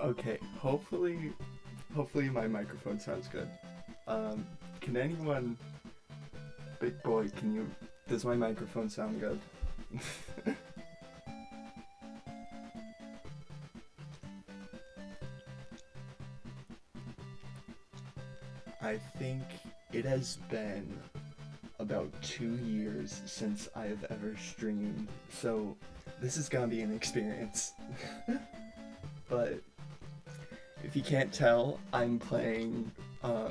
Okay, hopefully my microphone sounds good. Can anyone, big boy, does my microphone sound good? I think it has been about 2 years since I have ever streamed, so this is gonna be an experience. But if you can't tell, I'm playing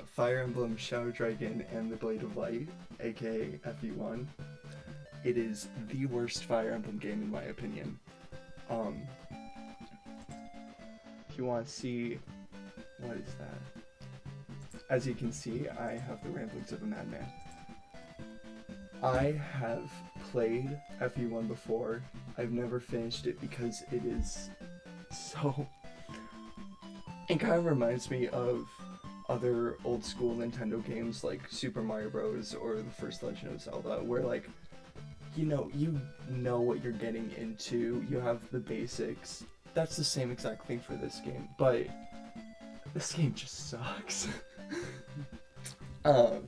Fire Emblem Shadow Dragon and the Blade of Light, aka FE1. It is the worst Fire Emblem game in my opinion. If you want to see, what is that? As you can see, I have the ramblings of a madman. I have played FE1 before. I've never finished it because it is so... It kind of reminds me of other old school Nintendo games like Super Mario Bros. Or the first Legend of Zelda, where like, you know what you're getting into, you have the basics. That's the same exact thing for this game, but this game just sucks. But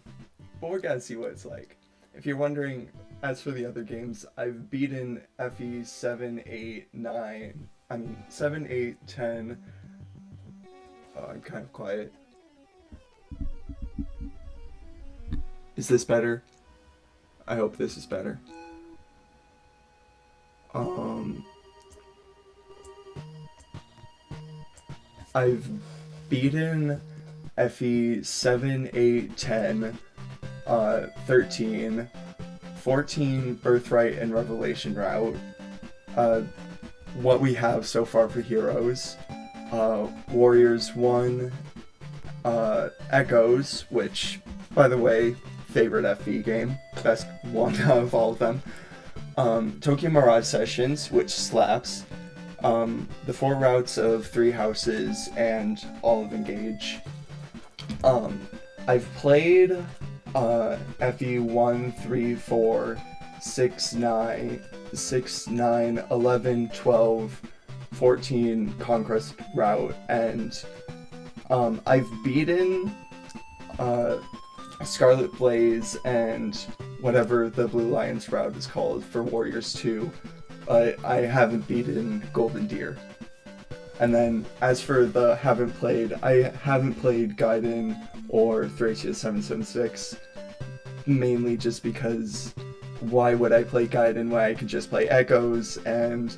we're gonna see what it's like. If you're wondering, as for the other games, I've beaten FE 7, 8, 9, 7, 8, 10. I'm kind of quiet. Is this better? I hope this is better. I've beaten FE 7, 8, 10, 13, 14 Birthright and Revelation route, what we have so far for heroes, Warriors 1, Echoes, which, by the way, favorite FE game, best one out of all of them, Tokyo Mirage Sessions, which slaps, the 4 routes of 3 houses, and all of Engage. I've played FE 1, 3, 4, 6, 9, 11, 12, 14 Conquest route, and I've beaten Scarlet Blaze and whatever the Blue Lions route is called for Warriors 2, but I haven't beaten Golden Deer. And then as for the I haven't played Gaiden or Thracia 776, mainly just because why would I play Gaiden when I could just play Echoes, and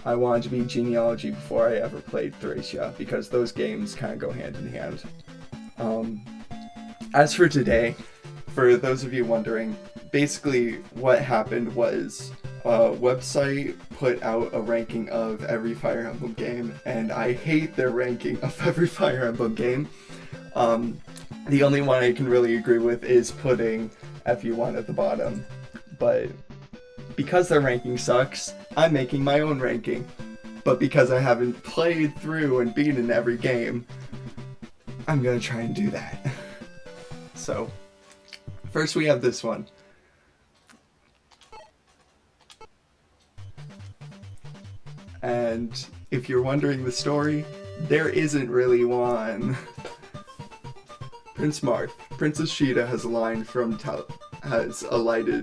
I wanted to be Genealogy before I ever played Thracia, because those games kind of go hand in hand. As for today, for those of you wondering, basically what happened was a website put out a ranking of every Fire Emblem game, and I hate their ranking of every Fire Emblem game. The only one I can really agree with is putting FE1 at the bottom, but because their ranking sucks, I'm making my own ranking. But because I haven't played through and beaten every game, I'm gonna try and do that. So, first we have this one. And if you're wondering the story, there isn't really one. Prince Marth, Princess Sheeta has alighted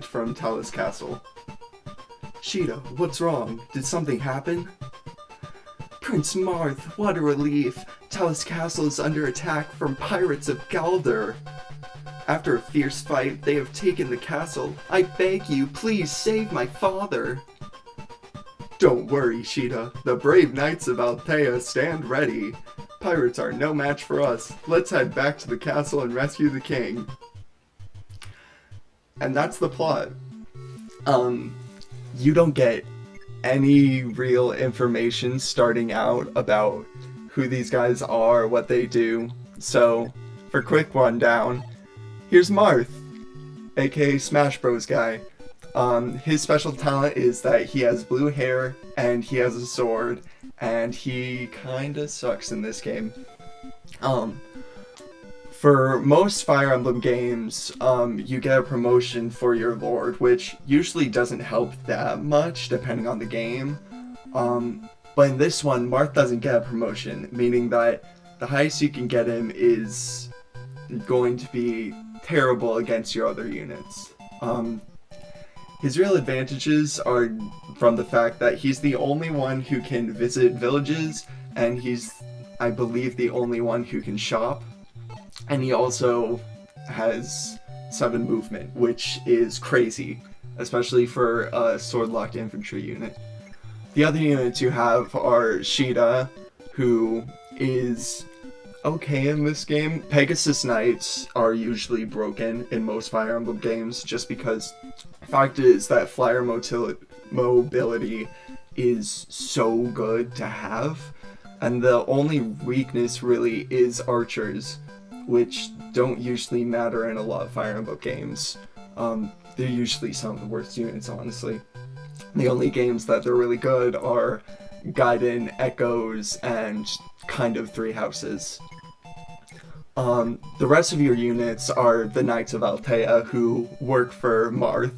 from Talus Castle. Sheeta, what's wrong? Did something happen? Prince Marth, what a relief! Talus Castle is under attack from pirates of Galder. After a fierce fight, they have taken the castle. I beg you, please save my father. Don't worry, Sheeta. The brave knights of Althea stand ready. Pirates are no match for us. Let's head back to the castle and rescue the king. And that's the plot. You don't get any real information starting out about who these guys are, what they do. So, for quick rundown, here's Marth, aka Smash Bros guy. His special talent is that he has blue hair and he has a sword, and he kinda sucks in this game. For most Fire Emblem games, you get a promotion for your lord, which usually doesn't help that much depending on the game. But in this one, Marth doesn't get a promotion, meaning that the highest you can get him is going to be terrible against your other units. His real advantages are from the fact that he's the only one who can visit villages, and he's, I believe, the only one who can shop. And he also has 7 movement, which is crazy, especially for a sword-locked infantry unit. The other units you have are Sheeta, who is okay in this game. Pegasus Knights are usually broken in most Fire Emblem games, just because the fact is that flyer mobility is so good to have, and the only weakness really is archers, which don't usually matter in a lot of Fire Emblem games. They're usually some of the worst units, honestly. The only games that they're really good are Gaiden, Echoes, and kind of Three Houses. The rest of your units are the Knights of Altea, who work for Marth,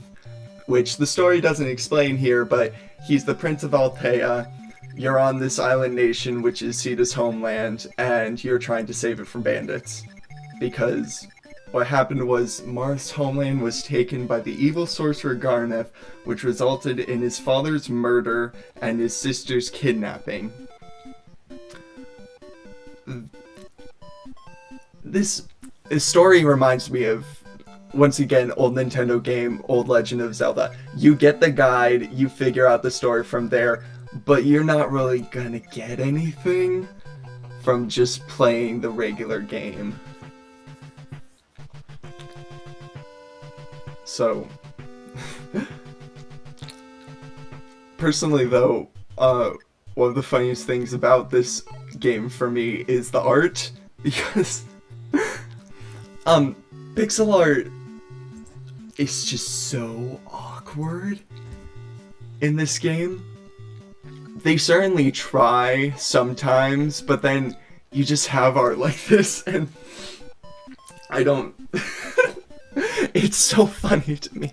which the story doesn't explain here, but he's the Prince of Altea. You're on this island nation, which is Sita's homeland, and you're trying to save it from bandits. Because what happened was Marth's homeland was taken by the evil sorcerer Garneth, which resulted in his father's murder and his sister's kidnapping. This story reminds me of, once again, old Nintendo game, Old Legend of Zelda. You get the guide, you figure out the story from there, but you're not really gonna get anything from just playing the regular game. So, personally though, one of the funniest things about this game for me is the art, because pixel art is just so awkward in this game. They certainly try sometimes, but then you just have art like this, and I don't... It's so funny to me.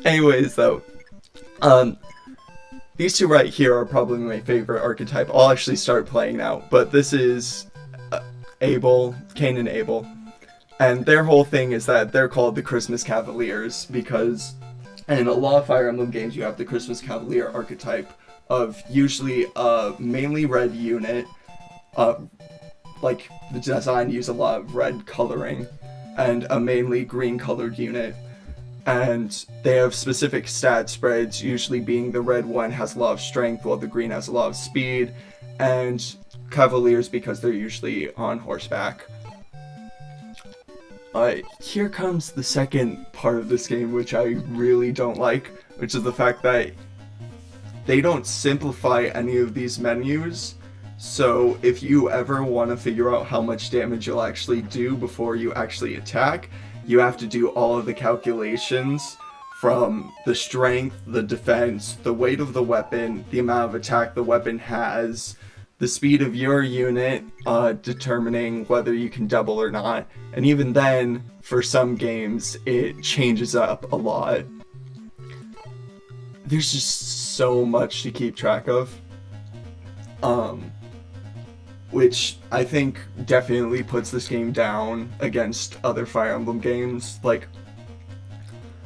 Anyways, though, these two right here are probably my favorite archetype. I'll actually start playing now, but this is Abel, Cain and Abel, and their whole thing is that they're called the Christmas Cavaliers because in a lot of Fire Emblem games you have the Christmas Cavalier archetype of usually a mainly red unit, like the design use a lot of red coloring, and a mainly green colored unit, and they have specific stat spreads, usually being the red one has a lot of strength while the green has a lot of speed, and Cavaliers because they're usually on horseback. Here comes the second part of this game which I really don't like, which is the fact that they don't simplify any of these menus. So if you ever want to figure out how much damage you'll actually do before you actually attack, you have to do all of the calculations from the strength, the defense, the weight of the weapon, the amount of attack the weapon has, the speed of your unit, determining whether you can double or not. And even then, for some games, it changes up a lot. There's just so much to keep track of. Which I think definitely puts this game down against other Fire Emblem games. Like,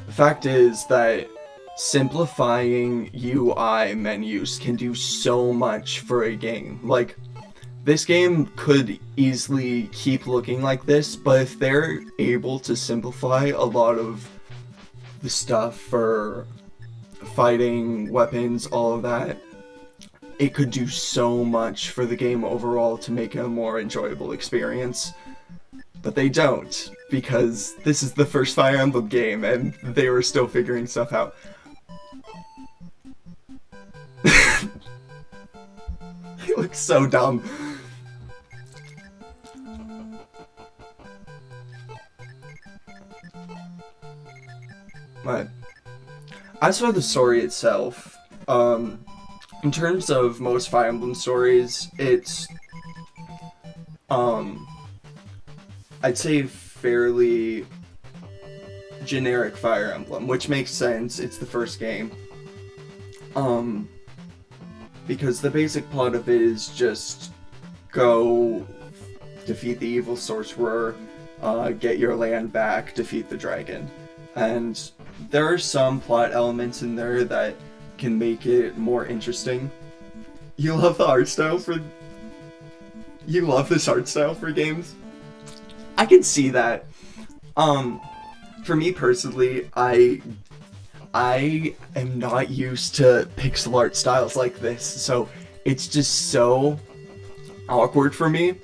the fact is that simplifying UI menus can do so much for a game. Like, this game could easily keep looking like this, but if they're able to simplify a lot of the stuff for fighting, weapons, all of that, it could do so much for the game overall to make it a more enjoyable experience. But they don't, because this is the first Fire Emblem game and they were still figuring stuff out. He looks so dumb. But as for the story itself, in terms of most Fire Emblem stories, it's, I'd say fairly generic Fire Emblem, which makes sense, it's the first game. because the basic plot of it is just go defeat the evil sorcerer, get your land back, defeat the dragon. And there are some plot elements in there that can make it more interesting. You love the art style for... You love this art style for games? I can see that. For me personally, I am not used to pixel art styles like this, so it's just so awkward for me.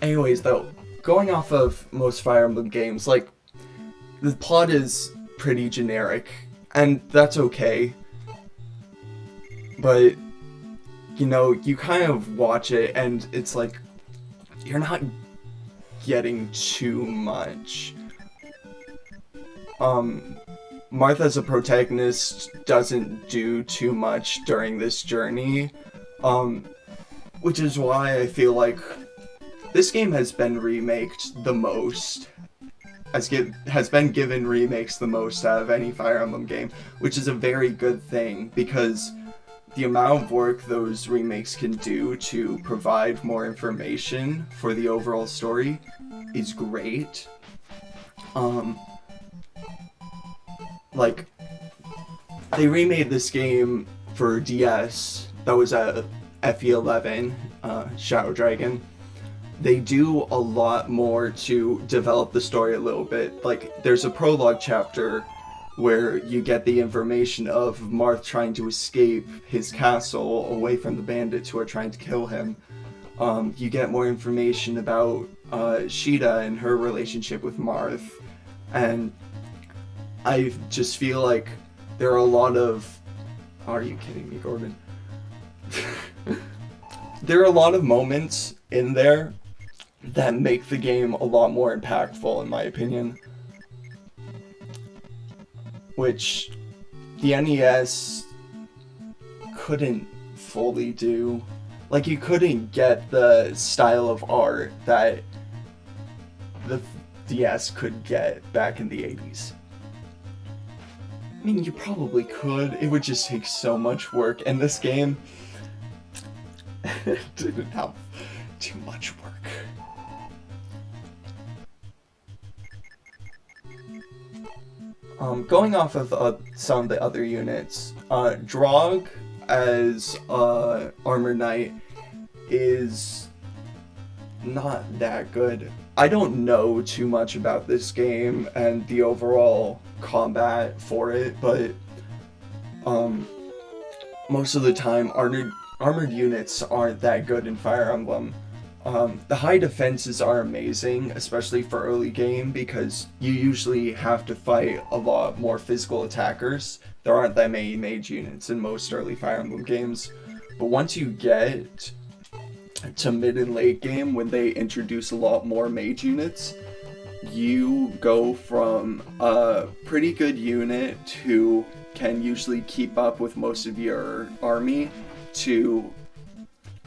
Anyways, though, going off of most Fire Emblem games, like, the plot is pretty generic, and that's okay. But, you know, you kind of watch it, and it's like, you're not getting too much. Martha as a protagonist doesn't do too much during this journey, which is why I feel like this game has been remaked the most, has been given remakes the most out of any Fire Emblem game, which is a very good thing, because the amount of work those remakes can do to provide more information for the overall story is great. Like, they remade this game for DS, that was a FE1, Shadow Dragon. They do a lot more to develop the story a little bit. Like, there's a prologue chapter where you get the information of Marth trying to escape his castle away from the bandits who are trying to kill him. You get more information about Sheeta and her relationship with Marth. And I just feel like there are a lot of... Are you kidding me, Gordon? There are a lot of moments in there that make the game a lot more impactful, in my opinion. Which the NES couldn't fully do. Like, you couldn't get the style of art that the DS could get back in the 80s. I mean, you probably could. It would just take so much work, and this game didn't have too much work. Going off of some of the other units, Draug as Armor Knight is not that good. I don't know too much about this game and the overall combat for it, but most of the time armored units aren't that good in Fire Emblem. The high defenses are amazing, especially for early game, because you usually have to fight a lot more physical attackers. There aren't that many mage units in most early Fire Emblem games. But once you get to mid and late game, when they introduce a lot more mage units, you go from a pretty good unit who can usually keep up with most of your army to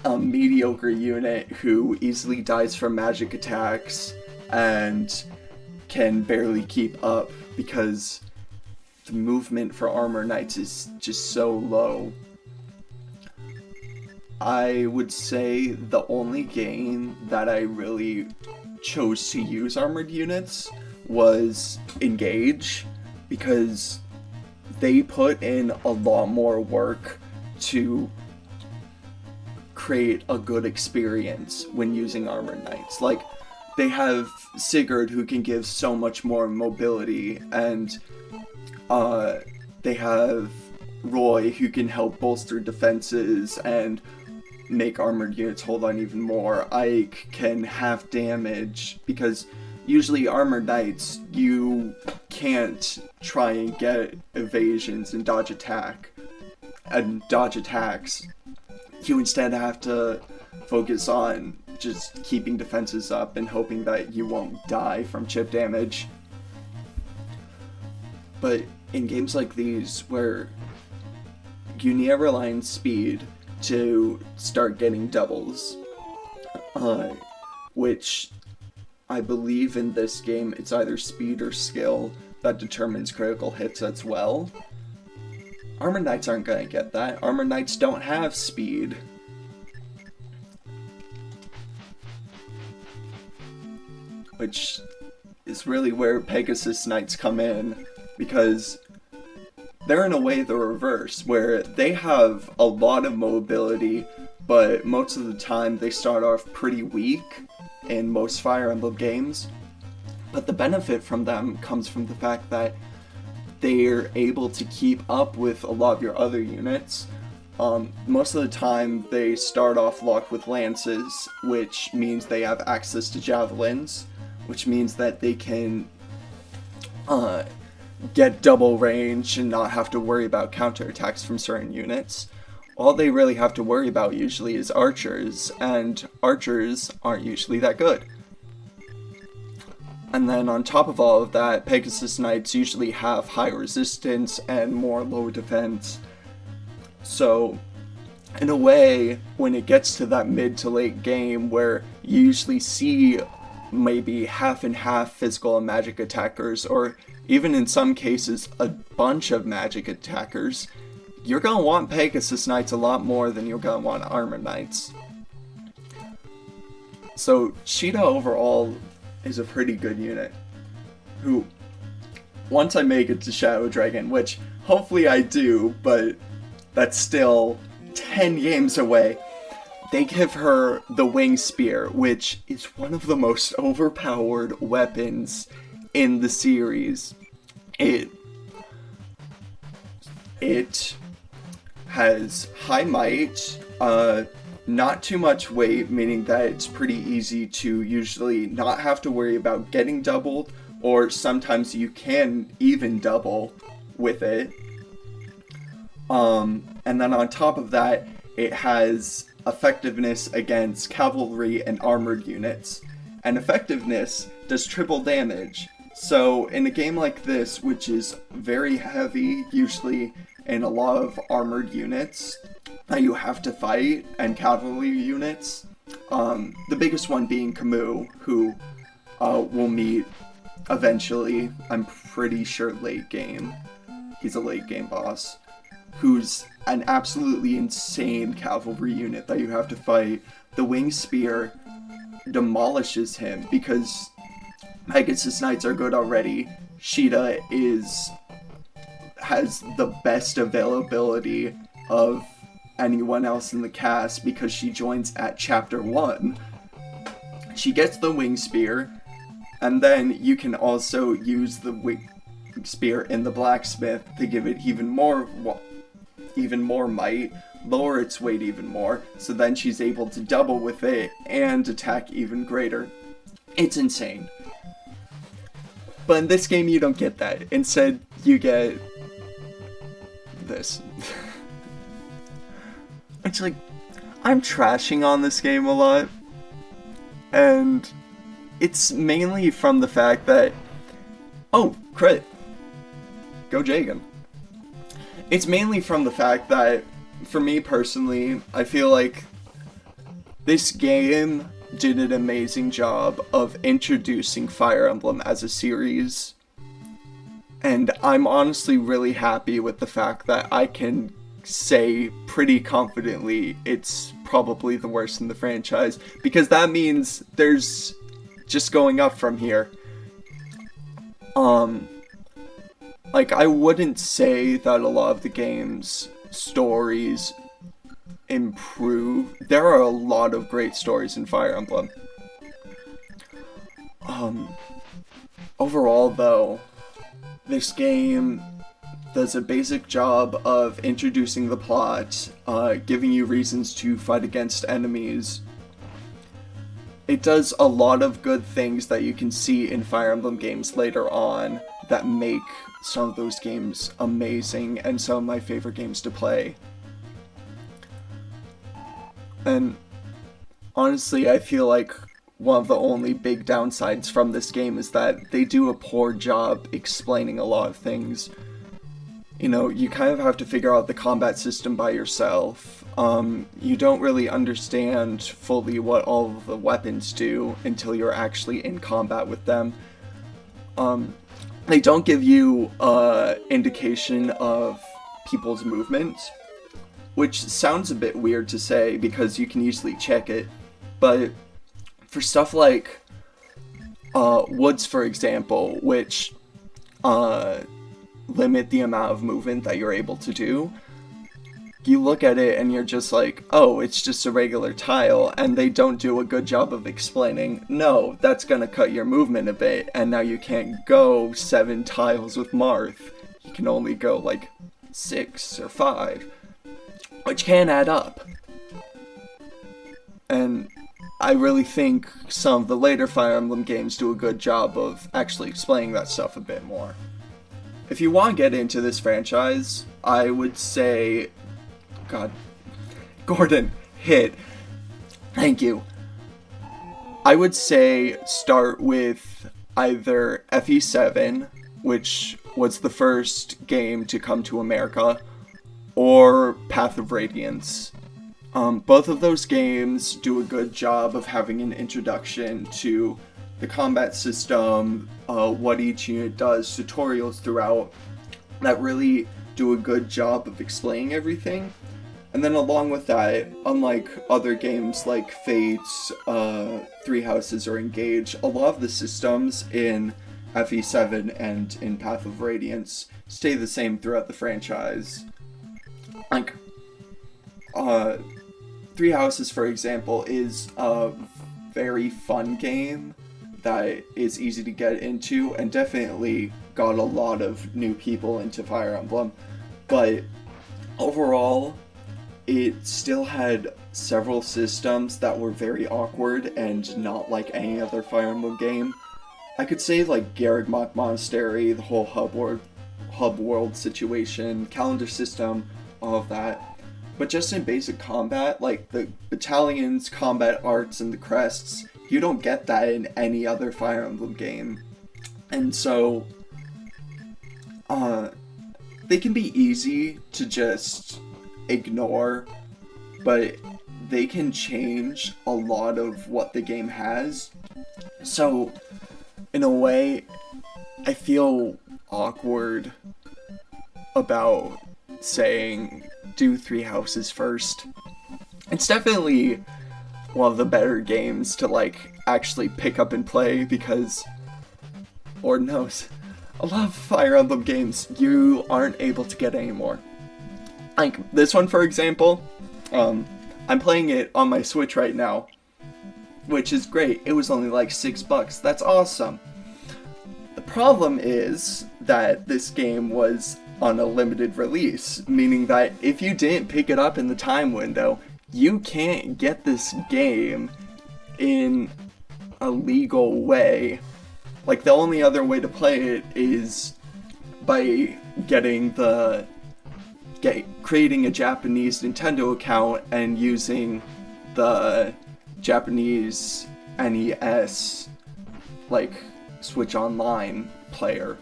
a mediocre unit who easily dies from magic attacks and can barely keep up because the movement for Armor Knights is just so low. I would say the only game that I really chose to use armored units was Engage, because they put in a lot more work to create a good experience when using Armored Knights. Like, they have Sigurd, who can give so much more mobility, and they have Roy, who can help bolster defenses and make armored units hold on even more. Ike can half damage, because usually Armored Knights, you can't try and get evasions and dodge attacks. You instead have to focus on just keeping defenses up and hoping that you won't die from chip damage. But in games like these, where you need to rely on speed to start getting doubles, which I believe in this game it's either speed or skill that determines critical hits as well. Armor Knights aren't gonna get that. Armor Knights don't have speed. Which is really where Pegasus Knights come in, because they're in a way the reverse, where they have a lot of mobility, but most of the time they start off pretty weak in most Fire Emblem games. But the benefit from them comes from the fact that they're able to keep up with a lot of your other units. Most of the time they start off locked with lances, which means they have access to javelins, which means that they can get double range and not have to worry about counterattacks from certain units. All they really have to worry about usually is archers, and archers aren't usually that good. And then on top of all of that, Pegasus Knights usually have high resistance and more low defense. So, in a way, when it gets to that mid to late game where you usually see maybe half and half physical and magic attackers, or even in some cases a bunch of magic attackers, you're gonna want Pegasus Knights a lot more than you're gonna want Armor Knights. So Sheeta overall is a pretty good unit, who, once I make it to Shadow Dragon, which hopefully I do, but that's still 10 games away, they give her the Wing Spear, which is one of the most overpowered weapons in the series. It has high might, not too much weight, meaning that it's pretty easy to usually not have to worry about getting doubled, or sometimes you can even double with it. And then on top of that, it has effectiveness against cavalry and armored units. And effectiveness does triple damage. So in a game like this, which is very heavy, usually in a lot of armored units that you have to fight, and cavalry units, the biggest one being Camus, who we'll meet eventually, I'm pretty sure late game. He's a late game boss, who's an absolutely insane cavalry unit that you have to fight. The Wing Spear demolishes him because Pegasus Knights are good already. Sheeta has the best availability of anyone else in the cast because she joins at Chapter 1. She gets the Wing Spear, and then you can also use the Wing Spear in the Blacksmith to give it even more might, lower its weight even more, so then she's able to double with it and attack even greater. It's insane. But in this game you don't get that. Instead, you get this. It's like, I'm trashing on this game a lot, and it's mainly from the fact that, oh, crit, go Jagan. It's mainly from the fact that, for me personally, I feel like this game did an amazing job of introducing Fire Emblem as a series, and I'm honestly really happy with the fact that I can say pretty confidently it's probably the worst in the franchise, because that means there's just going up from here. Like, I wouldn't say that a lot of the game's stories improve. There are a lot of great stories in Fire Emblem. Overall, though, this game does a basic job of introducing the plot, giving you reasons to fight against enemies. It does a lot of good things that you can see in Fire Emblem games later on that make some of those games amazing and some of my favorite games to play. And honestly, I feel like one of the only big downsides from this game is that they do a poor job explaining a lot of things. You know, you kind of have to figure out the combat system by yourself. You don't really understand fully what all of the weapons do until you're actually in combat with them. They don't give you indication of people's movements, which sounds a bit weird to say because you can easily check it, but for stuff like woods, for example, which limit the amount of movement that you're able to do, you look at it and you're just like, oh, it's just a regular tile, and they don't do a good job of explaining, no, that's gonna cut your movement a bit, and now you can't go 7 tiles with Marth. You can only go like 6 or 5, which can add up. And I really think some of the later Fire Emblem games do a good job of actually explaining that stuff a bit more. If you want to get into this franchise, I would say... God, Gordon, hit. Thank you. I would say start with either FE7, which was the first game to come to America, or Path of Radiance. Both of those games do a good job of having an introduction to the combat system, what each unit does, tutorials throughout, that really do a good job of explaining everything. And then along with that, unlike other games like Fates, Three Houses, or Engage, a lot of the systems in FE7 and in Path of Radiance stay the same throughout the franchise. Like, Three Houses, for example, is a very fun game that is easy to get into and definitely got a lot of new people into Fire Emblem. But overall, it still had several systems that were very awkward and not like any other Fire Emblem game. I could say like Garrigmach Monastery, the whole hub world situation, calendar system, all of that. But just in basic combat, like the battalions, combat arts, and the crests, you don't get that in any other Fire Emblem game. And so, they can be easy to just ignore, but they can change a lot of what the game has. So, in a way, I feel awkward about saying do Three Houses first. It's definitely one of the better games to like actually pick up and play because, Lord knows, a lot of Fire Emblem games you aren't able to get anymore. Like this one, for example, I'm playing it on my Switch right now, which is great. It was only like $6. That's awesome. The problem is that this game was on a limited release, meaning that if you didn't pick it up in the time window, you can't get this game in a legal way. Like, the only other way to play it is by creating a Japanese Nintendo account and using the Japanese NES, like, Switch Online player.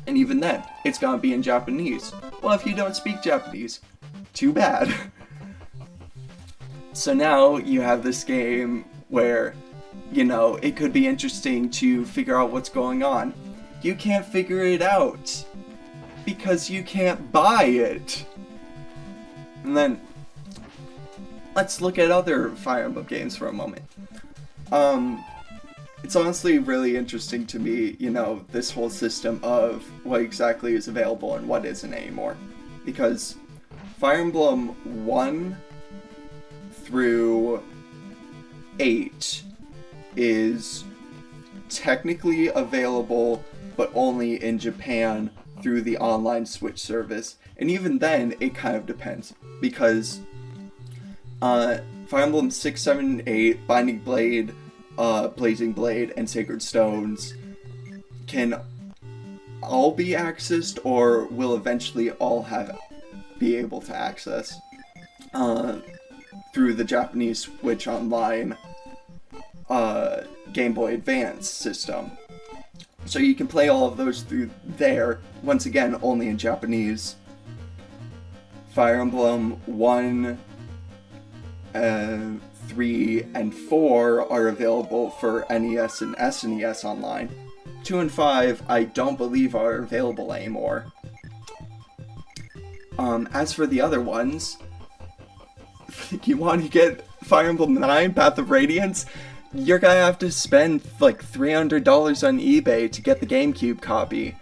And even then, it's gonna be in Japanese. Well, if you don't speak Japanese, too bad. So now you have this game where, you know, it could be interesting to figure out what's going on. You can't figure it out because you can't buy it. And then, let's look at other Fire Emblem games for a moment. It's honestly really interesting to me, you know, this whole system of what exactly is available and what isn't anymore. Because Fire Emblem 1 through 8 is technically available, but only in Japan through the online Switch service. And even then, it kind of depends. Because Fire Emblem 6, 7, and 8, Binding Blade, Blazing Blade, and Sacred Stones can all be accessed, or will eventually all be able to access through the Japanese Switch Online Game Boy Advance system. So you can play all of those through there, once again, only in Japanese. Fire Emblem 1, 3, and 4 are available for NES and SNES online. 2 and 5, I don't believe are available anymore. As for the other ones, you want to get Fire Emblem 9 Path of Radiance, you're gonna have to spend like $300 on eBay to get the GameCube copy.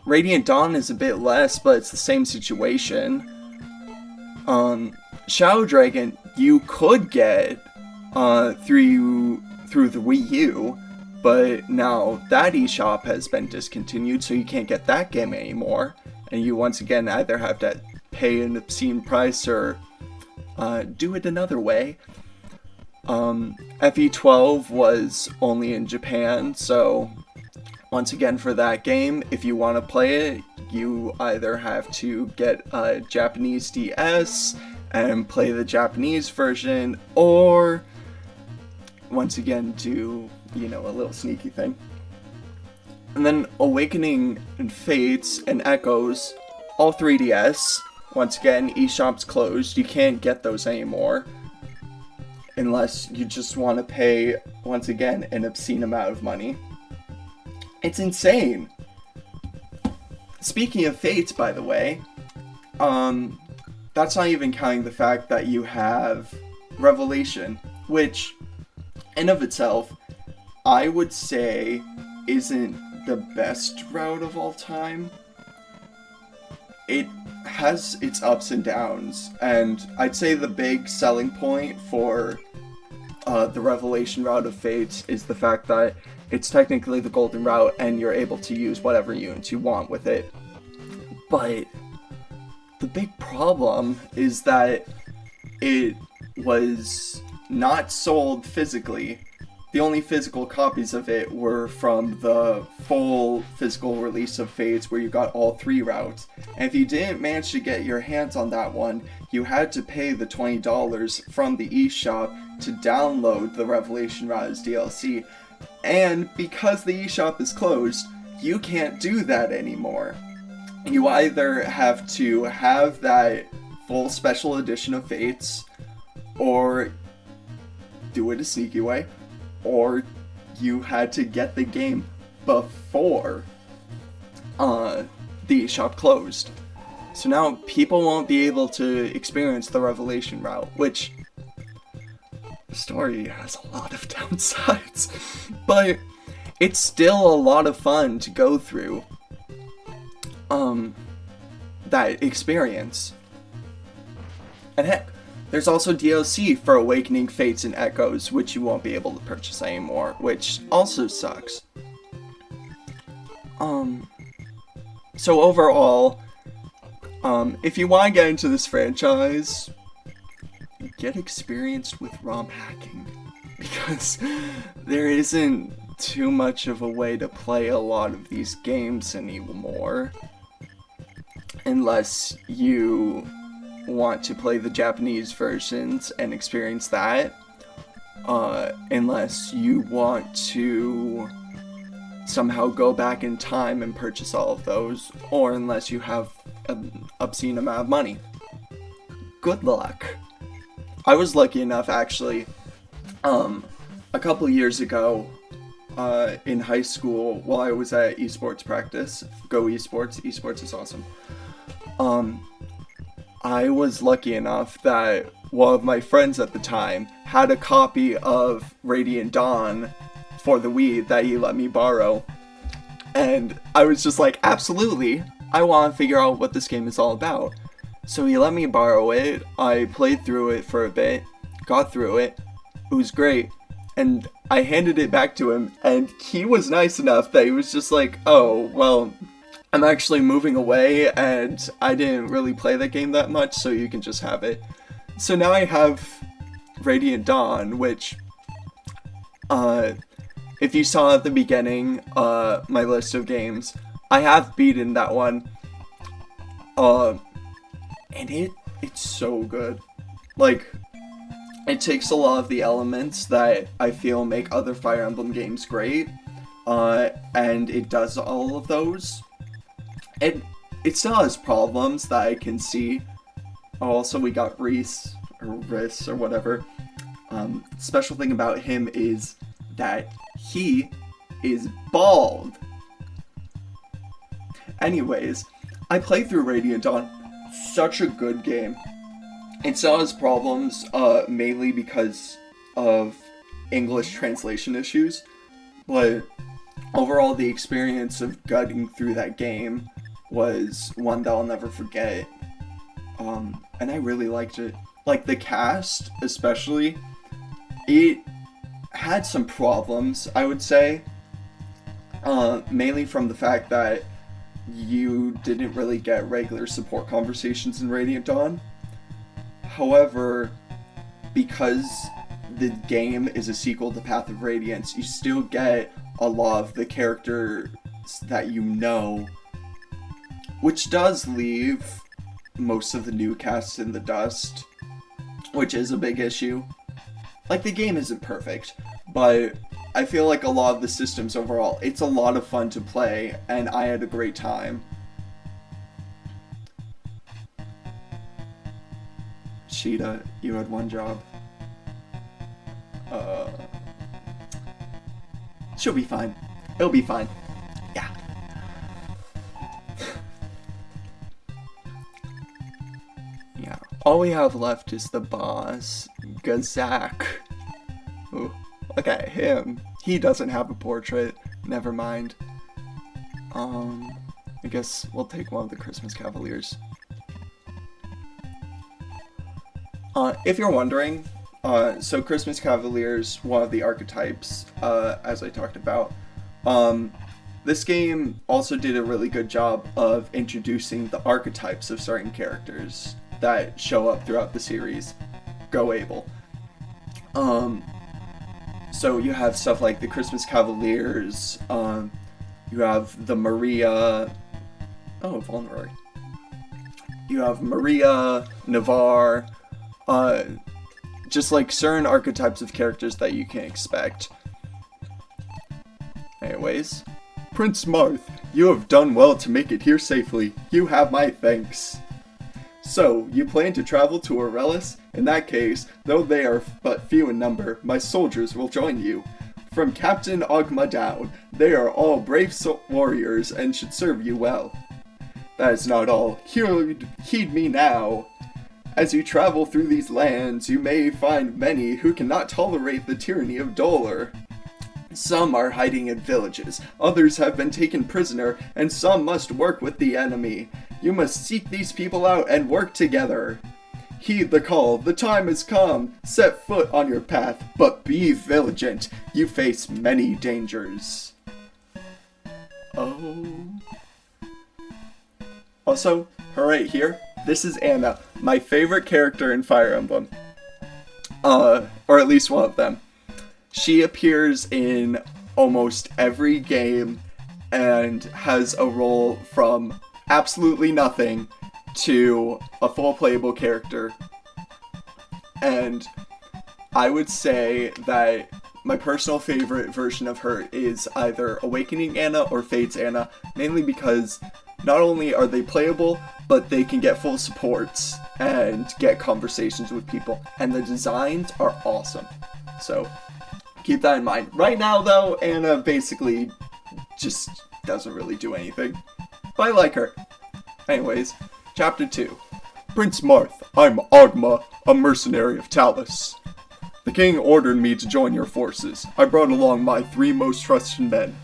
Radiant Dawn is a bit less, but it's the same situation. Shadow Dragon you could get through the Wii U, but now that eShop has been discontinued, so you can't get that game anymore. And you once again either have to pay an obscene price or do it another way. FE12 was only in Japan, so once again for that game, if you want to play it, you either have to get a Japanese DS and play the Japanese version, or once again do, you know, a little sneaky thing. And then Awakening and Fates and Echoes, all 3DS. Once again, eShop's closed. You can't get those anymore. Unless you just want to pay, once again, an obscene amount of money. It's insane! Speaking of Fates, by the way, that's not even counting the fact that you have Revelation, which, in of itself, I would say isn't the best route of all time. It has its ups and downs, and I'd say the big selling point for the Revelation route of Fates is the fact that it's technically the golden route and you're able to use whatever units you want with it. But the big problem is that it was not sold physically. The only physical copies of it were from the full physical release of Fates, where you got all 3 routes. And if you didn't manage to get your hands on that one, you had to pay the $20 from the eShop to download the Revelation route as DLC. And because the eShop is closed, you can't do that anymore. You either have to have that full special edition of Fates, or do it a sneaky way, or you had to get the game before the eShop closed. So now people won't be able to experience the Revelation route, which the story has a lot of downsides, but it's still a lot of fun to go through that experience. And heck, there's also DLC for Awakening Fates and Echoes, which you won't be able to purchase anymore, which also sucks. So overall, if you want to get into this franchise, get experienced with ROM hacking, because there isn't too much of a way to play a lot of these games anymore, unless you want to play the Japanese versions and experience that, unless you want to somehow go back in time and purchase all of those, or unless you have an obscene amount of money. Good luck. I was lucky enough, actually, a couple years ago, in high school, while I was at esports practice, go esports is awesome. I was lucky enough that one of my friends at the time had a copy of Radiant Dawn for the Wii that he let me borrow. And I was just like, absolutely, I want to figure out what this game is all about. So he let me borrow it, I played through it for a bit, got through it, it was great, and I handed it back to him, and he was nice enough that he was just like, oh, well, I'm actually moving away, and I didn't really play that game that much, so you can just have it. So now I have Radiant Dawn, which, if you saw at the beginning, my list of games, I have beaten that one, and it's so good. Like, it takes a lot of the elements that I feel make other Fire Emblem games great, and it does all of those. It still has problems that I can see. Also, we got Reese, or Riss, or whatever. Special thing about him is that he is bald. Anyways, I played through Radiant Dawn. Such a good game. It still has problems, mainly because of English translation issues, but overall the experience of gutting through that game was one that I'll never forget. And I really liked it. Like, the cast, especially, it had some problems, I would say. Mainly from the fact that you didn't really get regular support conversations in Radiant Dawn. However, because the game is a sequel to Path of Radiance, you still get a lot of the characters that you know, which does leave most of the new casts in the dust, which is a big issue. Like, the game isn't perfect, but I feel like a lot of the systems overall, it's a lot of fun to play, and I had a great time. Cheetah, you had one job. She'll be fine. It'll be fine. Yeah. Yeah. All we have left is the boss, Gazak. Ooh, look at him. He doesn't have a portrait. Never mind. I guess we'll take one of the Christmas Cavaliers. If you're wondering, so Christmas Cavaliers, one of the archetypes, as I talked about. This game also did a really good job of introducing the archetypes of certain characters that show up throughout the series. Go Abel. So you have stuff like the Christmas Cavaliers, you have the Maria... Oh, Vulnerary. You have Maria, Navarre, just like certain archetypes of characters that you can expect. Anyways, Prince Marth, you have done well to make it here safely. You have my thanks. So, you plan to travel to Aurelis? In that case, though they are but few in number, my soldiers will join you. From Captain Ogma down, they are all brave warriors and should serve you well. That is not all. Heed me now. As you travel through these lands, you may find many who cannot tolerate the tyranny of Dolor. Some are hiding in villages, others have been taken prisoner, and some must work with the enemy. You must seek these people out and work together. Heed the call, the time has come. Set foot on your path, but be vigilant. You face many dangers. Oh. Also, her right here, this is Anna, my favorite character in Fire Emblem. Or at least one of them. She appears in almost every game and has a role from absolutely nothing to a full playable character. And I would say that my personal favorite version of her is either Awakening Anna or Fates Anna, mainly because not only are they playable, but they can get full supports and get conversations with people, and the designs are awesome. So keep that in mind. Right now, though, Anna basically just doesn't really do anything. But I like her. Anyways, Chapter 2. Prince Marth, I'm Ogma, a mercenary of Talus. The king ordered me to join your forces. I brought along my 3 most trusted men.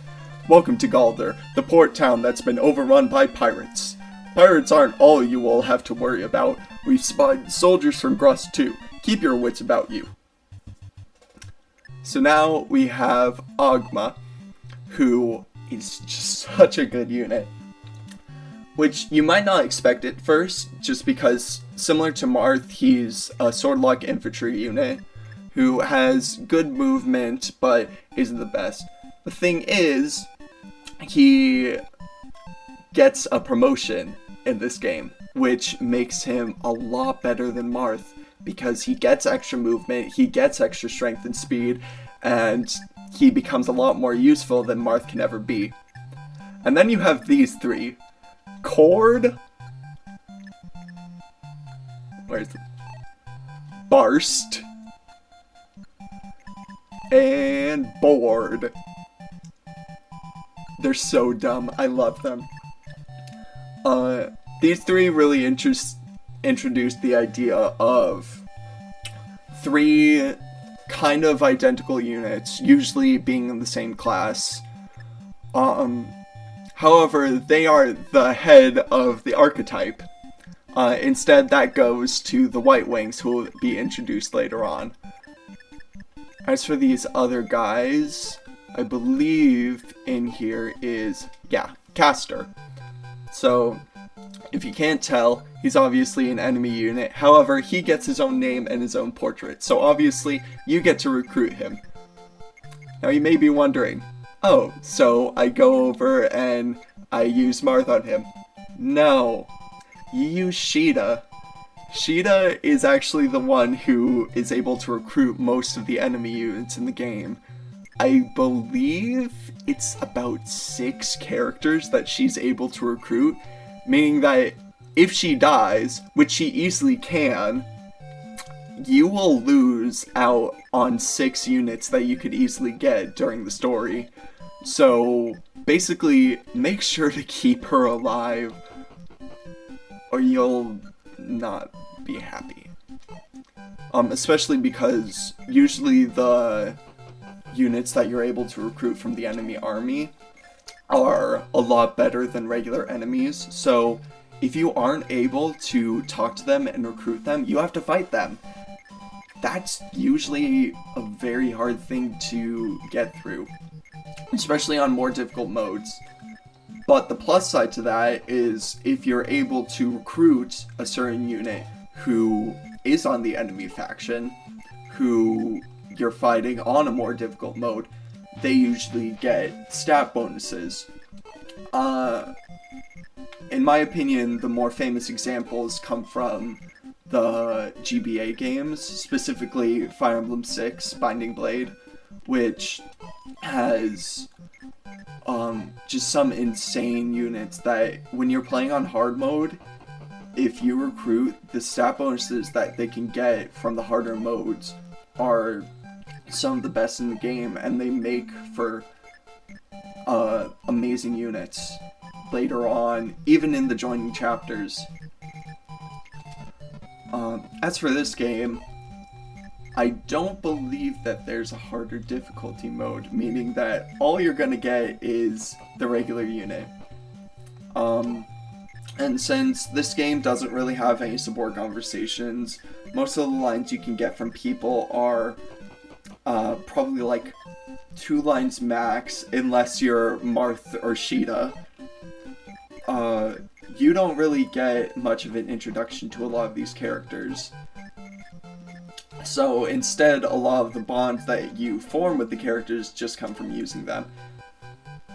Welcome to Galder, the port town that's been overrun by pirates. Pirates aren't all you will have to worry about. We've spied soldiers from Grust too. Keep your wits about you. So now we have Ogma, who is just such a good unit. Which you might not expect at first, just because, similar to Marth, he's a Swordlock infantry unit who has good movement, but isn't the best. The thing is, he gets a promotion in this game, which makes him a lot better than Marth, because he gets extra movement, he gets extra strength and speed, and he becomes a lot more useful than Marth can ever be. And then you have these 3. Cord? Where's it? Barst. And Board. They're so dumb. I love them. These three really introduced the idea of three kind of identical units, usually being in the same class. However, they are the head of the archetype. Instead, that goes to the White Wings, who will be introduced later on. As for these other guys, I believe in here is, Caster. So, if you can't tell, he's obviously an enemy unit. However, he gets his own name and his own portrait. So obviously, you get to recruit him. Now you may be wondering, oh, so I go over and I use Marth on him. No. You use Sheeta. Sheeta is actually the one who is able to recruit most of the enemy units in the game. I believe it's about 6 characters that she's able to recruit, meaning that if she dies, which she easily can, you will lose out on 6 units that you could easily get during the story. So basically, make sure to keep her alive, or you'll not be happy. Especially because usually the units that you're able to recruit from the enemy army are a lot better than regular enemies, so if you aren't able to talk to them and recruit them, you have to fight them. That's usually a very hard thing to get through, especially on more difficult modes. But the plus side to that is if you're able to recruit a certain unit who is on the enemy faction, who you're fighting on a more difficult mode, they usually get stat bonuses. In my opinion, the more famous examples come from the GBA games, specifically Fire Emblem 6 Binding Blade, which has just some insane units that when you're playing on hard mode, if you recruit, the stat bonuses that they can get from the harder modes are some of the best in the game, and they make for amazing units later on, even in the joining chapters. As for this game, I don't believe that there's a harder difficulty mode, meaning that all you're gonna get is the regular unit. And since this game doesn't really have any support conversations, most of the lines you can get from people are probably like 2 lines max, unless you're Marth or Sheeta. You don't really get much of an introduction to a lot of these characters. So instead, a lot of the bonds that you form with the characters just come from using them.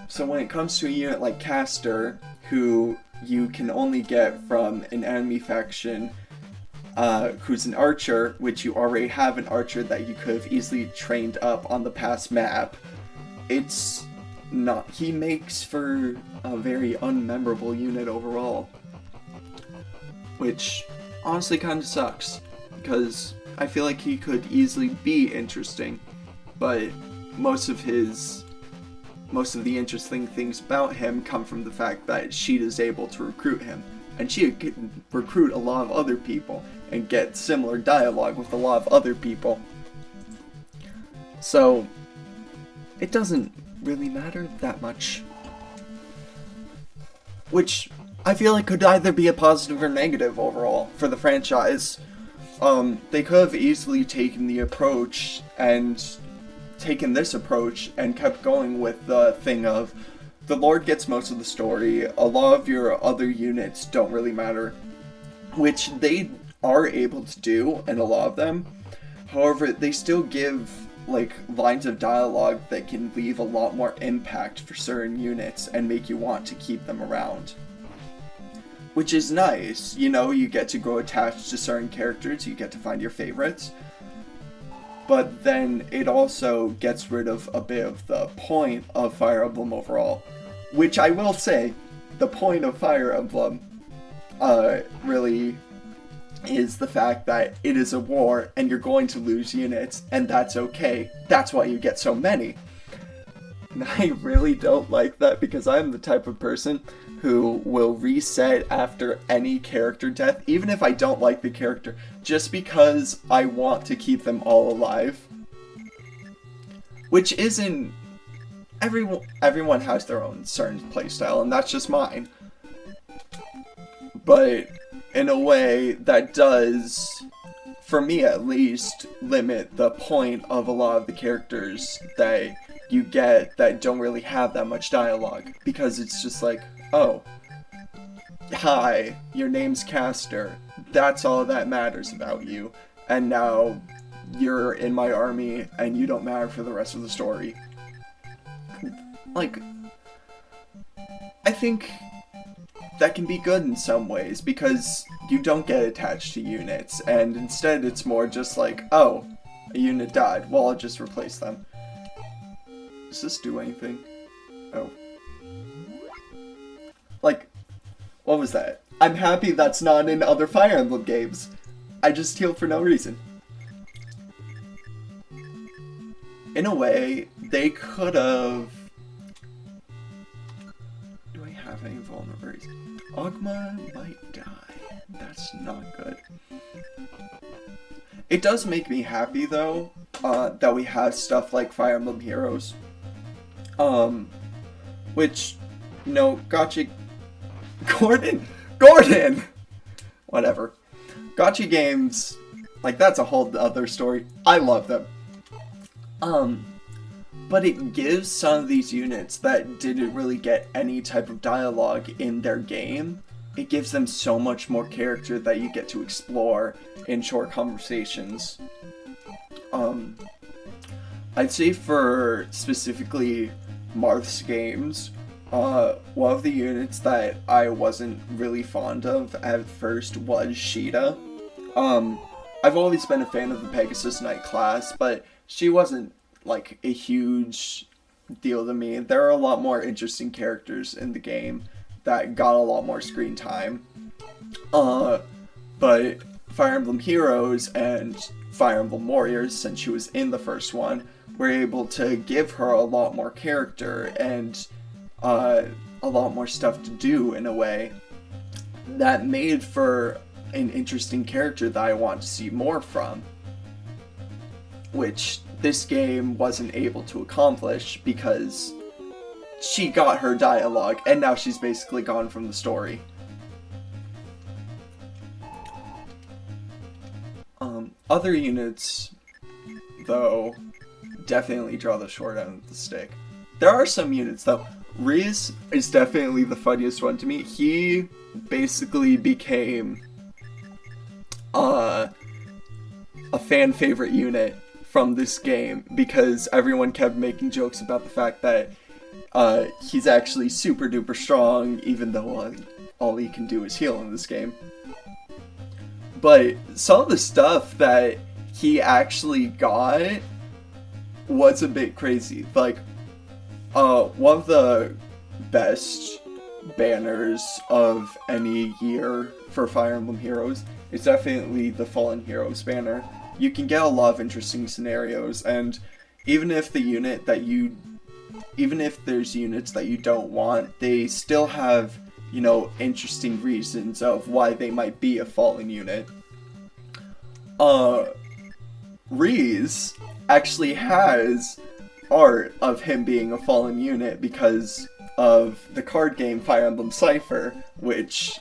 So when it comes to a unit like Caster, who you can only get from an enemy faction who's an archer, which you already have an archer that you could have easily trained up on the past map, it's not. He makes for a very unmemorable unit overall, which honestly kind of sucks, because I feel like he could easily be interesting, but most of the interesting things about him come from the fact that Sheeta's able to recruit him, and she can recruit a lot of other people and get similar dialogue with a lot of other people. So it doesn't really matter that much, which I feel like could either be a positive or negative overall for the franchise. They could have easily taken this approach and kept going with the thing of the Lord gets most of the story, a lot of your other units don't really matter, which they are able to do in a lot of them. However, they still give like lines of dialogue that can leave a lot more impact for certain units and make you want to keep them around, which is nice. You know, you get to grow attached to certain characters, you get to find your favorites, but then it also gets rid of a bit of the point of Fire Emblem overall, which I will say, the point of Fire Emblem really is the fact that it is a war and you're going to lose units, and that's okay. That's why you get so many. And I really don't like that, because I'm the type of person who will reset after any character death, even if I don't like the character, just because I want to keep them all alive. Which isn't... Everyone has their own certain playstyle, and that's just mine. But in a way, that does, for me at least, limit the point of a lot of the characters that you get that don't really have that much dialogue. Because it's just like, oh, hi, your name's Caster. That's all that matters about you. And now you're in my army and you don't matter for the rest of the story. Like, I think that can be good in some ways because you don't get attached to units, and instead it's more just like, oh, a unit died, well, I'll just replace them. Does this do anything? Oh. Like, what was that? I'm happy that's not in other Fire Emblem games. I just heal for no reason. In a way, they could have... Do I have any vulnerabilities? Ogma might die. That's not good. It does make me happy, though, that we have stuff like Fire Emblem Heroes. Which, you know, gotcha... Gordon! Whatever. Gotcha games, like, that's a whole other story. I love them. But it gives some of these units that didn't really get any type of dialogue in their game, it gives them so much more character that you get to explore in short conversations. I'd say for specifically Marth's games, one of the units that I wasn't really fond of at first was Sheeta. I've always been a fan of the Pegasus Knight class, but she wasn't like a huge deal to me. There are a lot more interesting characters in the game that got a lot more screen time. But Fire Emblem Heroes and Fire Emblem Warriors, since she was in the first one, were able to give her a lot more character and a lot more stuff to do in a way that made for an interesting character that I want to see more from, which this game wasn't able to accomplish because she got her dialogue and now she's basically gone from the story. Other units, though, definitely draw the short end of the stick. There are some units, though. Riz is definitely the funniest one to me. He basically became a fan favorite unit from this game because everyone kept making jokes about the fact that he's actually super duper strong, even though all he can do is heal in this game. But some of the stuff that he actually got was a bit crazy. Like, one of the best banners of any year for Fire Emblem Heroes is definitely the Fallen Heroes banner. You can get a lot of interesting scenarios, and even if there's units that you don't want, they still have, you know, interesting reasons of why they might be a fallen unit. Reese actually has art of him being a fallen unit because of the card game Fire Emblem Cypher, which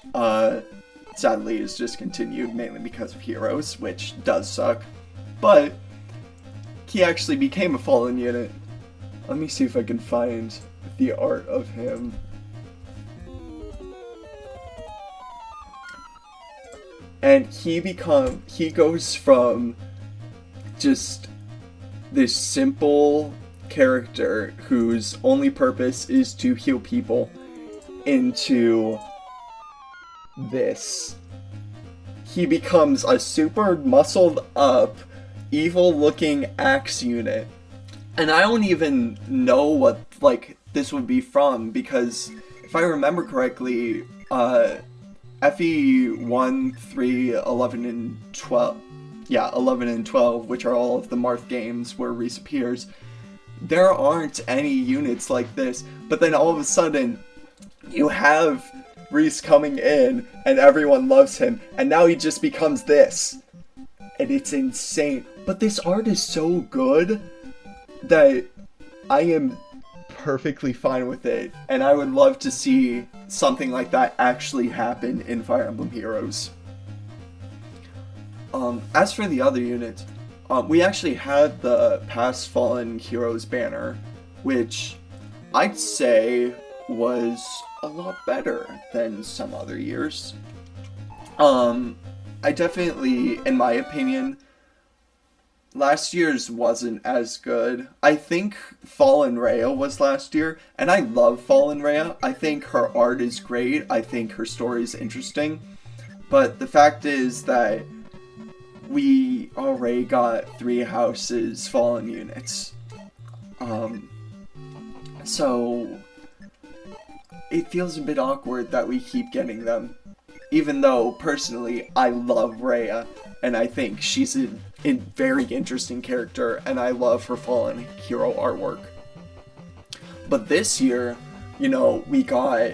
sadly is discontinued mainly because of Heroes, which does suck. But he actually became a fallen unit. Let me see if I can find the art of him. And he goes from just this simple character whose only purpose is to heal people into this. He becomes a super muscled up, evil looking axe unit. And I don't even know what, like, this would be from, because if I remember correctly, FE1, 3, 11, and 12, 11 and 12, which are all of the Marth games where Reese appears, there aren't any units like this, but then all of a sudden, you have Reese coming in and everyone loves him, and now he just becomes this. And it's insane. But this art is so good that I am perfectly fine with it, and I would love to see something like that actually happen in Fire Emblem Heroes. As for the other units, we actually had the Past Fallen Heroes banner, which I'd say was a lot better than some other years. I definitely, in my opinion, last year's wasn't as good. I think Fallen Rhea was last year, and I love Fallen Rhea. I think her art is great. I think her story is interesting. But the fact is that we already got 3 houses Fallen units. So it feels a bit awkward that we keep getting them. Even though, personally, I love Rhea, and I think she's a very interesting character, and I love her Fallen Hero artwork. But this year, we got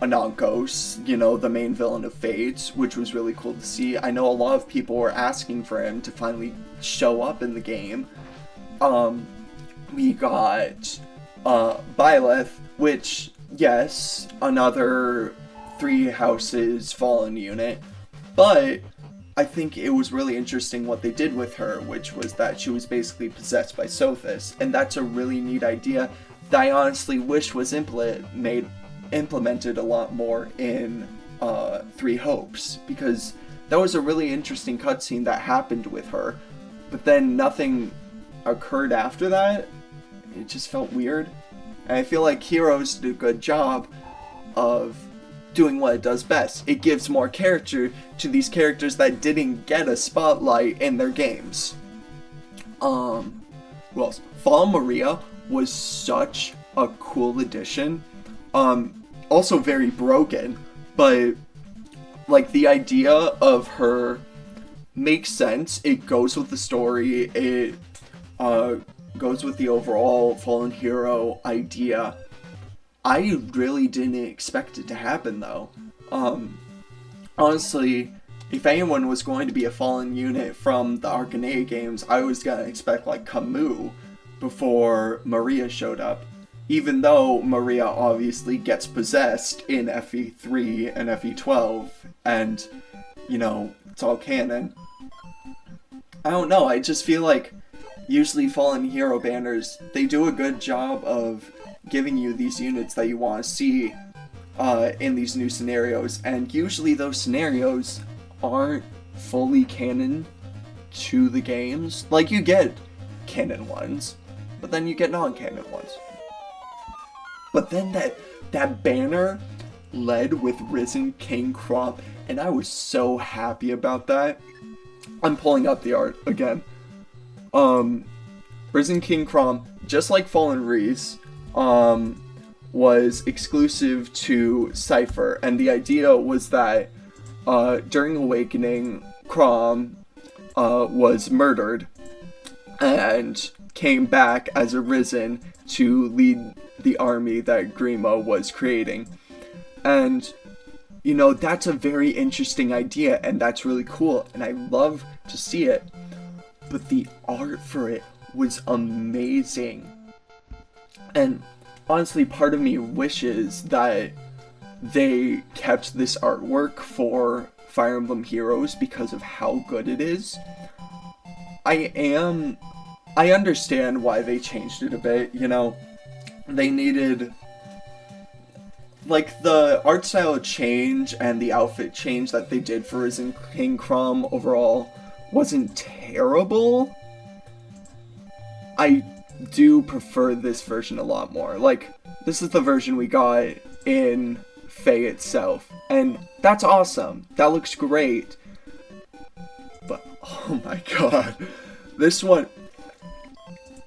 Anankos, the main villain of Fate, which was really cool to see. I know a lot of people were asking for him to finally show up in the game. We got Byleth, which, yes, another 3 houses Fallen unit, but I think it was really interesting what they did with her, which was that she was basically possessed by Sothis, and that's a really neat idea that I honestly wish was implemented a lot more in 3 Hopes, because that was a really interesting cutscene that happened with her, but then nothing occurred after that. It just felt weird, and I feel like Heroes did a good job of doing what it does best. It gives more character to these characters that didn't get a spotlight in their games. Who else? Fallen Maria was such a cool addition. Also very broken, but like the idea of her makes sense. It goes with the story. It goes with the overall Fallen Hero idea. I really didn't expect it to happen, though. Honestly, if anyone was going to be a Fallen unit from the Arcanea games, I was gonna expect, like, Camus before Maria showed up. Even though Maria obviously gets possessed in FE3 and FE12, and, it's all canon. I don't know, I just feel like usually Fallen Hero banners, they do a good job of giving you these units that you want to see in these new scenarios, and usually those scenarios aren't fully canon to the games. Like, you get canon ones, but then you get non-canon ones. But then that banner led with Risen King Chrom, and I was so happy about that. I'm pulling up the art again. Risen King Chrom, just like Fallen Reese, was exclusive to Cypher, and the idea was that during Awakening, Chrom was murdered and came back as a Risen to lead the army that Grima was creating. And, that's a very interesting idea, and that's really cool, and I love to see it. But the art for it was amazing. And honestly, part of me wishes that they kept this artwork for Fire Emblem Heroes because of how good it is. I understand why they changed it a bit, They needed, like, the art style change and the outfit change that they did for Risen King Chrom overall wasn't terrible. I do prefer this version a lot more. Like, this is the version we got in Faye itself, and that's awesome. That looks great. But, oh my god, this one,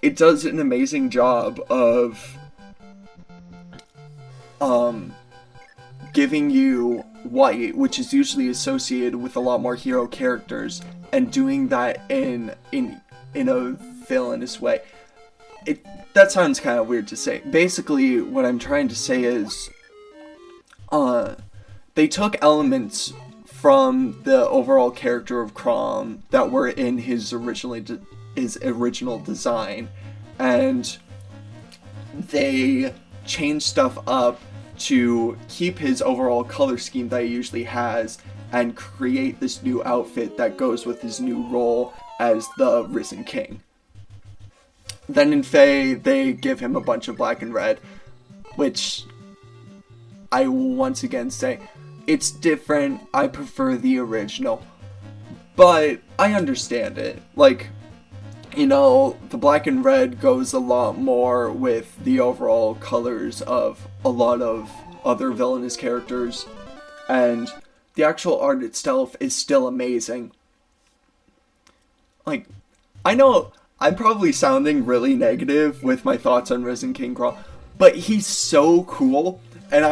it does an amazing job of giving you white, which is usually associated with a lot more hero characters, and doing that in a villainous way. That sounds kind of weird to say. Basically, what I'm trying to say is uh, they took elements from the overall character of Crom that were in his original design, and they changed stuff up to keep his overall color scheme that he usually has and create this new outfit that goes with his new role as the Risen King. Then in Fae, they give him a bunch of black and red, which I will once again say, it's different. I prefer the original, but I understand it. Like, you know, the black and red goes a lot more with the overall colors of a lot of other villainous characters, and the actual art itself is still amazing. Like, I know I'm probably sounding really negative with my thoughts on Risen King Crom, but he's so cool, and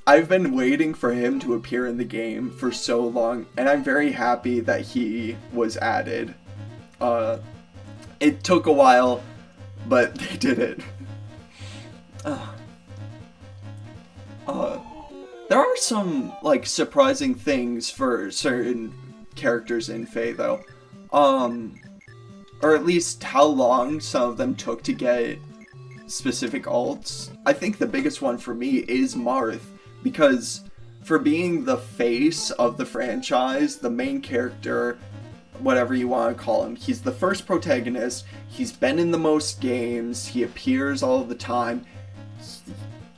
I've been waiting for him to appear in the game for so long, and I'm very happy that he was added. It took a while, but they did it. There are some, like, surprising things for certain characters in Fae, though. Or at least how long some of them took to get specific alts. I think the biggest one for me is Marth, because for being the face of the franchise, the main character, whatever you want to call him, he's the first protagonist, he's been in the most games, he appears all the time.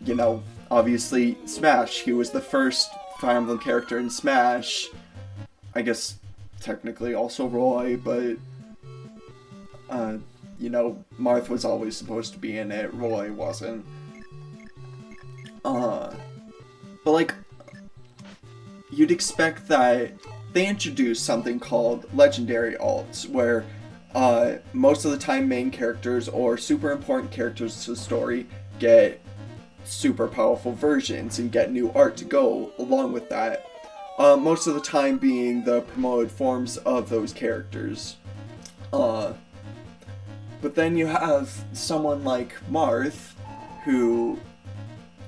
You know, obviously Smash, he was the first Fire Emblem character in Smash. I guess technically also Roy, but you know, Marth was always supposed to be in it, Roy wasn't. But like, you'd expect that they introduced something called legendary alts, where most of the time main characters or super important characters to the story get super powerful versions and get new art to go along with that. Most of the time being the promoted forms of those characters. But then you have someone like Marth, who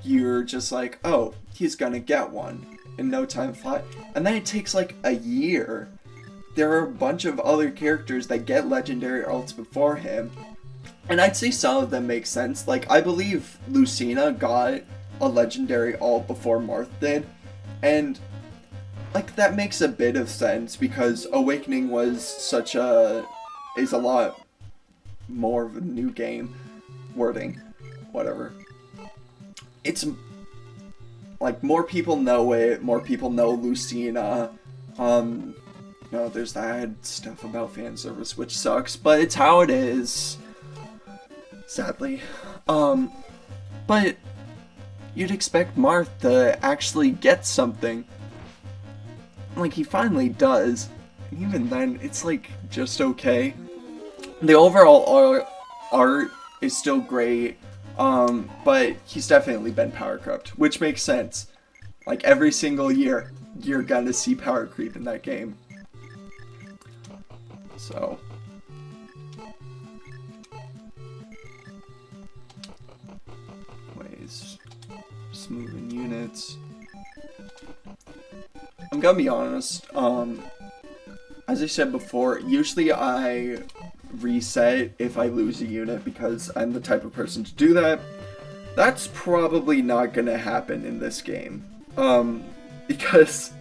you're just like, oh, he's gonna get one in no time flat. And then it takes like a year. There are a bunch of other characters that get legendary alts before him. And I'd say some of them make sense. Like, I believe Lucina got a legendary alt before Marth did. And, like, that makes a bit of sense because Awakening is a lot more of a new game. Wording. Whatever. It's, like, more people know it, more people know Lucina. You know, there's that stuff about fan service, which sucks, but it's how it is. Sadly. But you'd expect Marth to actually get something. Like, he finally does. And even then, it's, like, just okay. The overall art is still great, but he's definitely been power crept, which makes sense. Like, every single year, you're gonna see power creep in that game. So... moving units. I'm gonna be honest, as I said before, usually I reset if I lose a unit because I'm the type of person to do that. That's probably not gonna happen in this game. Because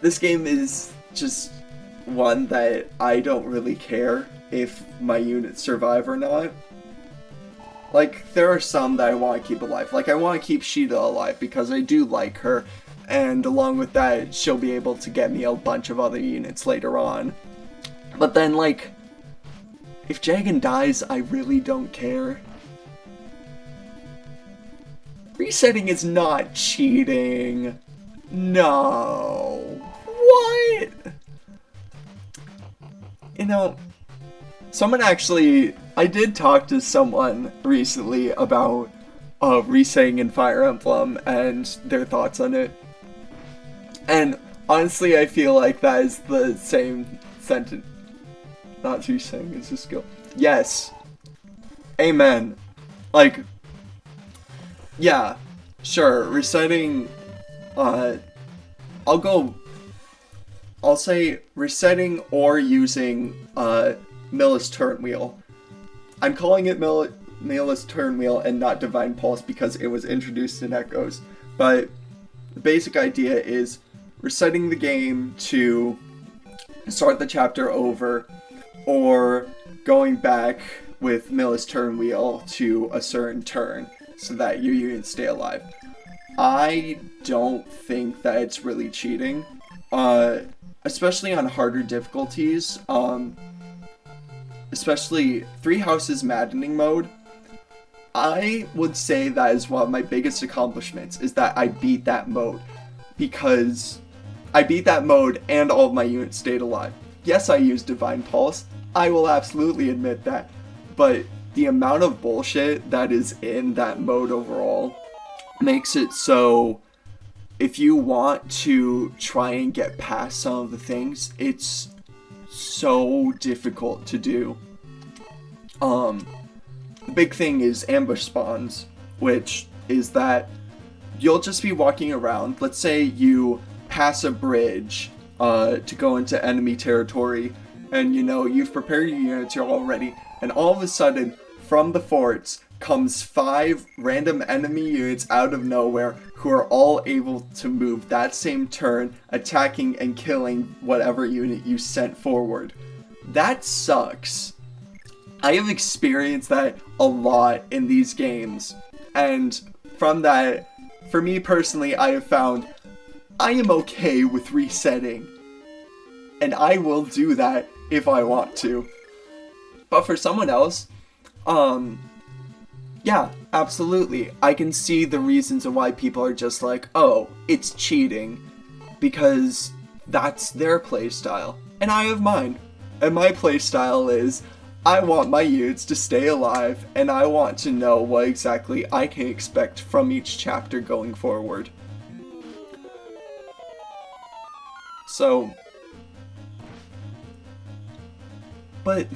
this game is just one that I don't really care if my units survive or not. Like, there are some that I want to keep alive. Like, I want to keep Sheeta alive because I do like her. And along with that, she'll be able to get me a bunch of other units later on. But then, like, if Jagan dies, I really don't care. Resetting is not cheating. No. What? You know, someone actually... I did talk to someone recently about resetting in Fire Emblem and their thoughts on it. And honestly, I feel like that is the same sentence. Not resetting is a skill. Yes. Amen. Like, Yeah, sure. Resetting, uh, I'll go. I'll say resetting or using Millis turn wheel. I'm calling it Millis turn wheel and not Divine Pulse because it was introduced in Echoes. But the basic idea is resetting the game to start the chapter over, or going back with Millis turn wheel to a certain turn so that your units stay alive. I don't think that it's really cheating, especially on harder difficulties. Especially Three Houses Maddening mode. I would say that is one of my biggest accomplishments, is that I beat that mode, because I beat that mode and all of my units stayed alive. Yes, I used Divine Pulse, I will absolutely admit that, but the amount of bullshit that is in that mode overall makes it so if you want to try and get past some of the things, it's so difficult to do. The big thing is ambush spawns, which is that you'll just be walking around. Let's say you pass a bridge to go into enemy territory, and you've prepared your units here already, and all of a sudden, from the forts comes 5 random enemy units out of nowhere who are all able to move that same turn, attacking and killing whatever unit you sent forward. That sucks. I have experienced that a lot in these games, and from that, for me personally, I have found I am okay with resetting, and I will do that if I want to. But for someone else, yeah, absolutely. I can see the reasons why people are just like, oh, it's cheating, because that's their playstyle, and I have mine. And my playstyle is, I want my units to stay alive, and I want to know what exactly I can expect from each chapter going forward. So, but,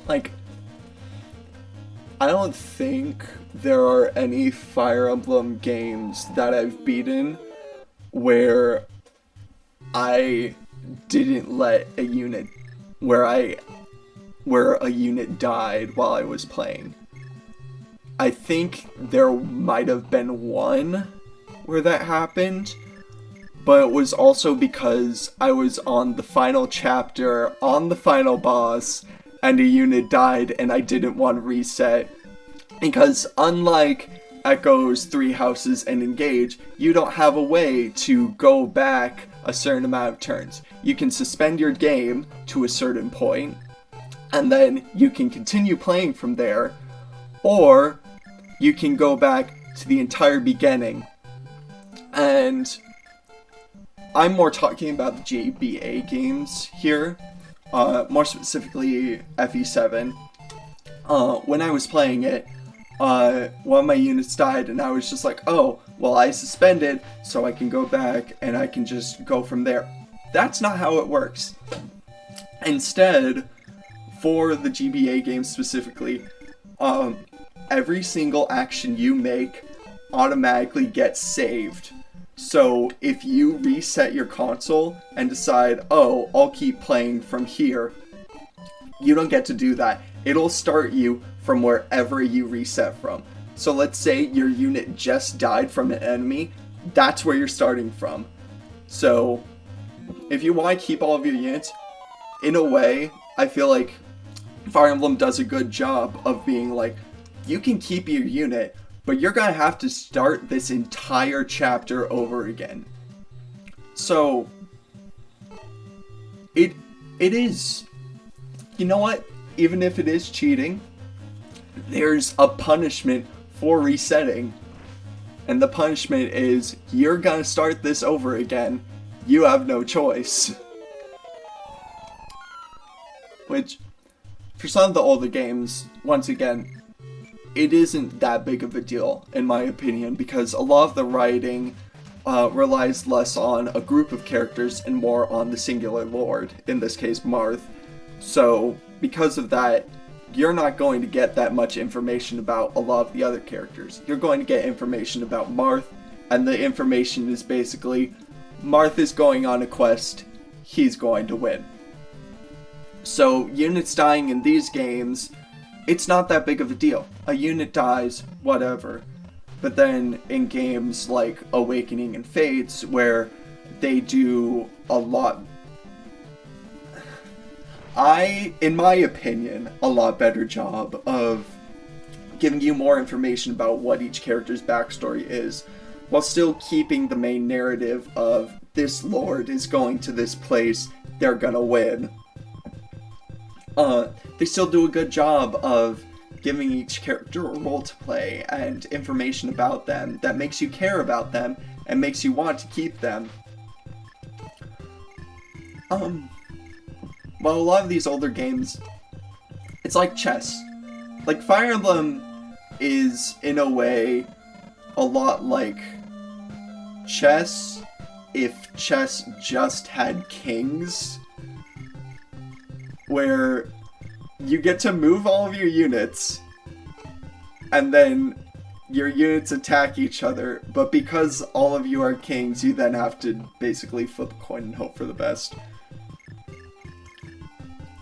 like, I don't think there are any Fire Emblem games that I've beaten where I didn't let a unit, where a unit died while I was playing. I think there might have been one where that happened, but it was also because I was on the final chapter, on the final boss, and a unit died and I didn't want to reset. Because unlike Echoes, Three Houses, and Engage, you don't have a way to go back a certain amount of turns. You can suspend your game to a certain point, and then you can continue playing from there, or you can go back to the entire beginning. And I'm more talking about the GBA games here, more specifically FE7. When I was playing it, one of my units died, and I was just like, oh, well, I suspended, so I can go back and I can just go from there. That's not how it works. Instead, for the GBA games specifically, every single action you make automatically gets saved. So if you reset your console and decide, oh, I'll keep playing from here, you don't get to do that. It'll start you from wherever you reset from. So let's say your unit just died from an enemy, that's where you're starting from. So if you want to keep all of your units, in a way, I feel like Fire Emblem does a good job of being like, you can keep your unit, but you're gonna have to start this entire chapter over again. So it is, you know what, even if it is cheating, there's a punishment for resetting, and the punishment is you're gonna start this over again. You have no choice. Which, for some of the older games, once again, it isn't that big of a deal, in my opinion, because a lot of the writing relies less on a group of characters and more on the singular lord, in this case Marth. So, because of that, you're not going to get that much information about a lot of the other characters. You're going to get information about Marth, and the information is basically, Marth is going on a quest, he's going to win. So units dying in these games, it's not that big of a deal. A unit dies, whatever. But then in games like Awakening and Fates, where they do a lot, in my opinion, a lot better job of giving you more information about what each character's backstory is, while still keeping the main narrative of this lord is going to this place, they're gonna win. They still do a good job of giving each character a role to play and information about them that makes you care about them and makes you want to keep them. Well, a lot of these older games, it's like chess. Like, Fire Emblem is, in a way, a lot like chess if chess just had kings, where you get to move all of your units, and then your units attack each other, but because all of you are kings, you then have to basically flip a coin and hope for the best.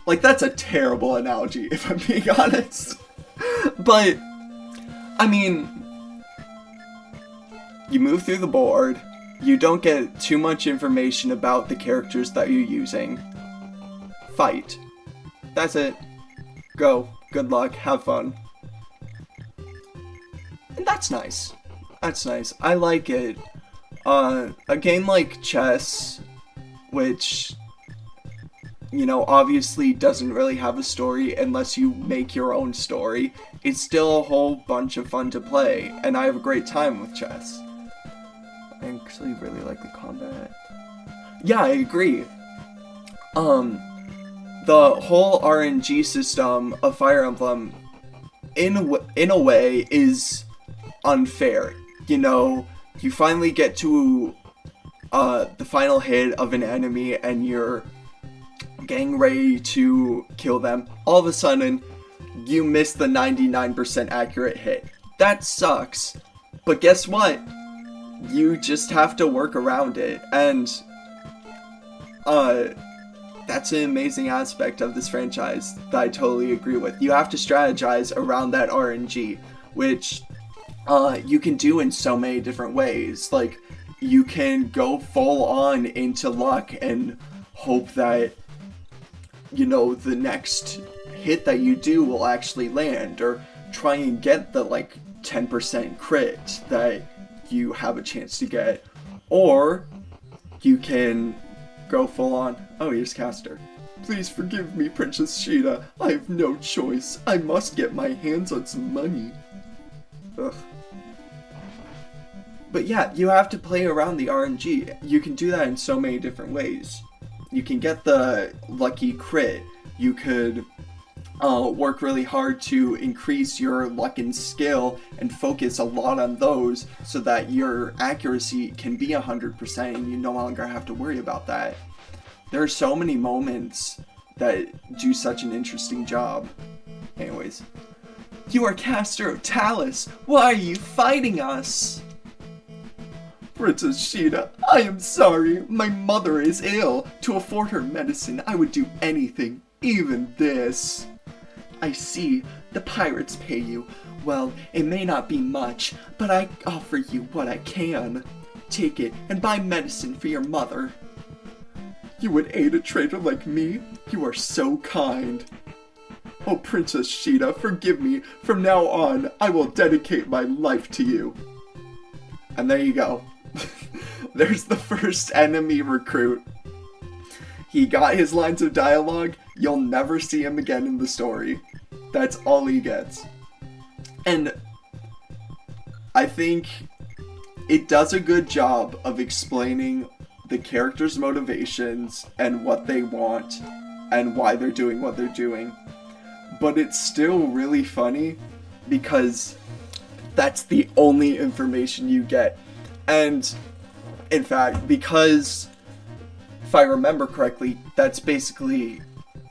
Like, that's a terrible analogy, if I'm being honest. But, I mean, you move through the board, you don't get too much information about the characters that you're using. Fight. That's it. Go. Good luck. Have fun. And that's nice. That's nice. I like it. A game like chess, which, you know, obviously doesn't really have a story unless you make your own story, it's still a whole bunch of fun to play, and I have a great time with chess. I actually really like the combat. Yeah, I agree. The whole RNG system of Fire Emblem, in a way, is unfair. You know, you finally get to the final hit of an enemy and you're getting ready to kill them. All of a sudden, you miss the 99% accurate hit. That sucks. But guess what? You just have to work around it. And that's an amazing aspect of this franchise that I totally agree with. You have to strategize around that RNG, which you can do in so many different ways. Like, you can go full on into luck and hope that, you know, the next hit that you do will actually land, or try and get the, like, 10% crit that you have a chance to get. Or you can go full on, oh, here's Caster. Please forgive me, Princess Sheeta. I have no choice. I must get my hands on some money. Ugh. But yeah, you have to play around the RNG. You can do that in so many different ways. You can get the lucky crit. You could work really hard to increase your luck and skill and focus a lot on those so that your accuracy can be 100% and you no longer have to worry about that. There are so many moments that do such an interesting job. Anyways. You are Caster of Talus. Why are you fighting us? Princess Sheeta, I am sorry. My mother is ill. To afford her medicine, I would do anything, even this. I see. The pirates pay you. Well, it may not be much, but I offer you what I can. Take it and buy medicine for your mother. You would aid a traitor like me? You are so kind. Oh, Princess Sheeta, forgive me. From now on, I will dedicate my life to you. And there you go. There's the first enemy recruit. He got his lines of dialogue. You'll never see him again in the story. That's all he gets. And I think it does a good job of explaining the characters' motivations and what they want and why they're doing what they're doing. But it's still really funny because that's the only information you get. And in fact, because if I remember correctly, that's basically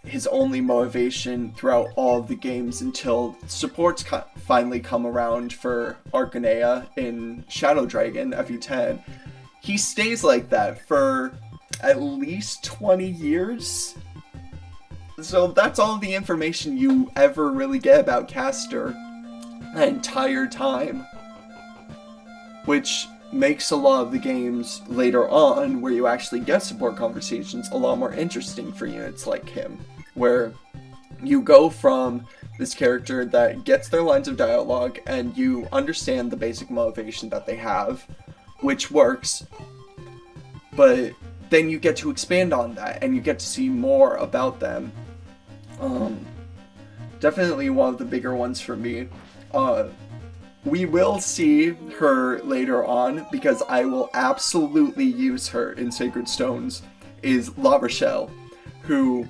his only motivation throughout all of the games until supports finally come around for Arcanea in Shadow Dragon FE10. He stays like that for at least 20 years. So that's all the information you ever really get about Castor that entire time. Which makes a lot of the games later on, where you actually get support conversations, a lot more interesting for units like him. Where you go from this character that gets their lines of dialogue and you understand the basic motivation that they have, which works, but then you get to expand on that and you get to see more about them. Definitely one of the bigger ones for me. We will see her later on, because I will absolutely use her in Sacred Stones, is La Rochelle, who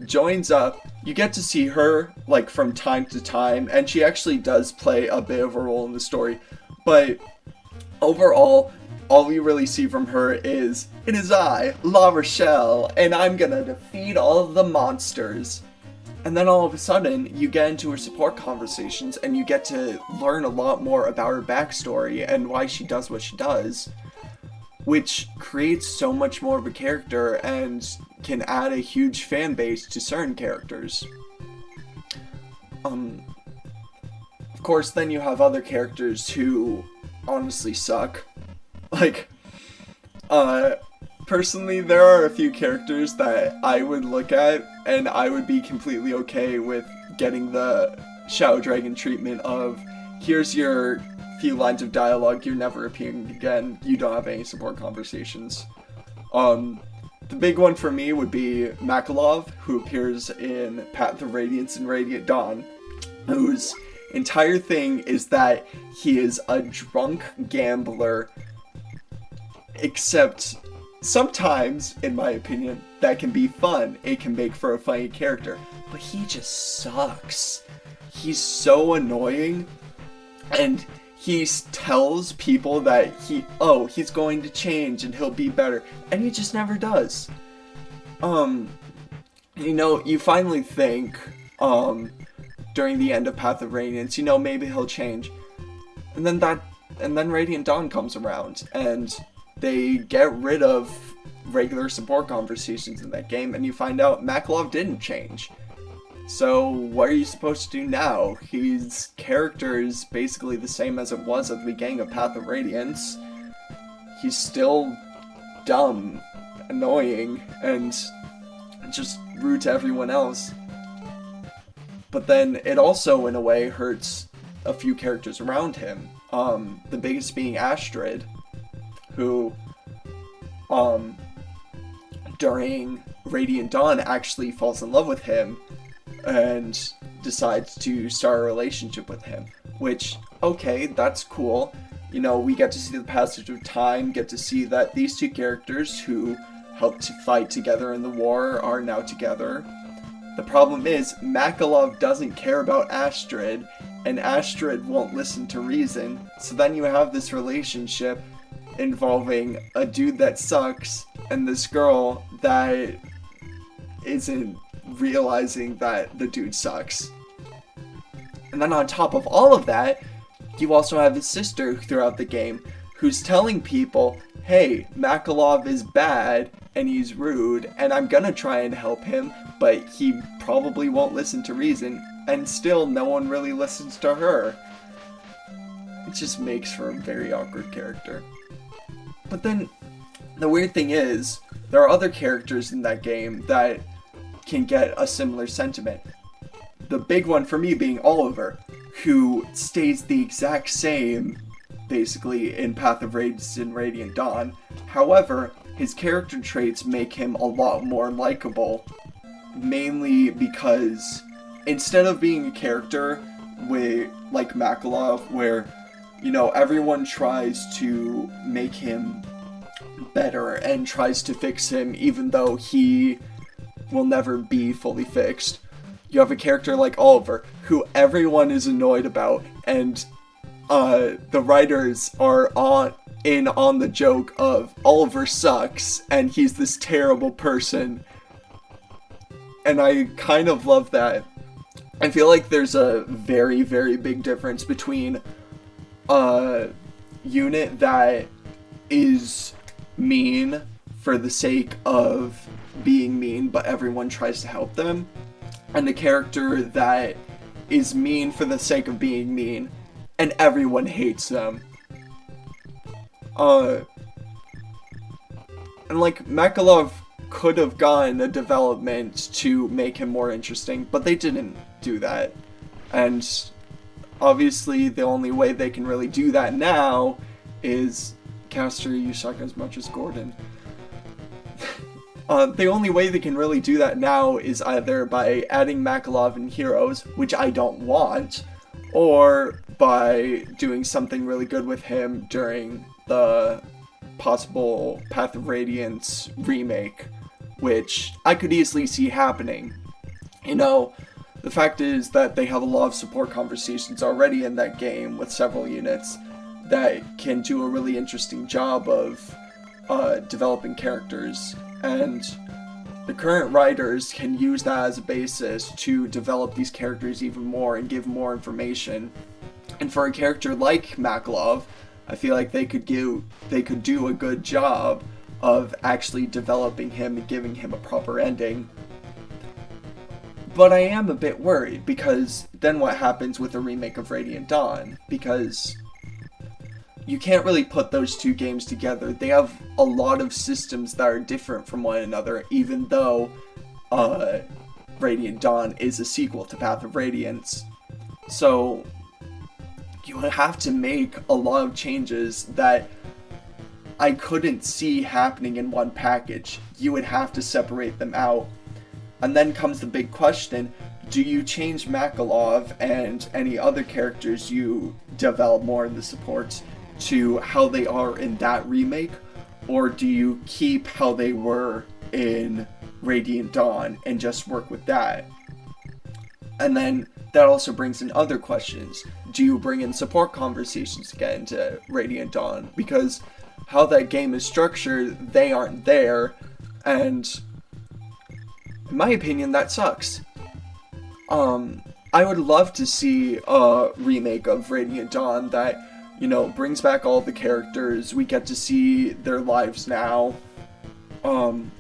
joins up. You get to see her, like, from time to time, and she actually does play a bit of a role in the story, but overall, all we really see from her is, "It is I, La Rochelle, and I'm gonna defeat all of the monsters." And then all of a sudden, you get into her support conversations and you get to learn a lot more about her backstory and why she does what she does, which creates so much more of a character and can add a huge fan base to certain characters. Of course, then you have other characters who honestly suck. Like, personally, there are a few characters that I would look at and I would be completely okay with getting the Shadow Dragon treatment of, here's your few lines of dialogue, you're never appearing again, you don't have any support conversations. The big one for me would be Makalov, who appears in Path of Radiance and Radiant Dawn, whose entire thing is that he is a drunk gambler, except sometimes, in my opinion, that can be fun. It can make for a funny character. But he just sucks. He's so annoying. And he tells people that he's going to change and he'll be better. And he just never does. You finally think, during the end of Path of Radiance, maybe he'll change. And then Radiant Dawn comes around, and they get rid of regular support conversations in that game, and you find out Makalov didn't change. So what are you supposed to do now? His character is basically the same as it was at the beginning of Path of Radiance. He's still dumb, annoying, and just rude to everyone else. But then it also, in a way, hurts a few characters around him. The biggest being Astrid, who, during Radiant Dawn actually falls in love with him and decides to start a relationship with him. Which, okay, that's cool. We get to see the passage of time, get to see that these two characters who helped to fight together in the war are now together. The problem is, Makalov doesn't care about Astrid, and Astrid won't listen to reason, so then you have this relationship involving a dude that sucks and this girl that isn't realizing that the dude sucks. And then on top of all of that, you also have his sister throughout the game who's telling people, hey, Makalov is bad and he's rude and I'm gonna try and help him, but he probably won't listen to reason, and still no one really listens to her. It just makes for a very awkward character. But then, the weird thing is, there are other characters in that game that can get a similar sentiment. The big one for me being Oliver, who stays the exact same, basically, in Path of Radiance and Radiant Dawn. However, his character traits make him a lot more likable, mainly because instead of being a character like Makalov, where everyone tries to make him better and tries to fix him even though he will never be fully fixed. You have a character like Oliver, who everyone is annoyed about, and the writers are on the joke of Oliver sucks, and he's this terrible person. And I kind of love that. I feel like there's a very, very big difference between a unit that is mean for the sake of being mean, but everyone tries to help them, and a character that is mean for the sake of being mean, and everyone hates them. And like, Makalov could have gotten a development to make him more interesting, but they didn't do that. And obviously, the only way they can really do that now is Castor, you suck as much as Gordon. The only way they can really do that now is either by adding Makalov in Heroes, which I don't want, or by doing something really good with him during the possible Path of Radiance remake, which I could easily see happening. You know, the fact is that they have a lot of support conversations already in that game with several units that can do a really interesting job of developing characters, and the current writers can use that as a basis to develop these characters even more and give more information. And for a character like Makalov, I feel like they could do a good job of actually developing him and giving him a proper ending. But I am a bit worried, because then what happens with a remake of Radiant Dawn? Because you can't really put those two games together. They have a lot of systems that are different from one another, even though Radiant Dawn is a sequel to Path of Radiance. So you would have to make a lot of changes that I couldn't see happening in one package. You would have to separate them out. And then comes the big question, do you change Makalov and any other characters you develop more in the supports to how they are in that remake, or do you keep how they were in Radiant Dawn and just work with that? And then that also brings in other questions. Do you bring in support conversations again into Radiant Dawn? Because how that game is structured, they aren't there, and in my opinion, that sucks. I would love to see a remake of Radiant Dawn that, you know, brings back all the characters. We get to see their lives now. And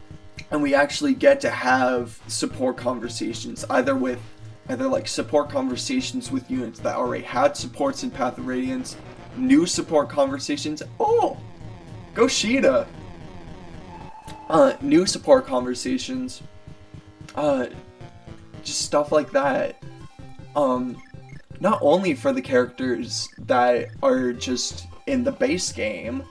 we actually get to have support conversations, either like support conversations with units that already had supports in Path of Radiance, new support conversations. Oh, go Sheeta! New support conversations. Just stuff like that. Not only for the characters that are just in the base game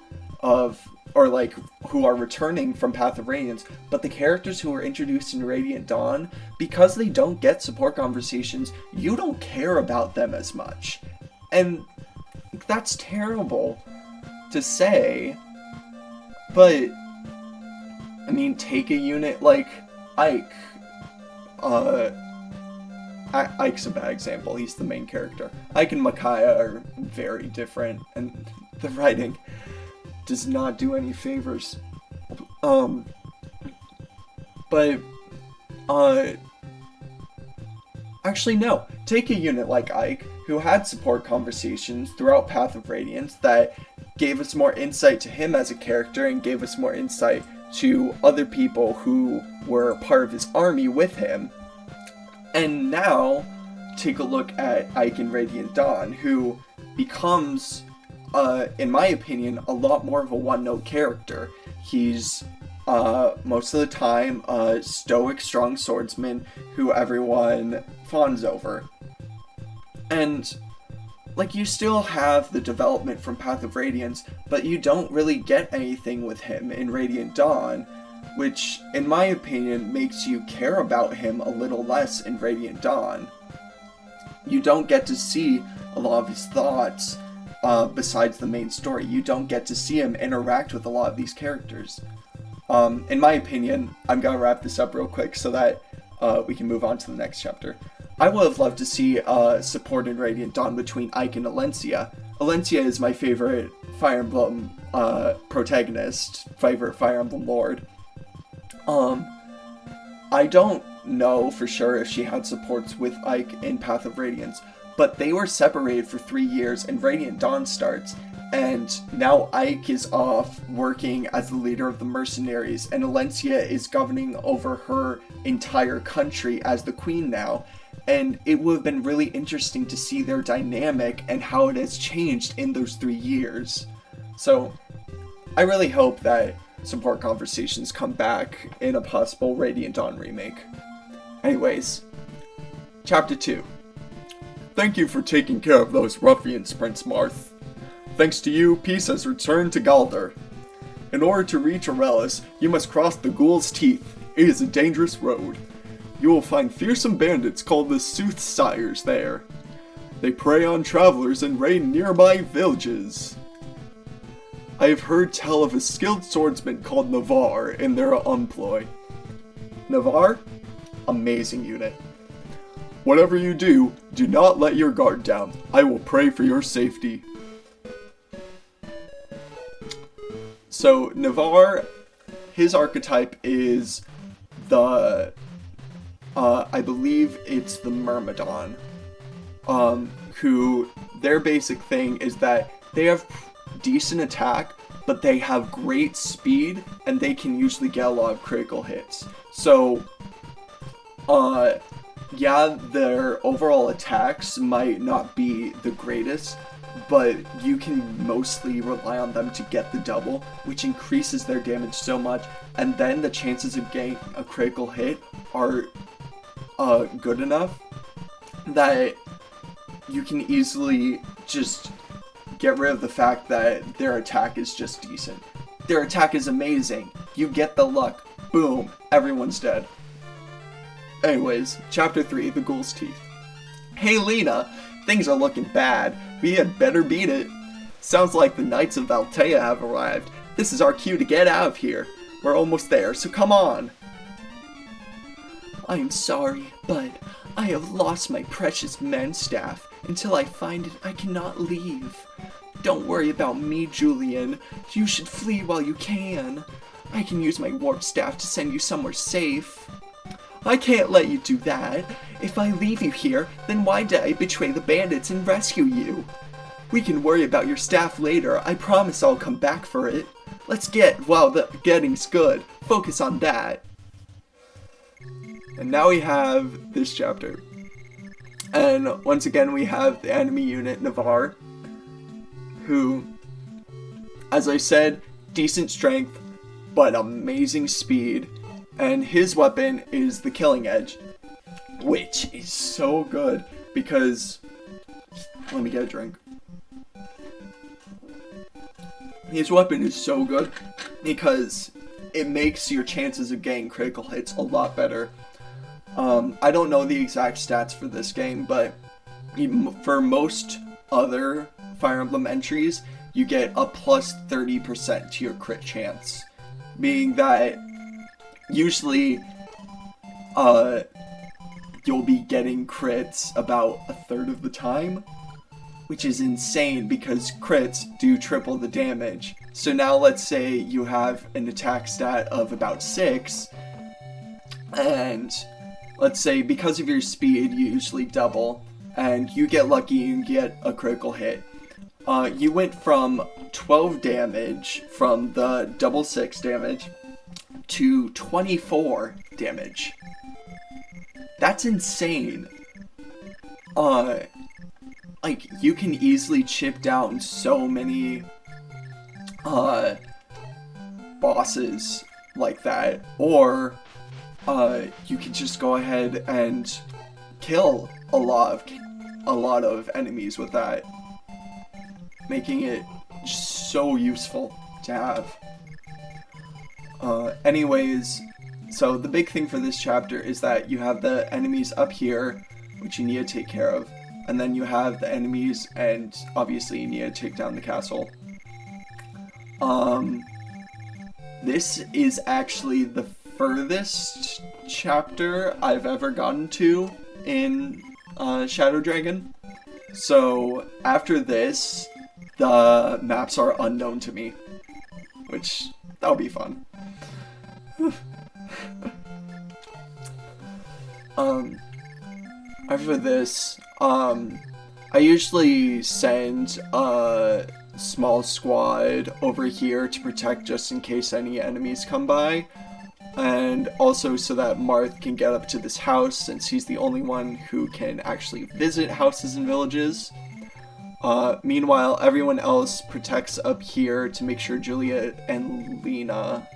or like who are returning from Path of Radiance, but the characters who are introduced in Radiant Dawn, because they don't get support conversations, you don't care about them as much. And that's terrible to say, but I mean, take a unit like Ike. Ike's a bad example. He's the main character. Ike and Micaiah are very different, and the writing does not do any favors. Actually no. Take a unit like Ike, who had support conversations throughout Path of Radiance that gave us more insight to him as a character and gave us more insight to other people who were part of his army with him. And now, take a look at Ike in Radiant Dawn, who becomes, in my opinion, a lot more of a one-note character. He's, most of the time, a stoic, strong swordsman who everyone fawns over. And, like, you still have the development from Path of Radiance, but you don't really get anything with him in Radiant Dawn, which, in my opinion, makes you care about him a little less in Radiant Dawn. You don't get to see a lot of his thoughts besides the main story. You don't get to see him interact with a lot of these characters. In my opinion, I'm gonna wrap this up real quick so that we can move on to the next chapter. I would have loved to see support in Radiant Dawn between Ike and Alencia. Alencia is my favorite Fire Emblem protagonist, favorite Fire Emblem lord. I don't know for sure if she had supports with Ike in Path of Radiance, but they were separated for 3 years and Radiant Dawn starts, and now Ike is off working as the leader of the mercenaries, and Alencia is governing over her entire country as the queen now. And it would have been really interesting to see their dynamic and how it has changed in those 3 years. So I really hope that support conversations come back in a possible Radiant Dawn remake. Anyways, Chapter 2. Thank you for taking care of those ruffians, Prince Marth. Thanks to you, peace has returned to Galder. In order to reach Aurelis, you must cross the Ghoul's Teeth. It is a dangerous road. You will find fearsome bandits called the Soothsayers there. They prey on travelers and raid nearby villages. I have heard tell of a skilled swordsman called Navarre in their employ. Navarre? Amazing unit. Whatever you do, do not let your guard down. I will pray for your safety. So, Navarre, his archetype is the, I believe it's the Myrmidon, who, their basic thing is that they have decent attack, but they have great speed, and they can usually get a lot of critical hits. So, yeah, their overall attacks might not be the greatest, but you can mostly rely on them to get the double, which increases their damage so much, and then the chances of getting a critical hit are good enough that you can easily just get rid of the fact that their attack is just decent. Their attack is amazing. You get the luck. Boom. Everyone's dead. Anyways, Chapter 3, The Ghoul's Teeth. Hey Lena, things are looking bad. We had better beat it. Sounds like the Knights of Valtea have arrived. This is our cue to get out of here. We're almost there, so come on. I am sorry, but I have lost my precious Menstaff. Until I find it, I cannot leave. Don't worry about me, Julian. You should flee while you can. I can use my warp staff to send you somewhere safe. I can't let you do that. If I leave you here, then why did I betray the bandits and rescue you? We can worry about your staff later. I promise I'll come back for it. Let's get while the getting's good. Focus on that. And now we have this chapter. And once again we have the enemy unit, Navarre, who, as I said, decent strength, but amazing speed. And his weapon is the Killing Edge, which is so good because, let me get a drink. His weapon is so good because it makes your chances of getting critical hits a lot better. I don't know the exact stats for this game, but for most other Fire Emblem entries, you get a plus 30% to your crit chance, meaning that usually, you'll be getting crits about a third of the time, which is insane because crits do triple the damage. So now let's say you have an attack stat of about 6, and let's say because of your speed you usually double, and you get lucky and get a critical hit. You went from 12 damage from the double 6 damage to 24 damage. That's insane. Like, you can easily chip down so many, bosses like that, or, you can just go ahead and kill a lot of enemies with that, making it just so useful to have. Anyways, so the big thing for this chapter is that you have the enemies up here, which you need to take care of, and then you have the enemies, and obviously you need to take down the castle. This is actually the furthest chapter I've ever gotten to in Shadow Dragon. So after this, the maps are unknown to me, which that'll be fun. After this, I usually send a small squad over here to protect just in case any enemies come by. And also so that Marth can get up to this house, since he's the only one who can actually visit houses and villages. Meanwhile, everyone else protects up here to make sure Julian and Lena,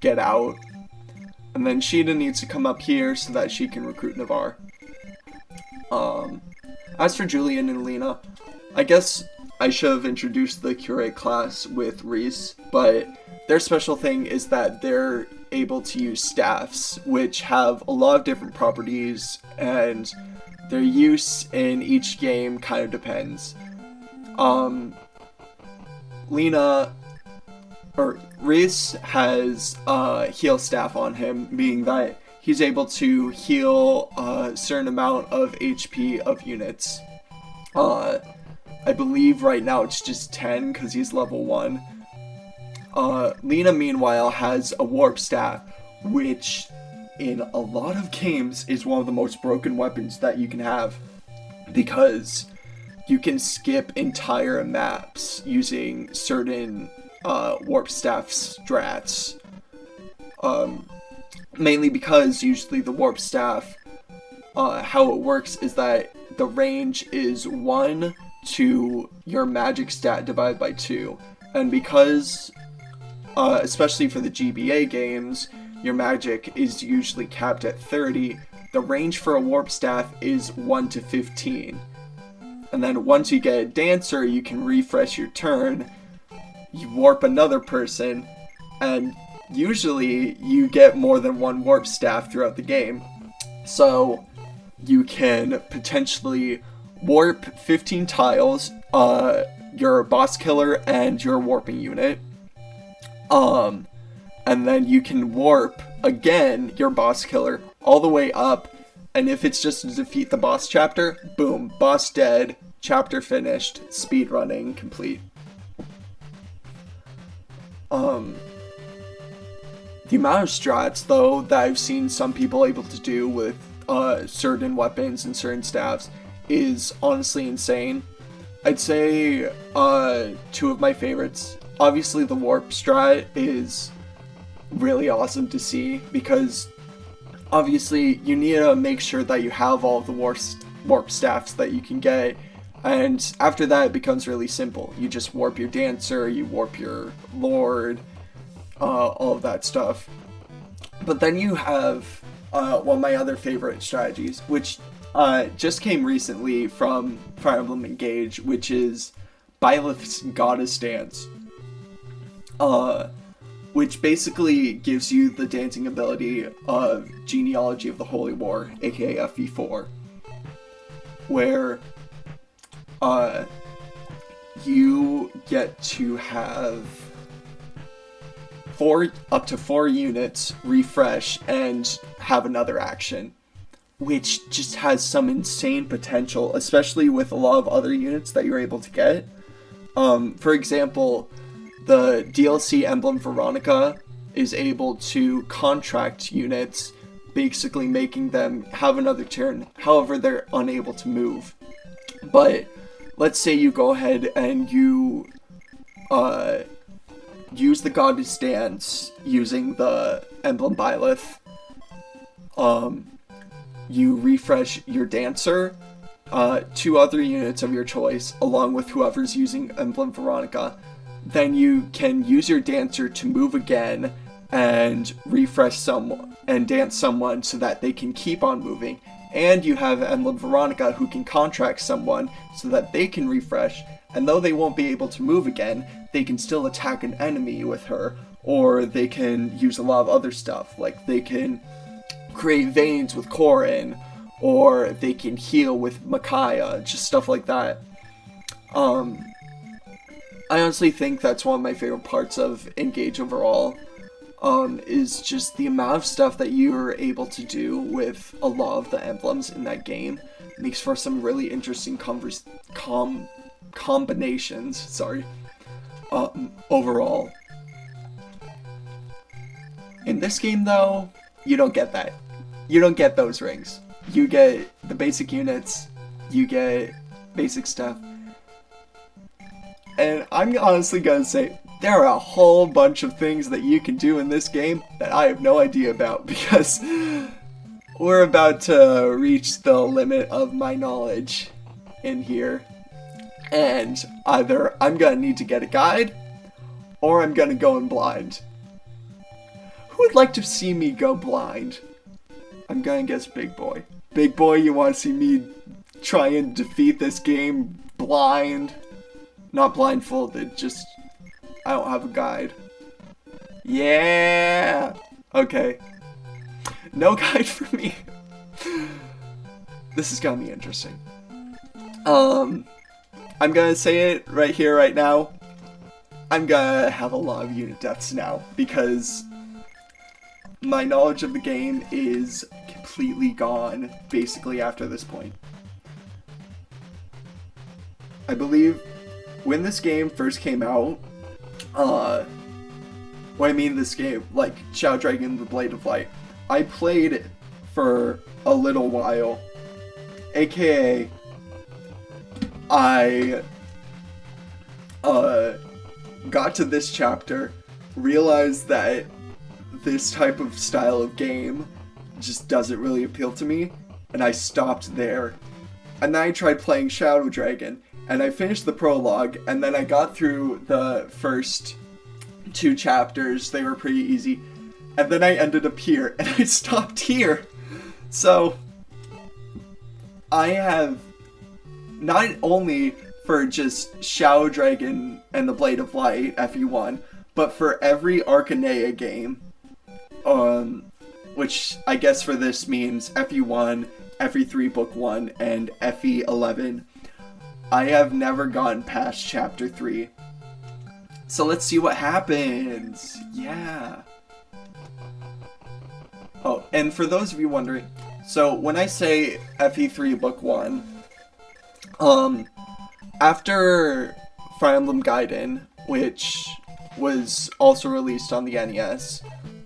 get out. And then Sheena needs to come up here so that she can recruit Navarre. As for Julian and Lena, I guess I should have introduced the curate class with Reese, but their special thing is that they're able to use staffs, which have a lot of different properties, and their use in each game kind of depends. Reese has heal staff on him, meaning that he's able to heal a certain amount of HP of units. I believe right now it's just 10 because he's level 1. Lena, meanwhile, has a warp staff, which in a lot of games is one of the most broken weapons that you can have, because you can skip entire maps using certain warp staff strats. Mainly because usually the warp staff, how it works is that the range is 1 to your magic stat divided by 2. And because, especially for the GBA games, your magic is usually capped at 30, the range for a warp staff is 1 to 15. And then once you get a dancer, you can refresh your turn, you warp another person, and usually you get more than one warp staff throughout the game. So you can potentially warp 15 tiles, your boss killer and your warping unit. And then you can warp again your boss killer all the way up, and if it's just to defeat the boss chapter, boom, boss dead, chapter finished, speedrunning complete. The amount of strats, though, that I've seen some people able to do with certain weapons and certain staffs is honestly insane. I'd say 2 of my favorites. Obviously, the warp strat is really awesome to see, because obviously you need to make sure that you have all of the warp staffs that you can get, and after that it becomes really simple. You just warp your dancer, you warp your lord, all of that stuff. But then you have one of my other favorite strategies, which just came recently from Fire Emblem Engage, which is Byleth's Goddess Dance. Which basically gives you the dancing ability of Genealogy of the Holy War, aka FE4, where you get to have up to 4 units refresh and have another action, which just has some insane potential, especially with a lot of other units that you're able to get. For example, the DLC Emblem Veronica is able to contract units, basically making them have another turn, however they're unable to move. But let's say you go ahead and you use the Goddess Dance using the Emblem Byleth. You refresh your dancer, 2 other units of your choice, along with whoever's using Emblem Veronica. Then you can use your dancer to move again and refresh someone and dance someone so that they can keep on moving. And you have Emblem Veronica who can contract someone so that they can refresh, and though they won't be able to move again, they can still attack an enemy with her, or they can use a lot of other stuff, like they can create veins with Corin, or they can heal with Micaiah, just stuff like that. I honestly think that's one of my favorite parts of Engage overall, is just the amount of stuff that you are able to do with a lot of the emblems in that game. It makes for some really interesting combinations, overall. In this game, though, you don't get that. You don't get those rings. You get the basic units, you get basic stuff. And I'm honestly gonna say, there are a whole bunch of things that you can do in this game that I have no idea about, because we're about to reach the limit of my knowledge in here. And either I'm gonna need to get a guide, or I'm gonna go in blind. Who would like to see me go blind? I'm gonna guess Big Boy. Big Boy, you wanna see me try and defeat this game blind? Not blindfolded, just... I don't have a guide. Yeah! Okay. No guide for me. This is gonna be interesting. I'm gonna say it right here, right now. I'm gonna have a lot of unit deaths now, because my knowledge of the game is completely gone, basically, after this point. I believe when this game first came out, what I mean this game, like Shadow Dragon the Blade of Light, I played it for a little while, aka I got to this chapter, realized that this type of style of game just doesn't really appeal to me, and I stopped there. And then I tried playing Shadow Dragon, and I finished the prologue, and then I got through the first 2 chapters. They were pretty easy. And then I ended up here, and I stopped here. So, I have, not only for just Shadow Dragon and the Blade of Light, FE1, but for every Arcanea game, which I guess for this means FE1, FE3 Book 1, and FE11, I have never gotten past Chapter 3. So let's see what happens. Yeah. Oh, and for those of you wondering, so when I say FE3 Book 1, after Fire Emblem Gaiden, which was also released on the NES,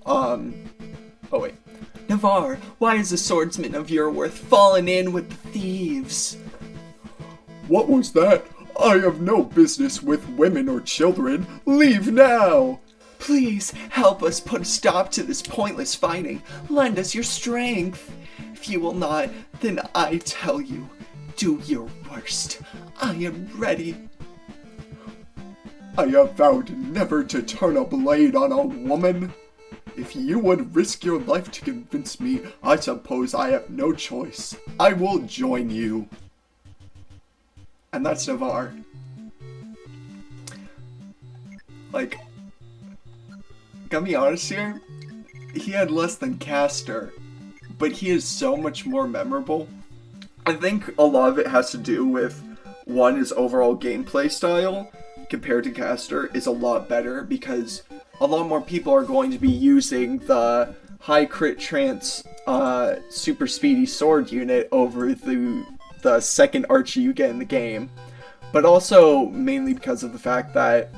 oh wait. Navarre, why is a swordsman of your worth fallen in with the thieves? What was that? I have no business with women or children. Leave now! Please, help us put a stop to this pointless fighting. Lend us your strength. If you will not, then I tell you, do your worst. I am ready. I have vowed never to turn a blade on a woman. If you would risk your life to convince me, I suppose I have no choice. I will join you. And that's Navarre. Like, gotta be honest here, he had less than Castor, but he is so much more memorable. I think a lot of it has to do with, one, his overall gameplay style compared to Castor is a lot better, because a lot more people are going to be using the high crit trance super speedy sword unit over the second archer you get in the game, but also mainly because of the fact that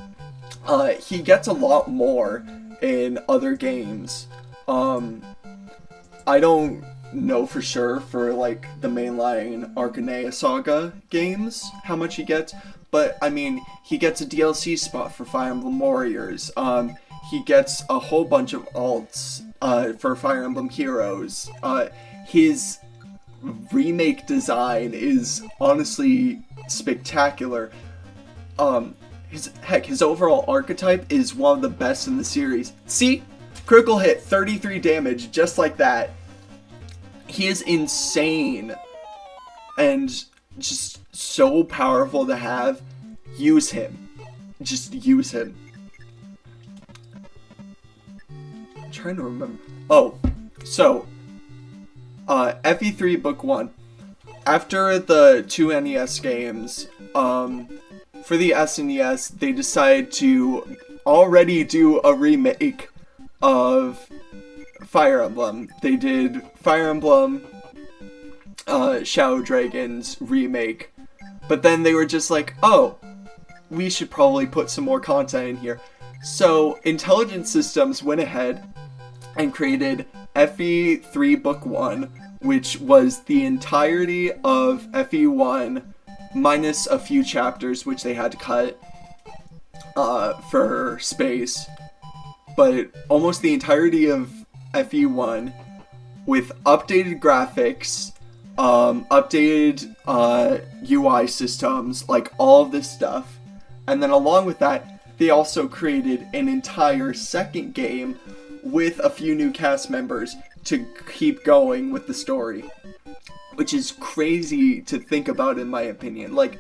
he gets a lot more in other games. I don't know for sure for like the mainline Arcanea Saga games how much he gets, but I mean, he gets a DLC spot for Fire Emblem Warriors. He gets a whole bunch of alts for Fire Emblem Heroes. His remake design is honestly spectacular. His overall archetype is one of the best in the series. See? Critical hit, 33 damage, just like that. He is insane. And just so powerful to have. Use him. Just use him. I'm trying to remember. Oh, so FE3 Book 1. After the 2 NES games, for the SNES, they decided to already do a remake of Fire Emblem. They did Fire Emblem Shadow Dragon's remake, but then they were just like, oh, we should probably put some more content in here. So Intelligent Systems went ahead and created FE3 Book 1, which was the entirety of FE1 minus a few chapters which they had to cut for space, but almost the entirety of FE1 with updated graphics, updated UI systems, like all of this stuff. And then along with that, they also created an entire second game with a few new cast members to keep going with the story, which is crazy to think about in my opinion. Like,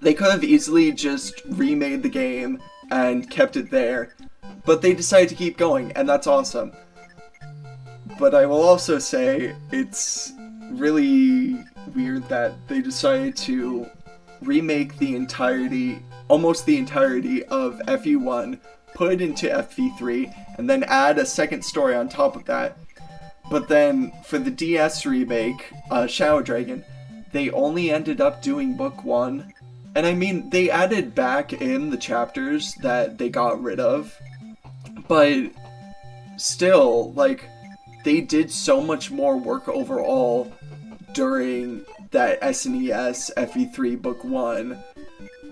they could have easily just remade the game and kept it there, but they decided to keep going, and that's awesome. But I will also say it's really weird that they decided to remake the entirety, almost the entirety of FE1, put it into FE3, and then add a second story on top of that. But then for the DS remake, Shadow Dragon, they only ended up doing book 1. And I mean, they added back in the chapters that they got rid of, but still, like, they did so much more work overall during that SNES FE3 Book 1,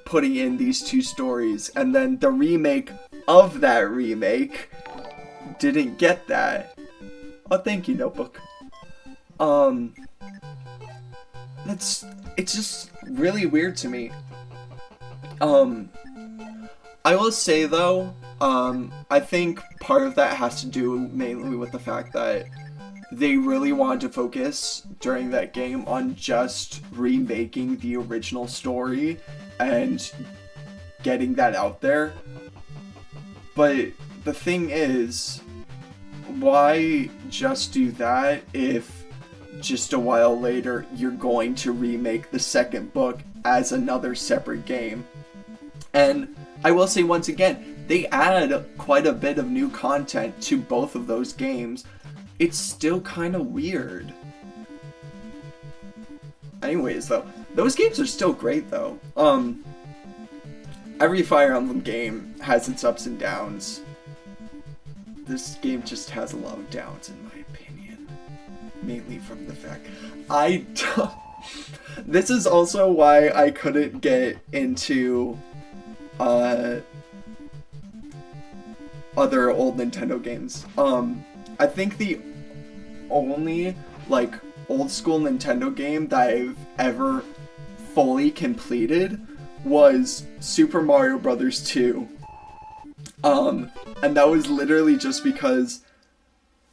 putting in these two stories, and then the remake of that remake didn't get that. Oh, thank you, Notebook. It's just really weird to me. I will say though, I think part of that has to do mainly with the fact that they really wanted to focus during that game on just remaking the original story and getting that out there. But the thing is, why just do that if just a while later you're going to remake the second book as another separate game? And I will say once again, they add quite a bit of new content to both of those games. It's still kind of weird. Anyways, though, those games are still great, though. Every Fire Emblem game has its ups and downs. This game just has a lot of downs, in my opinion. Mainly from the fact this is also why I couldn't get into other old Nintendo games. I think the only, like, old school Nintendo game that I've ever fully completed was Super Mario Bros. 2. And that was literally just because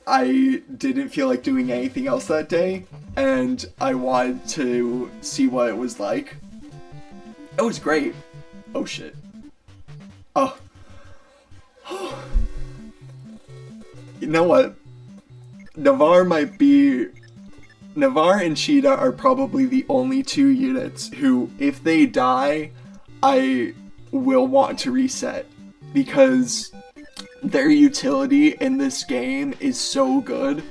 I didn't feel like doing anything else that day, and I wanted to see what it was like. It was great. Oh shit. Oh. You know what? Navarre and Cheetah are probably the only two units who, if they die, I will want to reset, because their utility in this game is so good,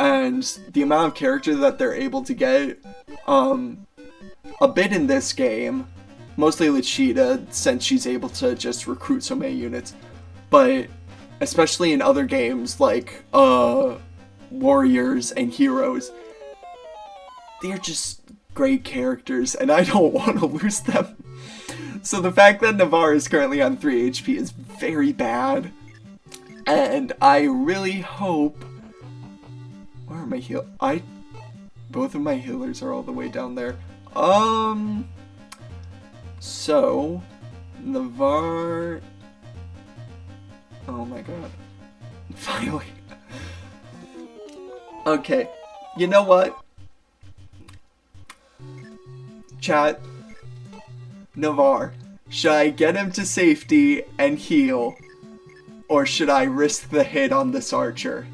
and the amount of character that they're able to get, a bit in this game, mostly with Cheetah, since she's able to just recruit so many units, but especially in other games like Warriors and Heroes, they're just great characters, and I don't want to lose them. So the fact that Navarre is currently on 3 HP is very bad, and I really hope... Where are my heal... Both of my healers are all the way down there. So... Navarre... Oh my god. Finally. Okay. You know what? Chat. Navarre. Should I get him to safety and heal? Or should I risk the hit on this archer?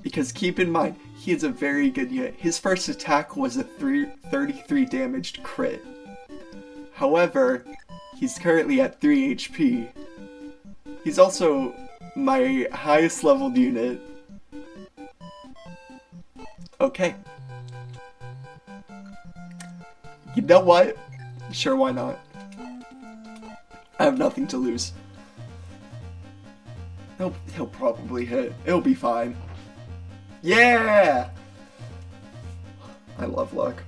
Because keep in mind, he is a very good unit. His first attack was a 33 damaged crit. However, he's currently at 3 HP. He's also my highest leveled unit. Okay. You know what? Sure, why not? I have nothing to lose. He'll probably hit. It'll be fine. Yeah! I love luck.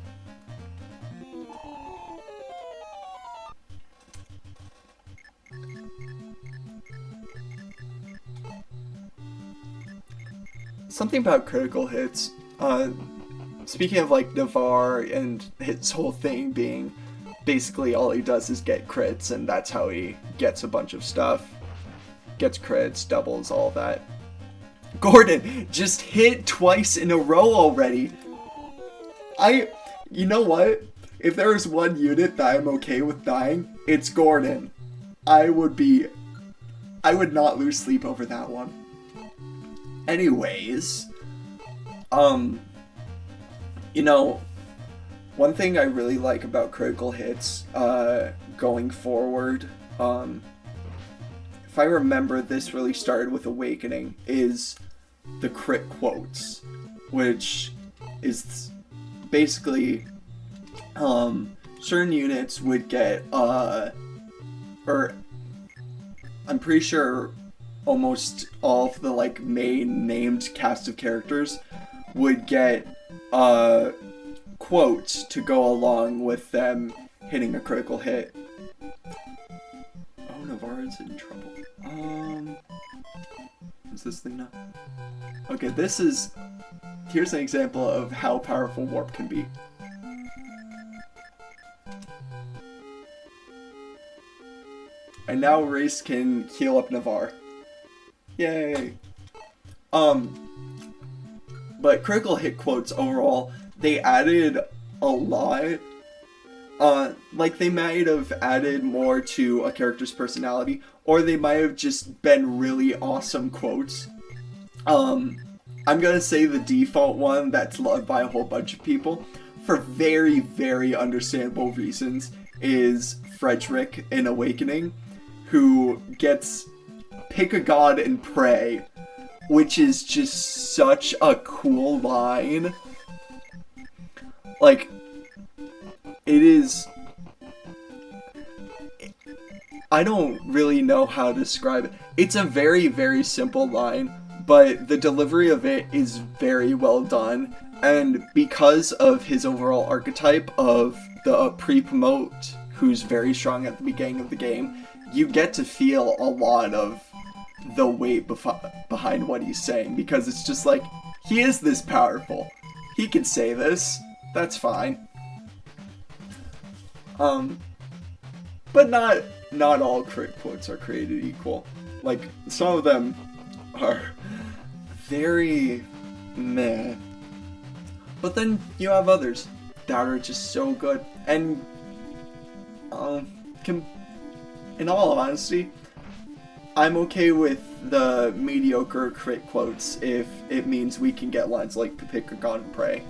Something about critical hits. Speaking of like Navarre and his whole thing being basically all he does is get crits, and that's how he gets a bunch of stuff. Gets crits, doubles, all that. Gordon just hit twice in a row already. You know what? If there is one unit that I'm okay with dying, it's Gordon. I would not lose sleep over that one. Anyways, you know, one thing I really like about critical hits, going forward, if I remember, this really started with Awakening, is the crit quotes, which is basically, certain units would get, or I'm pretty sure almost all of the, like, main named cast of characters would get, quotes to go along with them hitting a critical hit. Oh, Navarre's in trouble. Is this thing now? Okay, here's an example of how powerful Warp can be. And now Race can heal up Navarre. Yay! But critical hit quotes overall, they added a lot. Like, they might have added more to a character's personality, or they might have just been really awesome quotes. I'm gonna say the default one that's loved by a whole bunch of people, for very, very understandable reasons, is Frederick in Awakening, who gets pick a god and pray, which is just such a cool line. Like, it is... I don't really know how to describe it. It's a very, very simple line, but the delivery of it is very well done, and because of his overall archetype of the pre-promote, who's very strong at the beginning of the game, you get to feel a lot of the weight behind what he's saying, because it's just like, he is this powerful. He can say this. That's fine. But not all crit quotes are created equal. Like, some of them are very meh. But then you have others that are just so good. And, in all honesty, I'm okay with the mediocre crit quotes if it means we can get lines like Pick a God and Pray.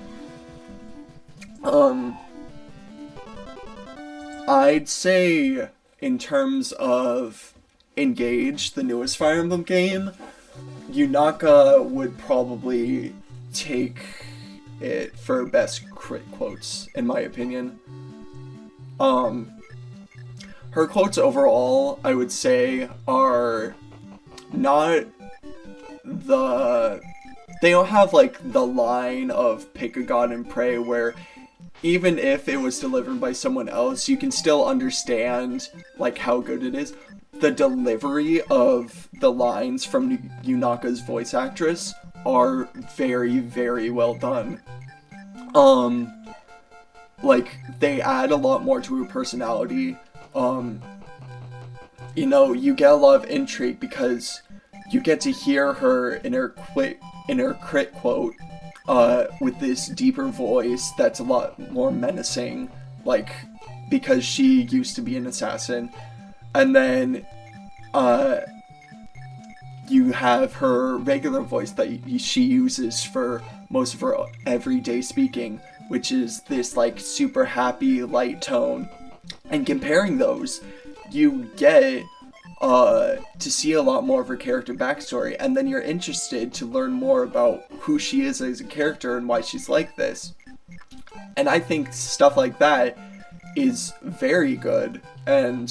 I'd say, in terms of Engage, the newest Fire Emblem game, Yunaka would probably take it for best crit quotes, in my opinion. Her quotes overall, I would say, are not they don't have, like, the line of Pick a God and Pray where even if it was delivered by someone else, you can still understand, like, how good it is. The delivery of the lines from Yunaka's voice actress are very, very well done. Like, they add a lot more to her personality. You know, you get a lot of intrigue because you get to hear her in her crit quote, with this deeper voice that's a lot more menacing, like, because she used to be an assassin. And then, you have her regular voice that she uses for most of her everyday speaking, which is this, like, super happy, light tone. And comparing those, you get to see a lot more of her character backstory, and then you're interested to learn more about who she is as a character and why she's like this. And I think stuff like that is very good, and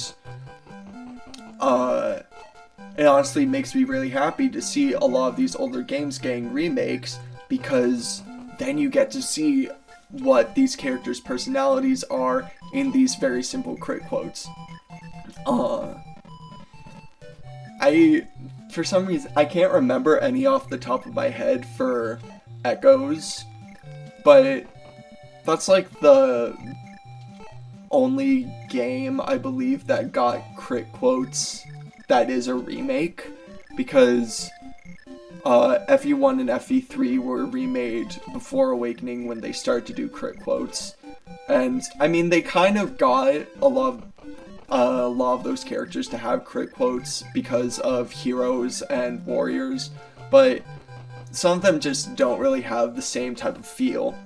it honestly makes me really happy to see a lot of these older games getting remakes, because then you get to see what these characters' personalities are in these very simple crit quotes. For some reason, I can't remember any off the top of my head for Echoes, but that's like the only game, I believe, that got crit quotes that is a remake, because FE1 and FE3 were remade before Awakening when they started to do crit quotes. And, I mean, they kind of got a lot of those characters to have crit quotes because of heroes and warriors, but some of them just don't really have the same type of feel.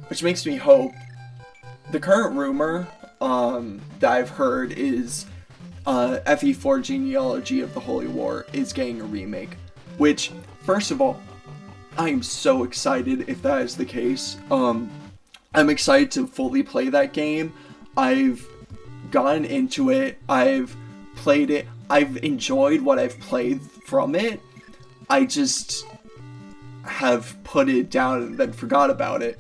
Which makes me hope. The current rumor that I've heard is FE4 Genealogy of the Holy War is getting a remake, which, first of all, I'm so excited if that is the case. I'm excited to fully play that game. I've gotten into it, I've played it, I've enjoyed what I've played from it. I just have put it down and then forgot about it.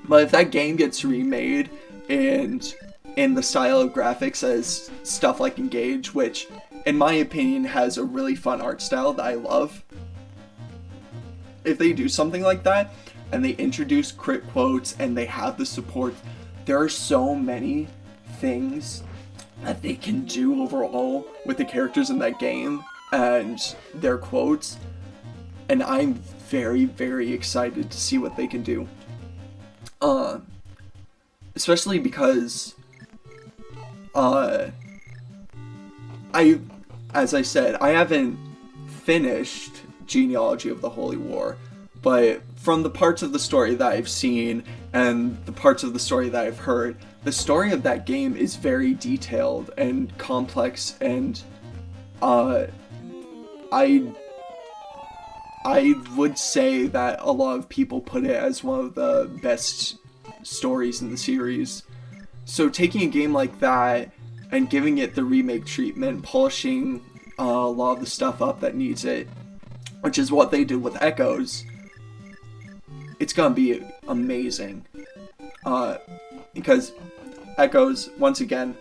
But if that game gets remade and in the style of graphics as stuff like Engage, which in my opinion has a really fun art style that I love, if they do something like that and they introduce crit quotes and they have the support, there are so many things that they can do overall with the characters in that game and their quotes, and I'm very, very excited to see what they can do. Especially because as I said, I haven't finished Genealogy of the Holy War, but from the parts of the story that I've seen and the parts of the story that I've heard, the story of that game is very detailed and complex, and I would say that a lot of people put it as one of the best stories in the series. So taking a game like that and giving it the remake treatment, polishing a lot of the stuff up that needs it, which is what they did with Echoes, it's gonna be amazing. Because Echoes, once again,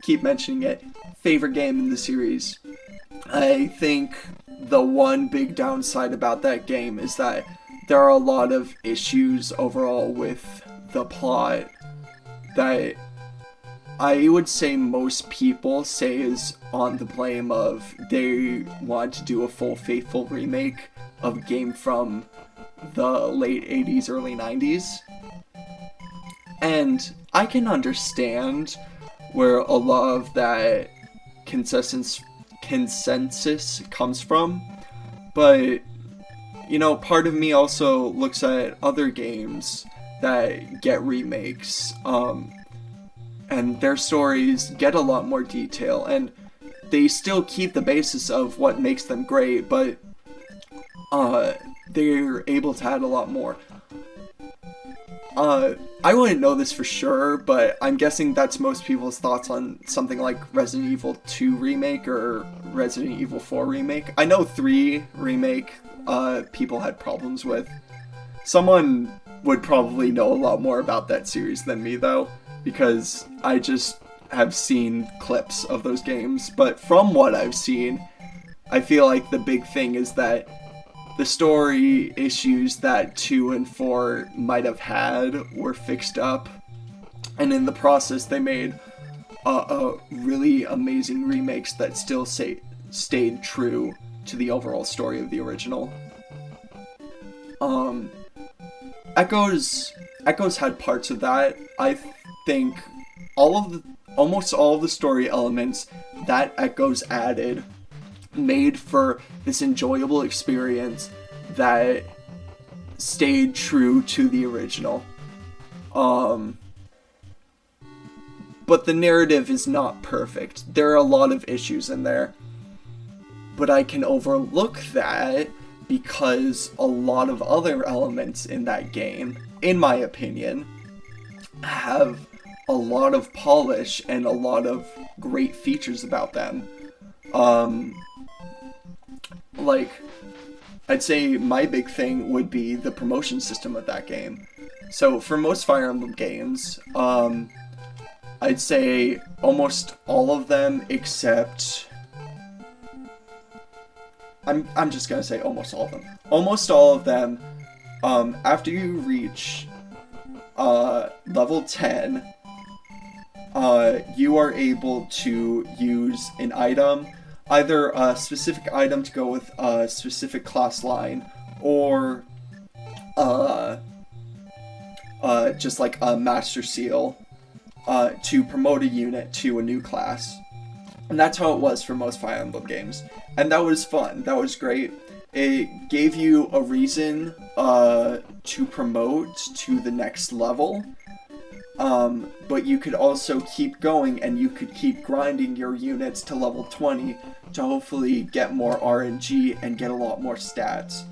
keep mentioning it, favorite game in the series. I think the one big downside about that game is that there are a lot of issues overall with the plot that I would say most people say is on the blame of they want to do a full faithful remake of a game from the late 80s, early 90s. And I can understand where a lot of that consensus comes from, but you know, part of me also looks at other games that get remakes, and their stories get a lot more detail, and they still keep the basis of what makes them great, but they're able to add a lot more. I wouldn't know this for sure, but I'm guessing that's most people's thoughts on something like Resident Evil 2 Remake or Resident Evil 4 Remake. I know 3 Remake, people had problems with. Someone would probably know a lot more about that series than me, though, because I just have seen clips of those games. But from what I've seen, I feel like the big thing is that the story issues that 2 and 4 might have had were fixed up, and in the process they made really amazing remakes that still stayed true to the overall story of the original. Echoes had parts of that. I think almost all of the story elements that Echoes added made for this enjoyable experience that stayed true to the original. But the narrative is not perfect. There are a lot of issues in there. But I can overlook that because a lot of other elements in that game, in my opinion, have a lot of polish and a lot of great features about them. Like, I'd say my big thing would be the promotion system of that game. So for most Fire Emblem games, I'd say almost all of them except... I'm just gonna say almost all of them. Almost all of them, after you reach level 10, you are able to use an item, either a specific item to go with a specific class line, or just like a Master Seal, to promote a unit to a new class. And that's how it was for most Fire Emblem games. And that was fun. That was great. It gave you a reason to promote to the next level. But you could also keep going, and you could keep grinding your units to level 20 to hopefully get more RNG and get a lot more stats.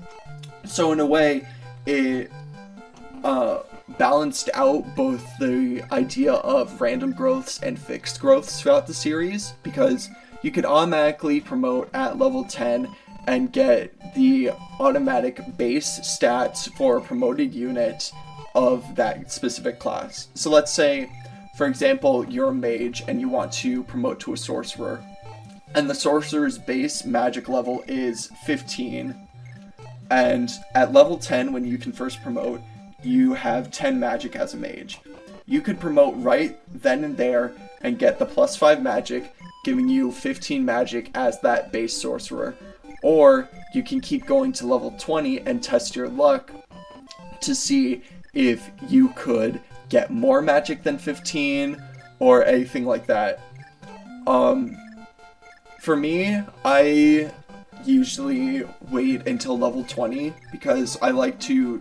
So in a way, it balanced out both the idea of random growths and fixed growths throughout the series, because you could automatically promote at level 10 and get the automatic base stats for a promoted unit of that specific class. So let's say, for example, you're a mage and you want to promote to a sorcerer, and the sorcerer's base magic level is 15, and at level 10, when you can first promote, you have 10 magic as a mage. You could promote right then and there and get the +5 magic, giving you 15 magic as that base sorcerer. Or you can keep going to level 20 and test your luck to see if you could get more magic than 15 or anything like that. For me, I usually wait until level 20 because I like to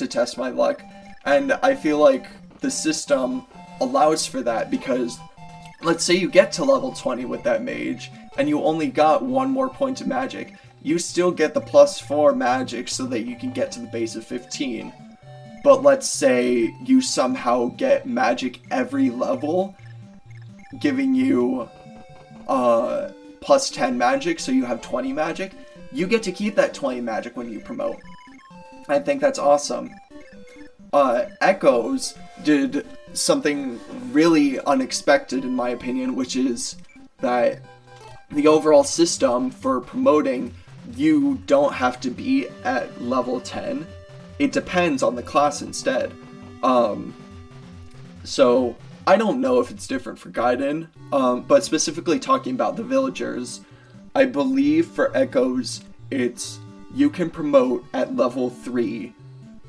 test my luck, and I feel like the system allows for that, because let's say you get to level 20 with that mage and you only got one more point of magic, you still get the +4 magic so that you can get to the base of 15. But let's say you somehow get magic every level, giving you +10 magic, so you have 20 magic. You get to keep that 20 magic when you promote. I think that's awesome. Echoes did something really unexpected in my opinion, which is that the overall system for promoting, you don't have to be at level 10. It depends on the class instead. So I don't know if it's different for Gaiden, but specifically talking about the villagers, I believe for Echoes, it's you can promote at level 3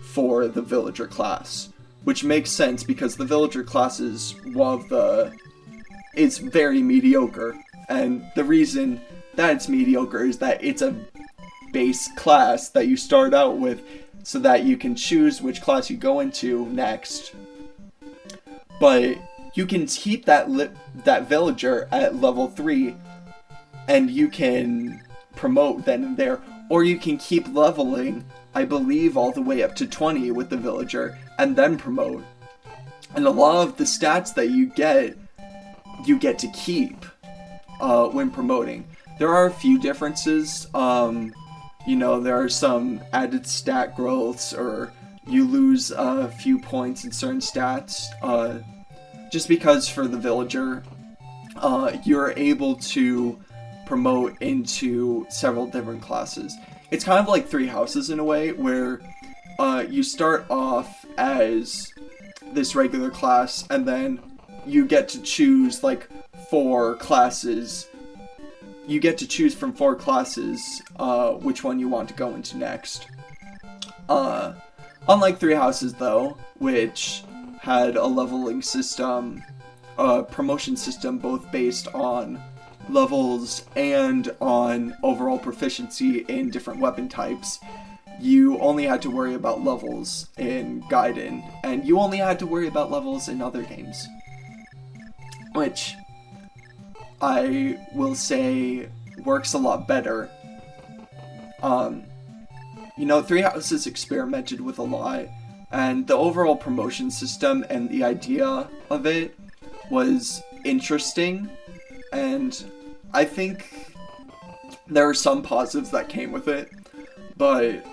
for the villager class, which makes sense because the villager class is it's very mediocre, and the reason that it's mediocre is that it's a base class that you start out with so that you can choose which class you go into next. But you can keep that villager at level 3 and you can promote then and there, or you can keep leveling, I believe, all the way up to 20 with the villager and then promote. And a lot of the stats that you get to keep when promoting. There are a few differences. There are some added stat growths, or you lose a few points in certain stats. Just because for the villager, you're able to promote into several different classes. It's kind of like Three Houses in a way, where you start off as this regular class, and then you get to choose like 4 classes. You get to choose from 4 classes which one you want to go into next. Unlike Three Houses though, which had a leveling system, a promotion system both based on levels and on overall proficiency in different weapon types, you only had to worry about levels in Gaiden, and you only had to worry about levels in other games. Which I will say works a lot better. Three Houses experimented with a lot, And the overall promotion system and the idea of it was interesting, and I think there are some positives that came with it, but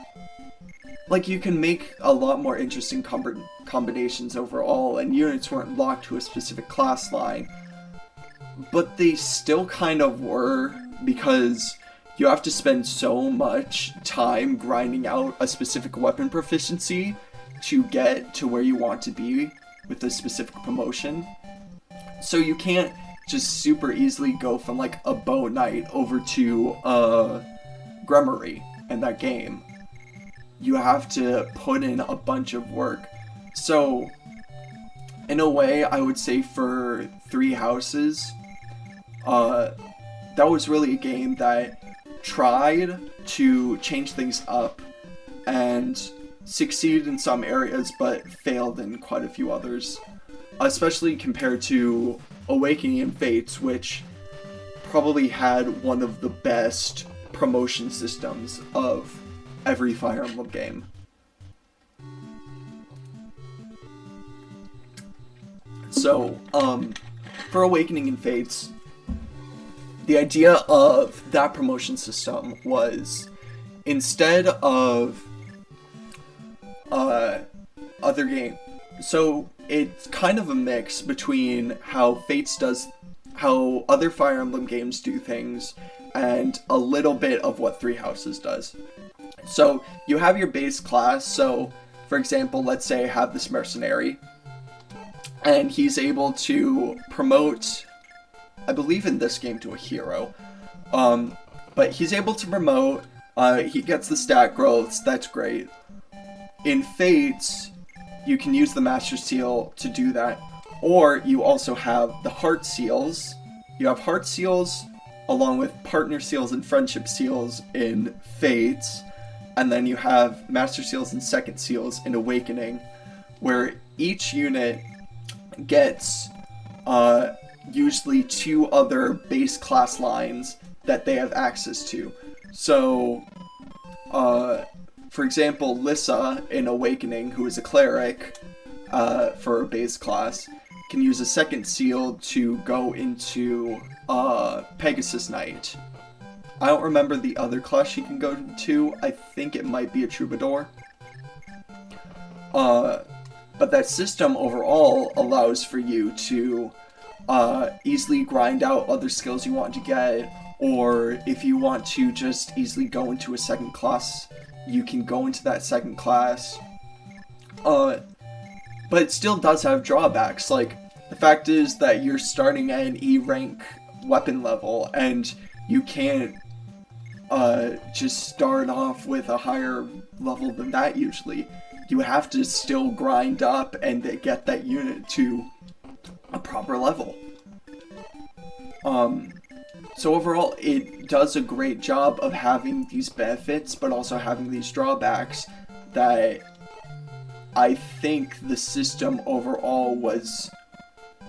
like you can make a lot more interesting combinations overall, and units weren't locked to a specific class line, but they still kind of were, because you have to spend so much time grinding out a specific weapon proficiency to get to where you want to be with a specific promotion. So you can't just super easily go from like a bow knight over to a grummery in that game. You have to put in a bunch of work. So in a way, I would say for Three Houses, that was really a game that tried to change things up and succeeded in some areas but failed in quite a few others, especially compared to Awakening and Fates, which probably had one of the best promotion systems of every Fire Emblem game. So, for Awakening and Fates, the idea of that promotion system was, instead of other game, so it's kind of a mix between how how other Fire Emblem games do things, and a little bit of what Three Houses does. So you have your base class. So for example, let's say I have this mercenary, and he's able to promote, I believe in this game, to a hero. But he's able to promote, he gets the stat growths, that's great. In Fates, you can use the Master Seal to do that. Or you also have the Heart Seals. You have Heart Seals along with Partner Seals and Friendship Seals in Fates. And then you have Master Seals and Second Seals in Awakening, where each unit gets usually 2 other base class lines that they have access to. So, for example, Lissa in Awakening, who is a cleric for a base class, can use a second seal to go into Pegasus Knight. I don't remember the other class she can go to. I think it might be a Troubadour. But that system overall allows for you to easily grind out other skills you want to get, or if you want to just easily go into a second class, you can go into that second class. But it still does have drawbacks. Like, the fact is that you're starting at an E rank weapon level, and you can't just start off with a higher level than that usually. You have to still grind up and get that unit to a proper level. So overall, it does a great job of having these benefits, but also having these drawbacks that I think the system overall was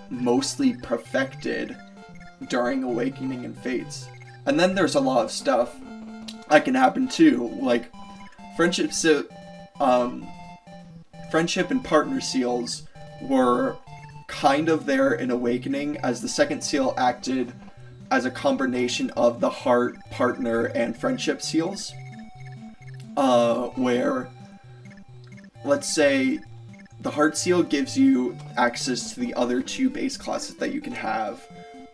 mostly perfected during Awakening and Fates. And then there's a lot of stuff that can happen too, like friendship and partner seals were kind of there in Awakening, as the second seal acted as a combination of the heart, partner, and friendship seals. Where, let's say, the heart seal gives you access to the other 2 base classes that you can have.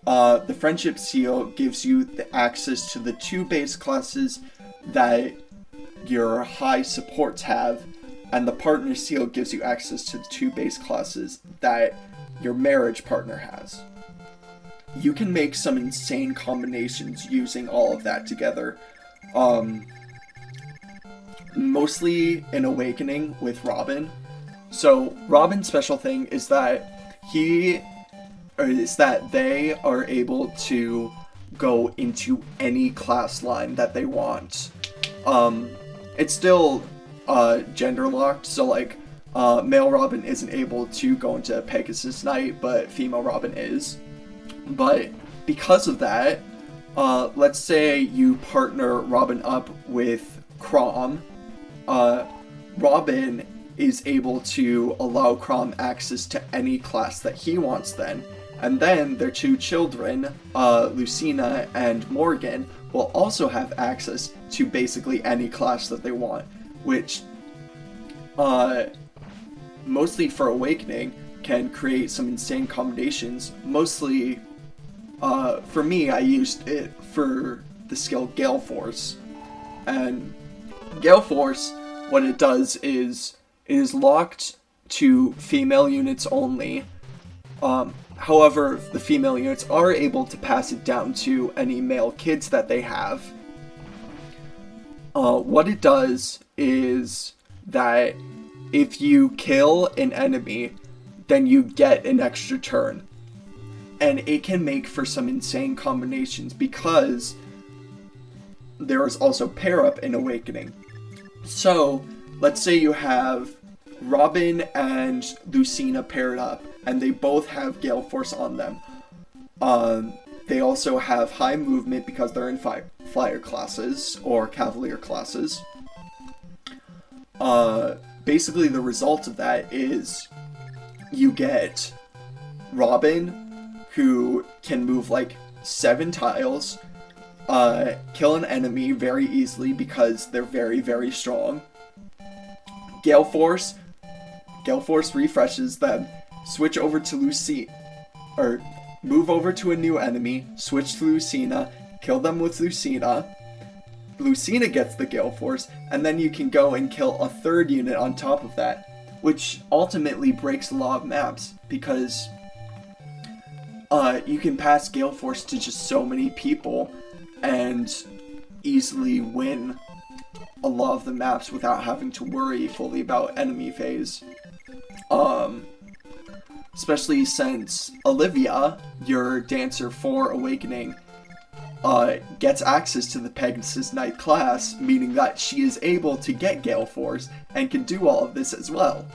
The friendship seal gives you the access to the 2 base classes that your high supports have, and the partner seal gives you access to the 2 base classes that your marriage partner has. You can make some insane combinations using all of that together. Mostly in Awakening with Robin. So Robin's special thing is that they are able to go into any class line that they want. It's still gender locked, so like male Robin isn't able to go into Pegasus Knight, but female Robin is. But because of that, let's say you partner Robin up with Chrom. Robin is able to allow Crom access to any class that he wants then. And then their two children, Lucina and Morgan, will also have access to basically any class that they want, which, mostly for Awakening, can create some insane combinations. Mostly, for me, I used it for the skill Gale Force. And Gale Force, what it does is, it is locked to female units only. However, the female units are able to pass it down to any male kids that they have. What it does is that if you kill an enemy, then you get an extra turn. And it can make for some insane combinations because there is also pair up in Awakening. So, let's say you have Robin and Lucina paired up, and they both have Gale Force on them. They also have high movement because they're in flyer classes or cavalier classes. Basically, the result of that is you get Robin, who can move like 7 tiles, kill an enemy very easily because they're very, very strong. Gale Force refreshes them, switch over to move over to a new enemy, switch to Lucina, kill them with Lucina. Lucina gets the Gale Force, and then you can go and kill a third unit on top of that, which ultimately breaks a lot of maps, because you can pass Gale Force to just so many people and easily win a lot of the maps without having to worry fully about enemy phase. Especially since Olivia, your dancer for Awakening, gets access to the Pegasus Knight class, meaning that she is able to get Gale Force and can do all of this as well.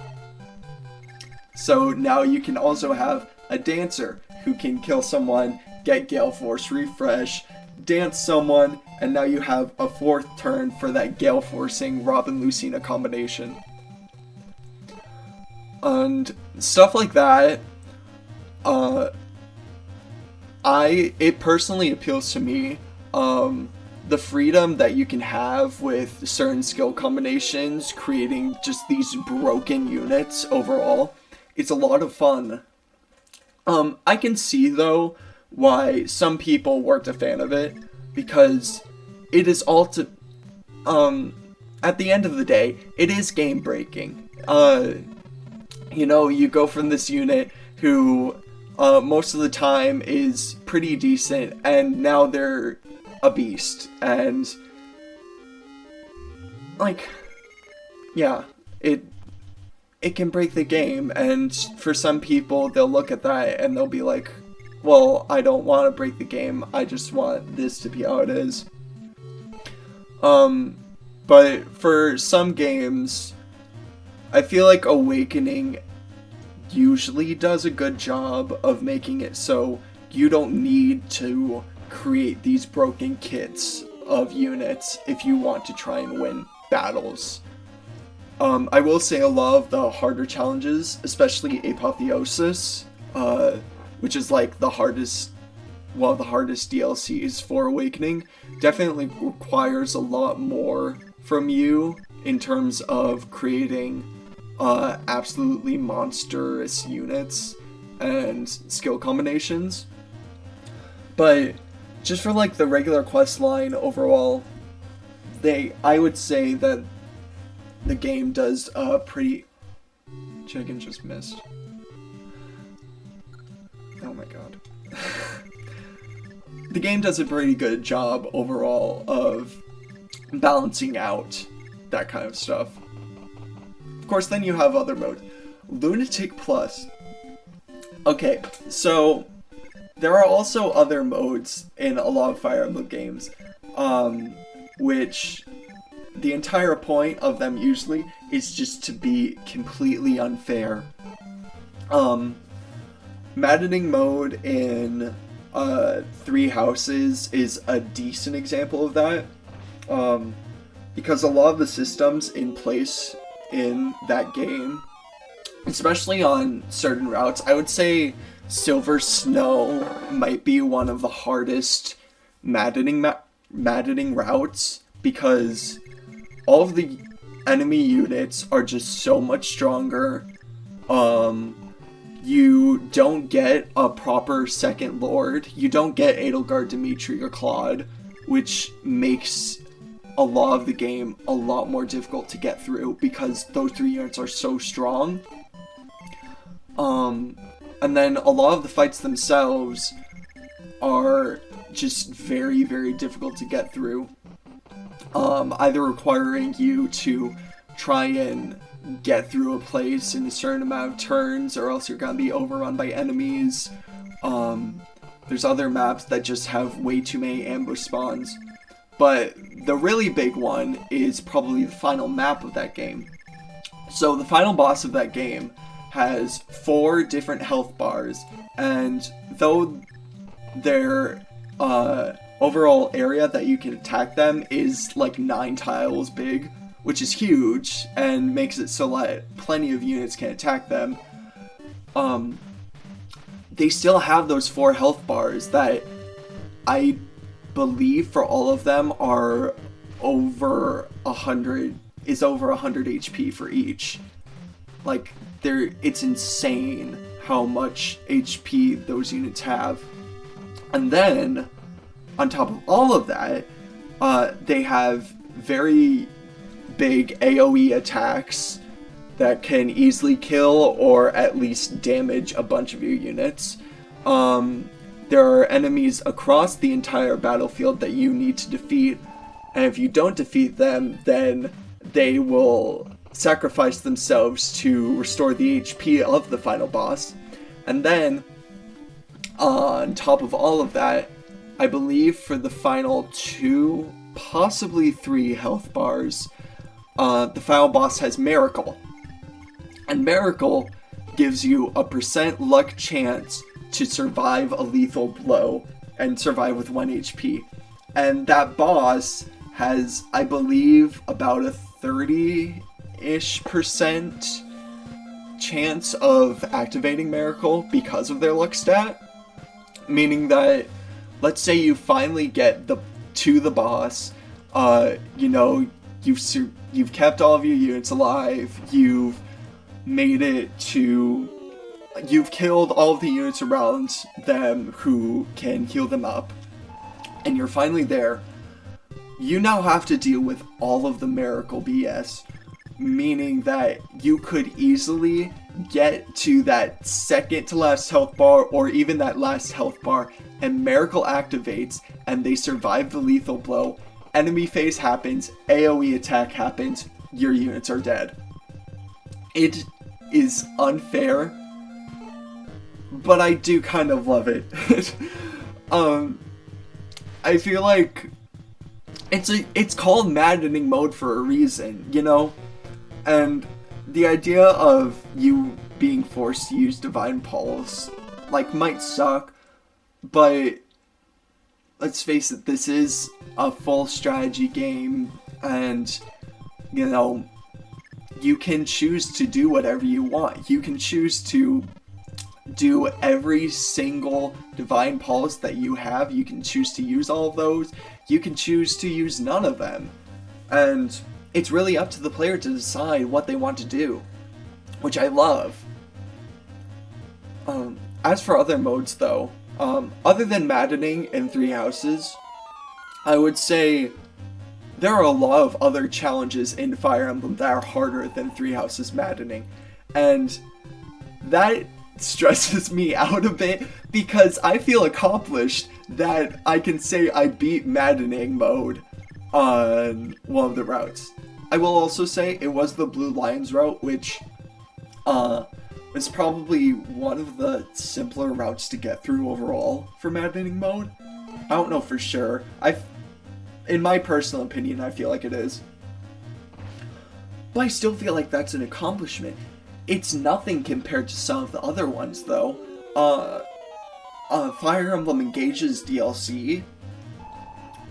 So now you can also have a dancer who can kill someone, get Gale Force, refresh, dance someone, and now you have a 4th turn for that Gale Forcing Robin Lucina combination. And stuff like that, it personally appeals to me. The freedom that you can have with certain skill combinations, creating just these broken units overall, it's a lot of fun. I can see, though, why some people weren't a fan of it, because it is all to, at the end of the day, it is game breaking. You know, you go from this unit who, most of the time is pretty decent, and now they're a beast, and, like, yeah, it can break the game, and for some people, they'll look at that and they'll be like, well, I don't want to break the game, I just want this to be how it is. But for some games, I feel like Awakening usually does a good job of making it so you don't need to create these broken kits of units if you want to try and win battles. I will say a lot of the harder challenges, especially Apotheosis, which is like one of the hardest DLCs for Awakening, definitely requires a lot more from you in terms of creating absolutely monstrous units and skill combinations. But just for like the regular quest line overall, I would say that the game does a pretty... Chicken just missed. Oh my god. The game does a pretty good job overall of balancing out that kind of stuff. Of course, then you have other modes. Lunatic Plus. Okay, so there are also other modes in a lot of Fire Emblem games, which the entire point of them usually is just to be completely unfair. Maddening mode in 3 Houses is a decent example of that, because a lot of the systems in place in that game, especially on certain routes. I would say Silver Snow might be one of the hardest maddening routes, because all of the enemy units are just so much stronger. You don't get a proper second lord. You don't get Edelgard, Dimitri, or Claude, which makes a lot of the game a lot more difficult to get through, because those 3 units are so strong. And then a lot of the fights themselves are just very, very difficult to get through. Either requiring you to try and get through a place in a certain amount of turns, or else you're gonna be overrun by enemies. There's other maps that just have way too many ambush spawns. But the really big one is probably the final map of that game. So the final boss of that game has 4 different health bars, and though their overall area that you can attack them is like 9 tiles big, which is huge and makes it so that plenty of units can attack them, they still have those 4 health bars that I believe for all of them are over 100 HP for each. Like, it's insane how much HP those units have. And then, on top of all of that, they have very big AoE attacks that can easily kill or at least damage a bunch of your units. There are enemies across the entire battlefield that you need to defeat, and if you don't defeat them, then they will sacrifice themselves to restore the HP of the final boss. And then, on top of all of that, I believe for the final 2, possibly 3 health bars, the final boss has Miracle. And Miracle gives you a % luck chance to survive a lethal blow and survive with 1 HP. And that boss has, I believe, about a 30-ish% chance of activating Miracle because of their luck stat. Meaning that, let's say you finally get to the boss, you've kept all of your units alive, you've killed all of the units around them who can heal them up, and you're finally there. You now have to deal with all of the Miracle BS, meaning that you could easily get to that second to last health bar, or even that last health bar, and Miracle activates, and they survive the lethal blow. Enemy phase happens, AoE attack happens, your units are dead. It is unfair, but I do kind of love it. I feel like it's called maddening mode for a reason, you know? And the idea of you being forced to use Divine Pulse, might suck, but let's face it, this is a full strategy game, and, you can choose to do whatever you want. You can choose to do every single Divine Pulse that you have. You can choose to use all of those. You can choose to use none of them. And it's really up to the player to decide what they want to do, which I love. As for other modes, though, other than Maddening and Three Houses, I would say there are a lot of other challenges in Fire Emblem that are harder than Three Houses Maddening, and that stresses me out a bit because I feel accomplished that I can say I beat Maddening mode on one of the routes. I will also say it was the Blue Lions route, which was probably one of the simpler routes to get through overall for Maddening mode. I don't know for sure. In my personal opinion, I feel like it is. But I still feel like that's an accomplishment. It's nothing compared to some of the other ones, though. Fire Emblem Engage's DLC,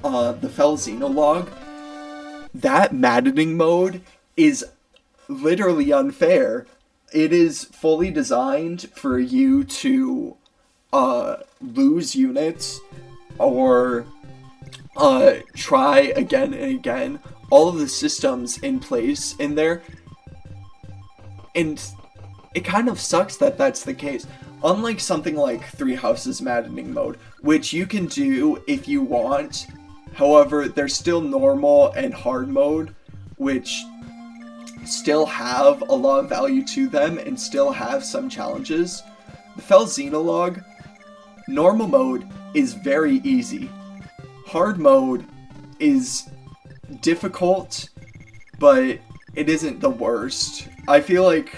the Fel Xenologue, that maddening mode is literally unfair. It is fully designed for you to lose units or try again and again. All of the systems in place in there, and it kind of sucks that that's the case. Unlike something like Three Houses Maddening mode, which you can do if you want. However, there's still normal and hard mode, which still have a lot of value to them and still have some challenges. The Fel Xenologue, normal mode is very easy. Hard mode is difficult, but it isn't the worst. I feel like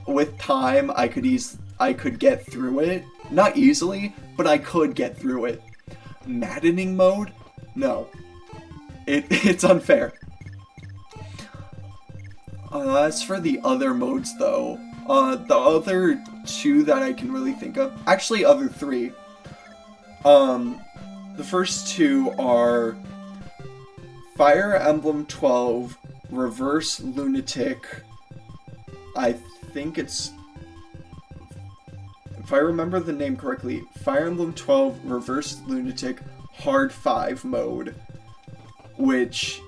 with time I could get through it. Not easily, but I could get through it. Maddening mode? No. It's unfair. As for the other modes, though, the other two that I can really think of, actually other three. The first two are Fire Emblem 12 Reverse Lunatic. I think it's, if I remember the name correctly, Fire Emblem 12 Reverse Lunatic Hard 5 mode, which,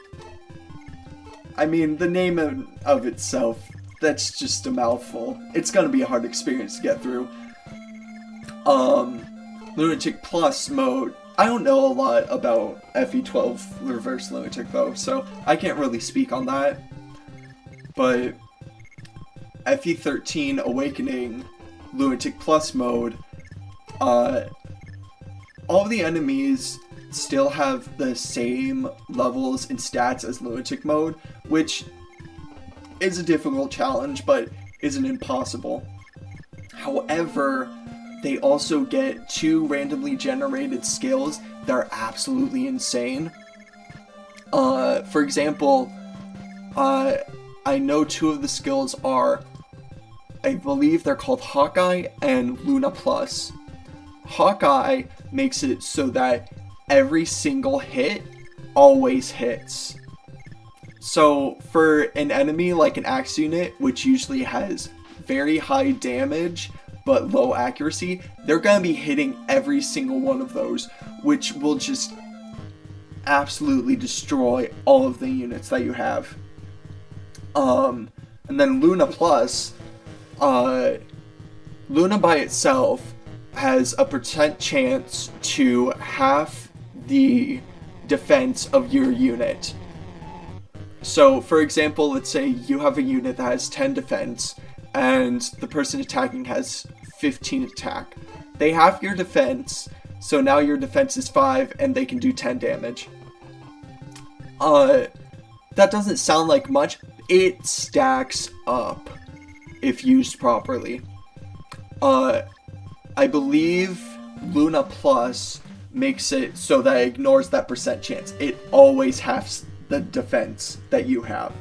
I mean, the name of itself, that's just a mouthful. It's gonna be a hard experience to get through. Lunatic Plus mode, I don't know a lot about FE12 Reverse Lunatic though, so I can't really speak on that. But FE13 Awakening Lunatic Plus mode, all of the enemies still have the same levels and stats as Lunatic mode, which is a difficult challenge, but isn't impossible. However, they also get 2 randomly generated skills that are absolutely insane. For example, I know 2 of the skills are, I believe they're called Hawkeye and Luna Plus. Hawkeye makes it so that every single hit always hits. So for an enemy like an axe unit, which usually has very high damage but low accuracy, they're gonna be hitting every single one of those, which will just absolutely destroy all of the units that you have. And then Luna Plus, Luna by itself has a % chance to half the defense of your unit. So, for example, let's say you have a unit that has 10 defense, and the person attacking has 15 attack. They half your defense, so now your defense is 5, and they can do 10 damage. That doesn't sound like much. It stacks up if used properly. I believe Luna Plus makes it so that it ignores that % chance. It always halves the defense that you have,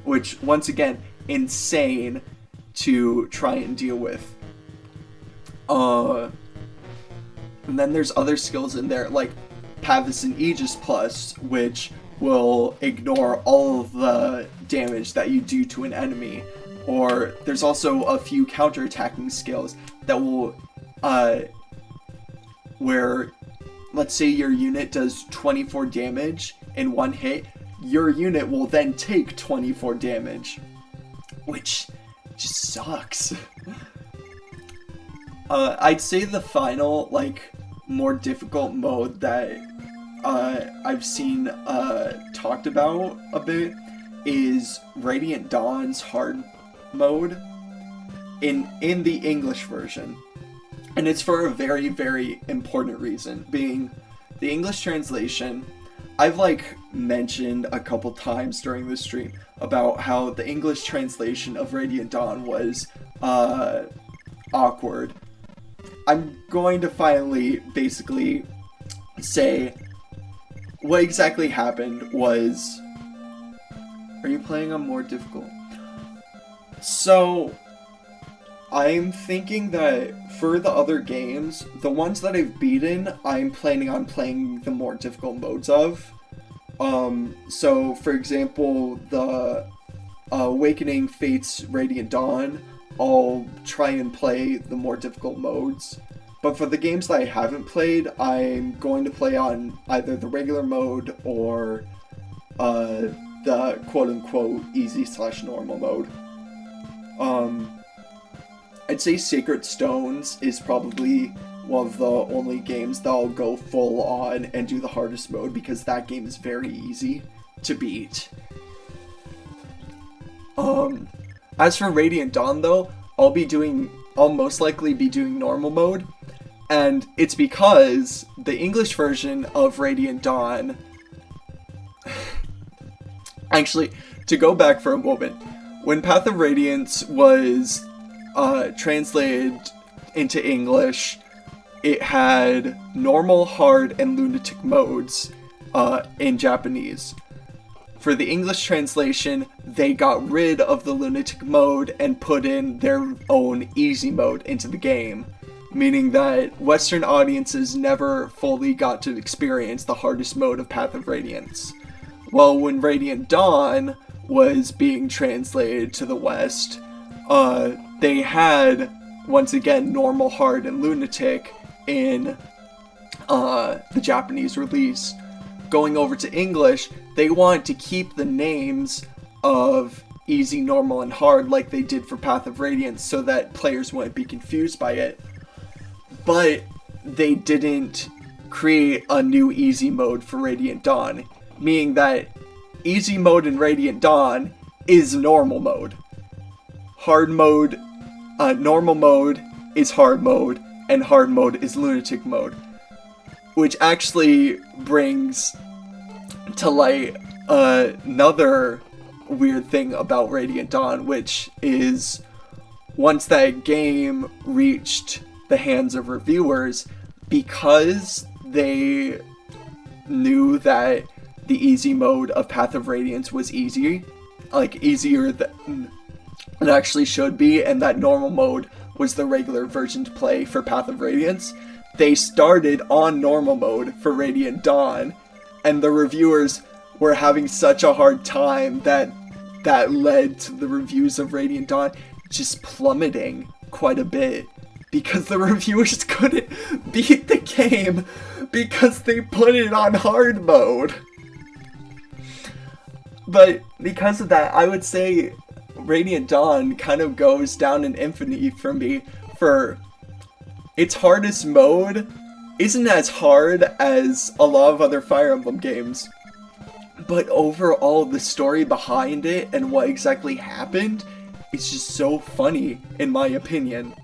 which, once again, insane to try and deal with. And then there's other skills in there, like Pavis and Aegis Plus, which will ignore all of the damage that you do to an enemy. Or there's also a few counter-attacking skills that will, where, let's say your unit does 24 damage in one hit, your unit will then take 24 damage, which just sucks. I'd say the final, like, more difficult mode that I've seen talked about a bit is Radiant Dawn's hard mode in the English version. And it's for a very, very important reason, being the English translation. I've, like, mentioned a couple times during this stream about how the English translation of Radiant Dawn was awkward. I'm going to finally basically say what exactly happened was... Are you playing on more difficult? So, I'm thinking that for the other games, the ones that I've beaten, I'm planning on playing the more difficult modes of. So, for example, the Awakening, Fates, Radiant Dawn, I'll try and play the more difficult modes. But for the games that I haven't played, I'm going to play on either the regular mode or the quote-unquote easy/normal mode. I'd say Sacred Stones is probably one of the only games that I'll go full on and do the hardest mode, because that game is very easy to beat. As for Radiant Dawn though, I'll most likely be doing normal mode, and it's because the English version of Radiant Dawn... Actually, to go back for a moment, when Path of Radiance was translated into English, it had normal, hard, and lunatic modes in Japanese. For the English translation, they got rid of the lunatic mode and put in their own easy mode into the game, meaning that Western audiences never fully got to experience the hardest mode of Path of Radiance. Well, when Radiant Dawn was being translated to the West, they had, once again, normal, hard, and lunatic in the Japanese release. Going over to English, they wanted to keep the names of easy, normal, and hard like they did for Path of Radiance so that players wouldn't be confused by it. But they didn't create a new easy mode for Radiant Dawn, meaning that easy mode in Radiant Dawn is normal mode. Normal mode is hard mode, and hard mode is lunatic mode. Which actually brings to light another weird thing about Radiant Dawn, which is once that game reached the hands of reviewers, because they knew that the easy mode of Path of Radiance was easier than it actually should be, and that normal mode was the regular version to play for Path of Radiance, they started on normal mode for Radiant Dawn, and the reviewers were having such a hard time that led to the reviews of Radiant Dawn just plummeting quite a bit, because the reviewers couldn't beat the game because they put it on hard mode. But because of that, I would say Radiant Dawn kind of goes down in infamy for me, for its hardest mode isn't as hard as a lot of other Fire Emblem games, but overall the story behind it and what exactly happened is just so funny, in my opinion.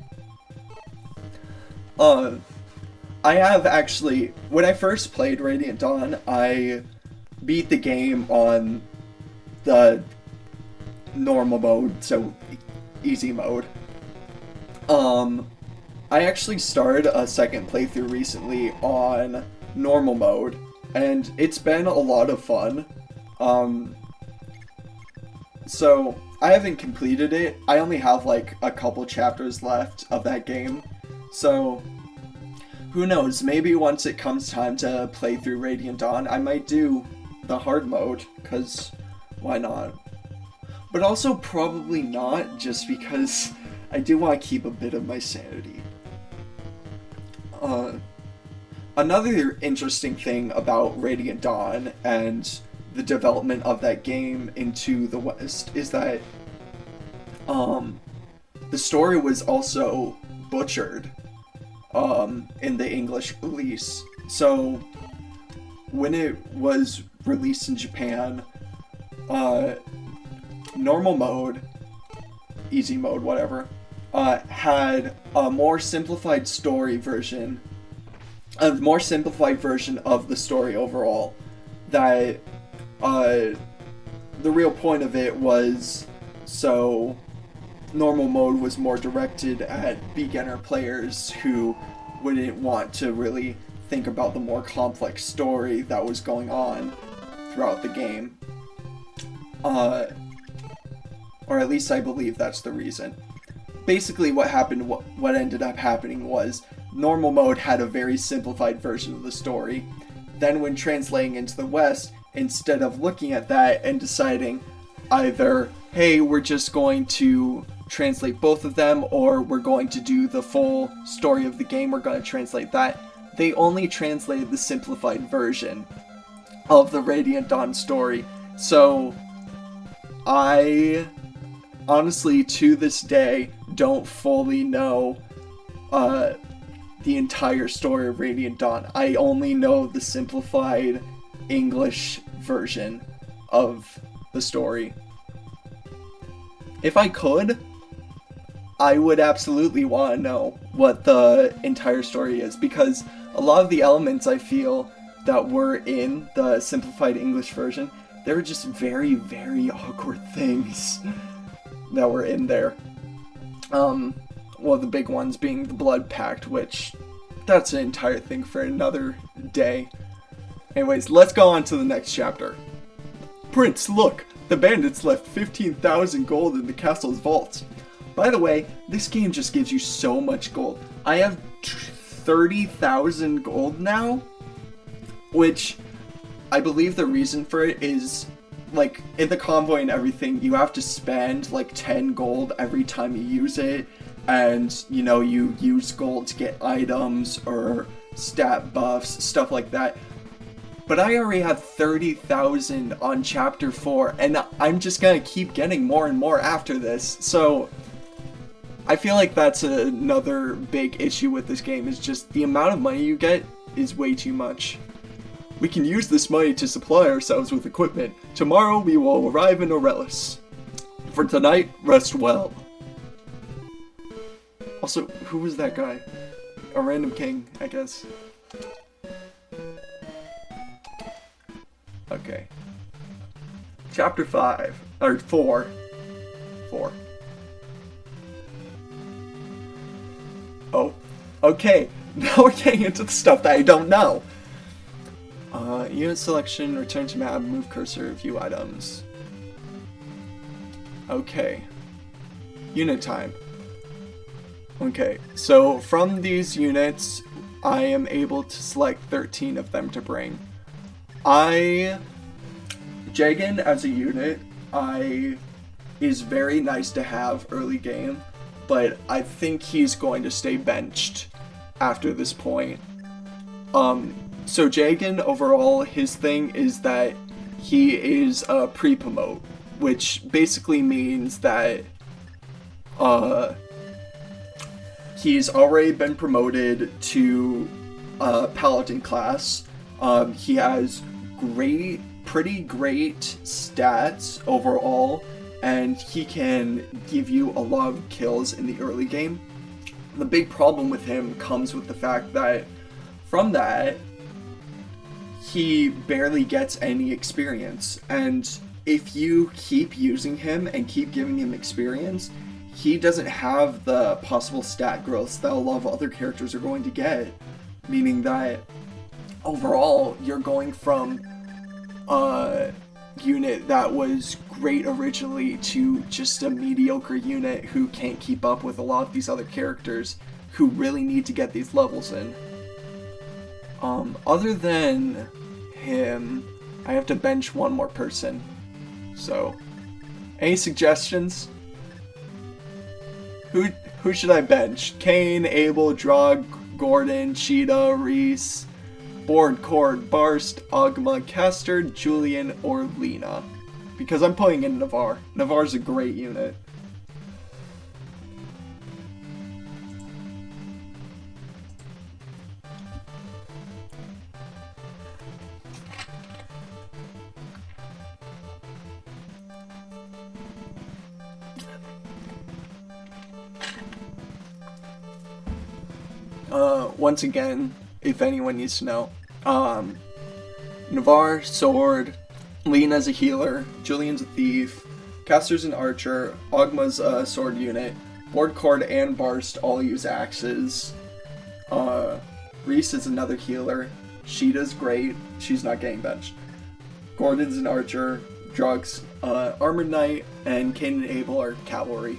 I have actually, when I first played Radiant Dawn, I beat the game on the normal mode, so easy mode. I actually started a second playthrough recently on normal mode, and it's been a lot of fun. So I haven't completed it. I only have like a couple chapters left of that game. So who knows, maybe once it comes time to play through Radiant Dawn, I might do the hard mode, because why not? But also probably not, just because I do want to keep a bit of my sanity. Another interesting thing about Radiant Dawn and the development of that game into the West is that the story was also butchered in the English release. So when it was released in Japan, normal mode, easy mode, whatever, had a more simplified version of the story overall. That the real point of it was, so normal mode was more directed at beginner players who wouldn't want to really think about the more complex story that was going on throughout the game. Or at least I believe that's the reason. Basically what ended up happening was normal mode had a very simplified version of the story. Then when translating into the West, instead of looking at that and deciding, either, hey, we're just going to translate both of them, or we're going to do the full story of the game, we're going to translate that. They only translated the simplified version of the Radiant Dawn story. So I honestly, to this day, don't fully know the entire story of Radiant Dawn. I only know the simplified English version of the story. If I could, I would absolutely want to know what the entire story is, because a lot of the elements I feel that were in the simplified English version, they were just very, very awkward things that were in there. Well, the big ones being the Blood Pact, which that's an entire thing for another day. Anyways, let's go on to the next chapter. Prince, look! The bandits left 15,000 gold in the castle's vaults. By the way, this game just gives you so much gold. I have 30,000 gold now, which I believe the reason for it is, like, in the convoy and everything, you have to spend like 10 gold every time you use it, and, you know, you use gold to get items or stat buffs, stuff like that. But I already have 30,000 on chapter 4, and I'm just gonna keep getting more and more after this, so I feel like that's another big issue with this game, is just the amount of money you get is way too much. We can use this money to supply ourselves with equipment. Tomorrow we will arrive in Aurelis. For tonight, rest well. Also, who was that guy? A random king, I guess. Okay. Chapter 5. Or 4. 4. Oh. Okay. Now we're getting into the stuff that I don't know. Unit selection, return to map, move cursor, view items. Okay. Unit time. Okay, so from these units, I am able to select 13 of them to bring. Jagan as a unit, is very nice to have early game, but I think he's going to stay benched after this point. So Jagan, overall, his thing is that he is a pre-promote, which basically means that he's already been promoted to Paladin class. He has pretty great stats overall, and he can give you a lot of kills in the early game. The big problem with him comes with the fact that from that, he barely gets any experience, and if you keep using him and keep giving him experience, he doesn't have the possible stat growths that a lot of other characters are going to get, meaning that overall you're going from a unit that was great originally to just a mediocre unit who can't keep up with a lot of these other characters who really need to get these levels in. Other than him, I have to bench one more person. So, any suggestions? Who should I bench? Kane, Abel, Drog, Gordon, Cheetah, Reese, Board, Cord, Barst, Ogma, Caster, Julian, or Lena? Because I'm putting in Navarre. Navarre's a great unit. Once again, if anyone needs to know, Navarre, Sword, Lena's a healer, Julian's a thief, Caster's an archer, Ogma's a sword unit, Board, Cord, and Barst all use axes, Reese is another healer, Sheeta's great, she's not getting benched, Gordon's an archer, Drug's armored knight, and Kane and Abel are cavalry.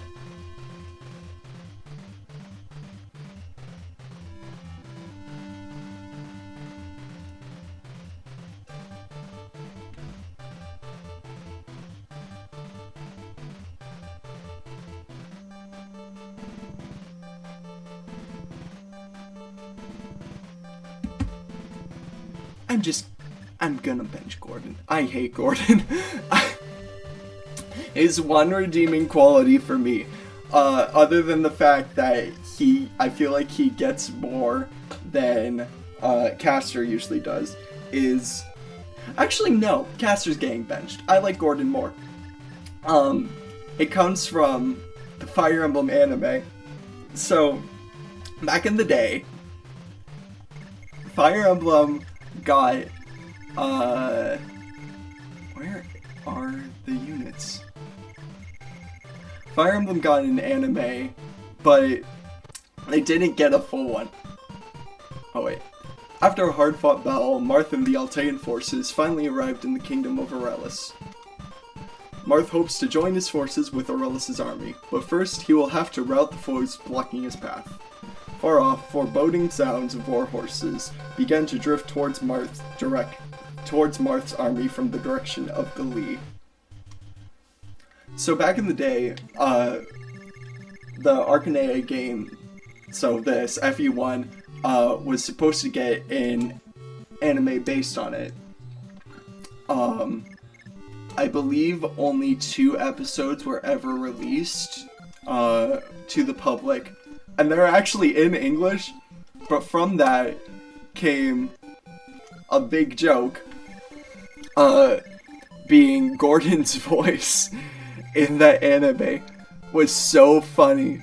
I'm gonna bench Gordon. I hate Gordon. His one redeeming quality for me, other than the fact that I feel like he gets more than Caster usually does, is... Actually, no. Caster's getting benched. I like Gordon more. It comes from the Fire Emblem anime. So, back in the day, Fire Emblem got, where are the units? Fire Emblem got an anime, but they didn't get a full one. Oh wait. After a hard-fought battle, Marth and the Altean forces finally arrived in the kingdom of Aurelis. Marth hopes to join his forces with Aurelis' army, but first he will have to rout the foes blocking his path. Far off, foreboding sounds of war horses began to drift towards Marth's army from the direction of the Lee. So back in the day, the Arcanea game, so this FE1, was supposed to get an anime based on it. I believe only 2 episodes were ever released to the public, and they're actually in English, but from that came a big joke, being Gordon's voice in that anime was so funny.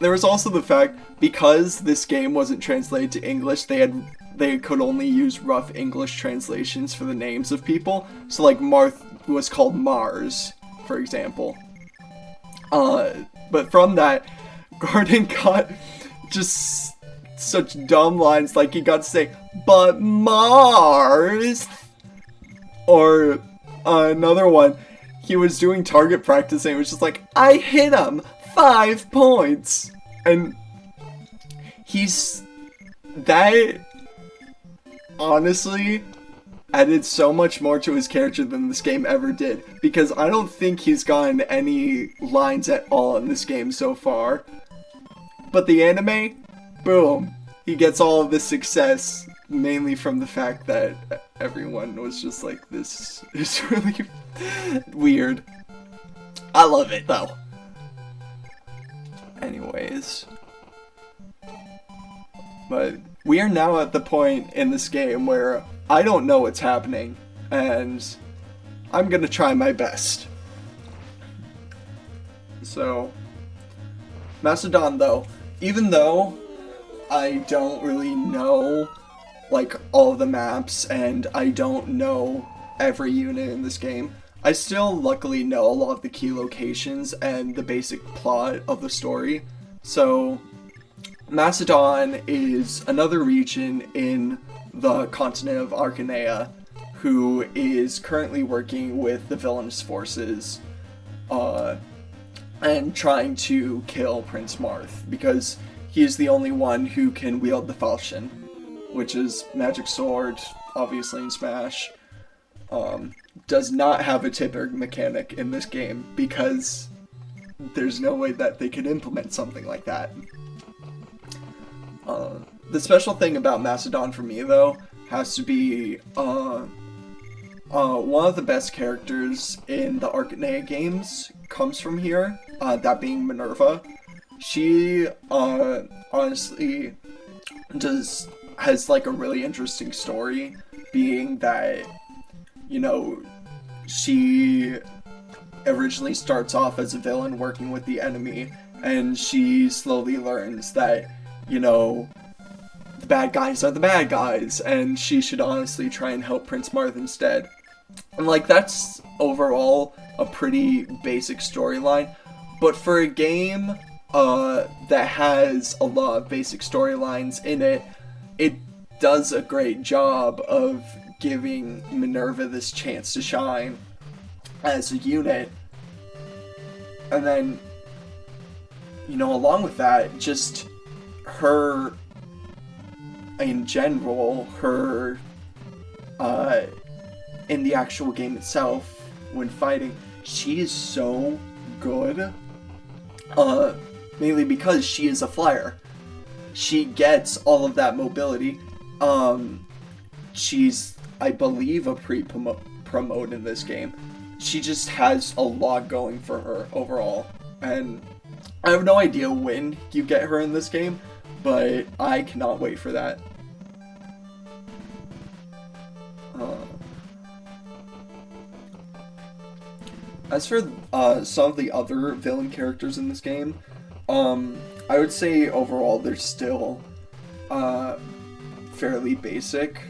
There was also the fact, because this game wasn't translated to English, they could only use rough English translations for the names of people. So like Marth was called Mars, for example. But from that, Gordon got just such dumb lines, like he got to say, "But Mars," or another one, he was doing target practice and it was just like, "I hit him 5 points," and that honestly added so much more to his character than this game ever did, because I don't think he's gotten any lines at all in this game so far. But the anime, boom, he gets all of this success, mainly from the fact that everyone was just like, this is really weird. I love it though. Anyways. But we are now at the point in this game where I don't know what's happening, and I'm gonna try my best. So, Macedon though, even though I don't really know like all of the maps and I don't know every unit in this game, I still luckily know a lot of the key locations and the basic plot of the story. So Macedon is another region in the continent of Arcanea who is currently working with the villainous forces and trying to kill Prince Marth, because he is the only one who can wield the falchion, which is magic sword, obviously in Smash. Does not have a tipper mechanic in this game, because there's no way that they could implement something like that. The special thing about Macedon for me, though, has to be one of the best characters in the Arcanea games comes from here, that being Minerva. She honestly has like a really interesting story, being that, you know, she originally starts off as a villain working with the enemy, and she slowly learns that, you know, the bad guys are the bad guys, and she should honestly try and help Prince Marth instead. And like, that's overall a pretty basic storyline, but for a game that has a lot of basic storylines in it, it does a great job of giving Minerva this chance to shine as a unit. And then, you know, along with that, just her in general, her in the actual game itself, when fighting, she is so good, mainly because she is a flyer. She gets all of that mobility. she's, I believe, a promote in this game. She just has a lot going for her overall, and I have no idea when you get her in this game, but I cannot wait for that. As for some of the other villain characters in this game, I would say overall they're still fairly basic,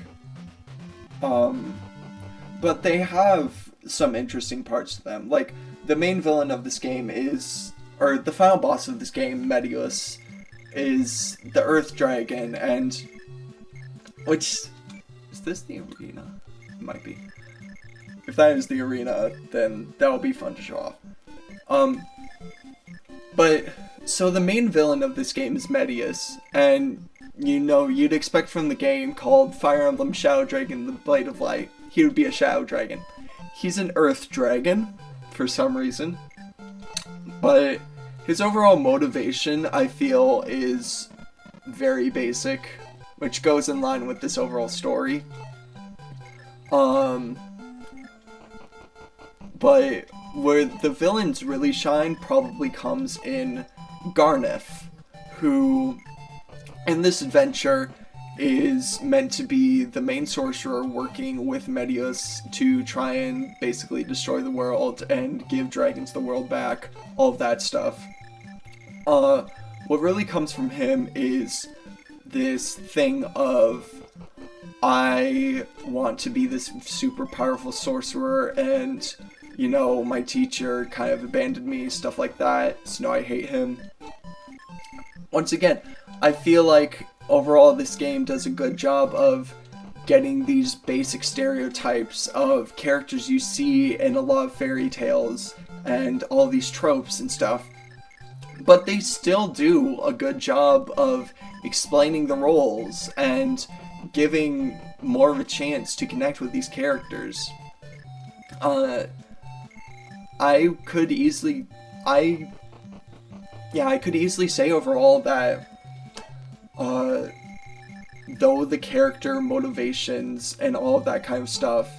but they have some interesting parts to them. Like, the main villain of this game is, or the final boss of this game, Medius, is the Earth Dragon, and which is this the arena? It might be. If that is the arena, then that will be fun to show off. But so the main villain of this game is Medius, and you'd expect from the game called Fire Emblem Shadow Dragon: The Blade of Light, he would be a Shadow Dragon. He's an Earth Dragon for some reason, but his overall motivation, I feel, is very basic, which goes in line with this overall story. But where the villains really shine probably comes in Garneth, who, in this adventure, is meant to be the main sorcerer working with Medius to try and basically destroy the world and give dragons the world back, all of that stuff. What really comes from him is this thing of, I want to be this super powerful sorcerer, and my teacher kind of abandoned me, stuff like that, so now I hate him. Once again, I feel like overall this game does a good job of getting these basic stereotypes of characters you see in a lot of fairy tales and all these tropes and stuff. But they still do a good job of explaining the roles and giving more of a chance to connect with these characters. I could easily say overall that though the character motivations and all of that kind of stuff,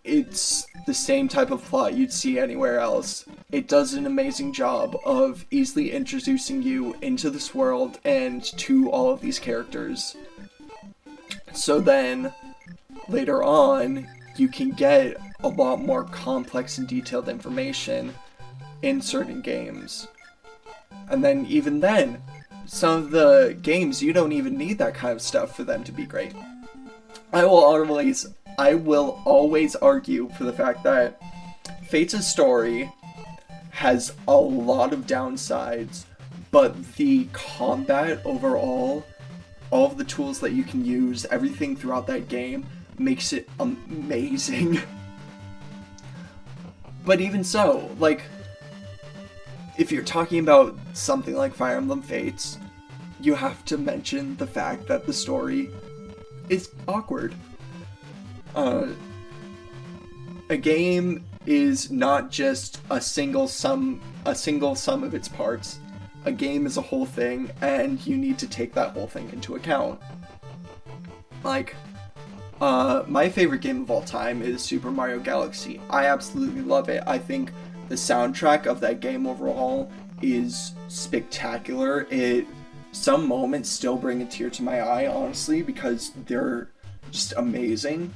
it's the same type of plot you'd see anywhere else. It does an amazing job of easily introducing you into this world and to all of these characters. So then, later on, you can get a lot more complex and detailed information in certain games. And then, even then, some of the games, you don't even need that kind of stuff for them to be great. I will always argue for the fact that Fate's story has a lot of downsides, but the combat overall, all of the tools that you can use, everything throughout that game, makes it amazing. But even so, like, if you're talking about something like Fire Emblem Fates, you have to mention the fact that the story is awkward. A game is not just a single sum of its parts. A game is a whole thing, and you need to take that whole thing into account. Like, my favorite game of all time is Super Mario Galaxy. I absolutely love it. I think the soundtrack of that game overall is spectacular. Some moments still bring a tear to my eye, honestly, because they're just amazing.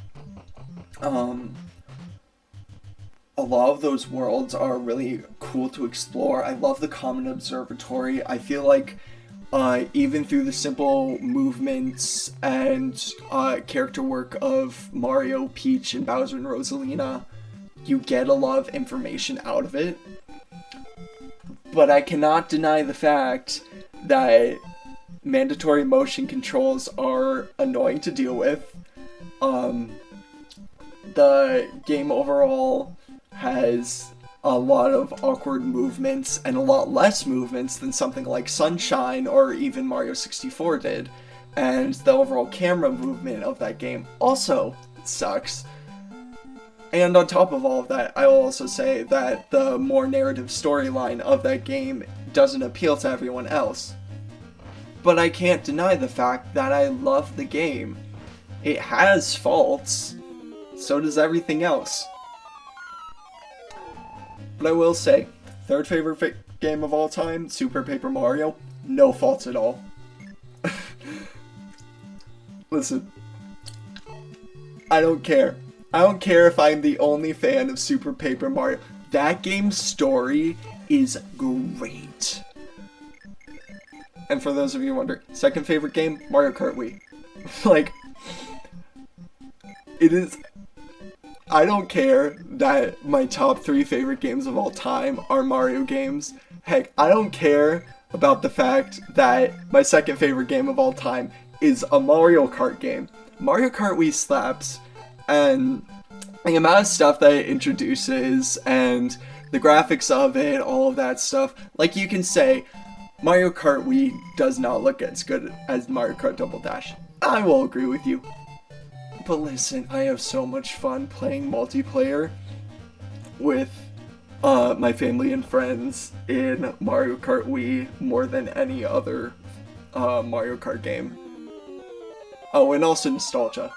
A lot of those worlds are really cool to explore. I love the Common Observatory. I feel like even through the simple movements and character work of Mario, Peach, and Bowser and Rosalina, you get a lot of information out of it. But I cannot deny the fact that mandatory motion controls are annoying to deal with. The game overall has a lot of awkward movements and a lot less movements than something like Sunshine or even Mario 64 did. And the overall camera movement of that game also sucks. And on top of all of that, I will also say that the more narrative storyline of that game doesn't appeal to everyone else. But I can't deny the fact that I love the game. it has faults. So does everything else. But I will say, third favorite game of all time, Super Paper Mario, no faults at all. Listen, I don't care. I don't care if I'm the only fan of Super Paper Mario. That game's story is great. And for those of you wondering, second favorite game, Mario Kart Wii. Like, it is... I don't care that my top 3 favorite games of all time are Mario games. Heck, I don't care about the fact that my second favorite game of all time is a Mario Kart game. Mario Kart Wii slaps, and the amount of stuff that it introduces, and the graphics of it, all of that stuff. Like, you can say, Mario Kart Wii does not look as good as Mario Kart Double Dash. I will agree with you. But listen, I have so much fun playing multiplayer with my family and friends in Mario Kart Wii more than any other Mario Kart game. Oh, and also nostalgia.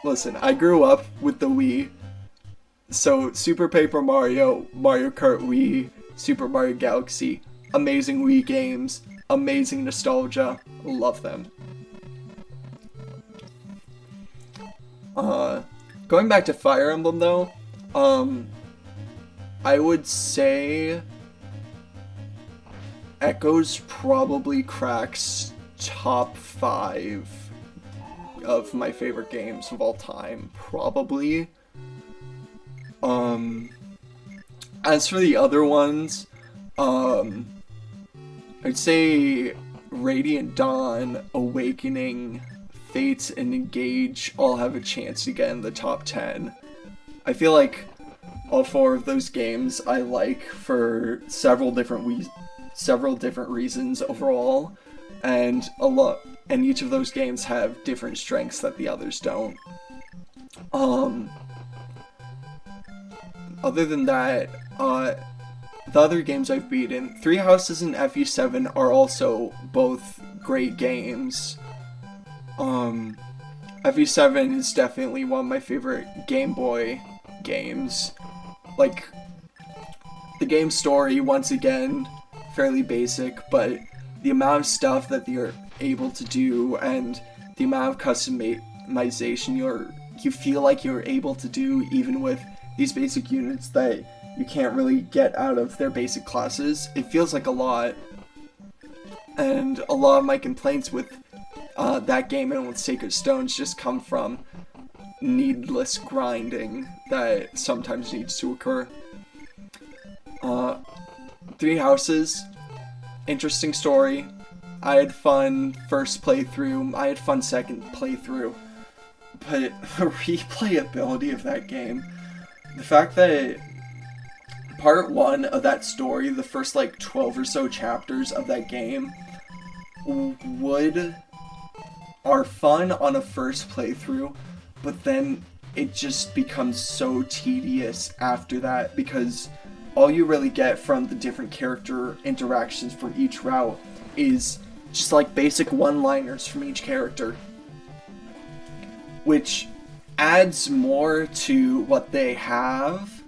Listen, I grew up with the Wii, so Super Paper Mario, Mario Kart Wii, Super Mario Galaxy, amazing Wii games, amazing nostalgia, love them. Going back to Fire Emblem though, I would say Echoes probably cracks top 5 of my favorite games of all time, probably. As for the other ones, I'd say Radiant Dawn, Awakening, Fates, and Engage all have a chance to get in the top 10. I feel like all 4 of those games I like for several different reasons overall, and each of those games have different strengths that the others don't. Other than that, the other games I've beaten, Three Houses and FE7 are also both great games. FE7 is definitely one of my favorite Game Boy games. Like, the game story, once again, fairly basic, but the amount of stuff that you're able to do and the amount of customization you feel like you're able to do even with these basic units that you can't really get out of their basic classes, it feels like a lot. And a lot of my complaints with that game and with Sacred Stones just come from needless grinding that sometimes needs to occur. Three Houses, interesting story. I had fun first playthrough, I had fun second playthrough, but the replayability of that game, the fact that part 1 of that story, the first like 12 or so chapters of that game, are fun on a first playthrough, but then it just becomes so tedious after that because all you really get from the different character interactions for each route is just like basic one-liners from each character, which adds more to what they have,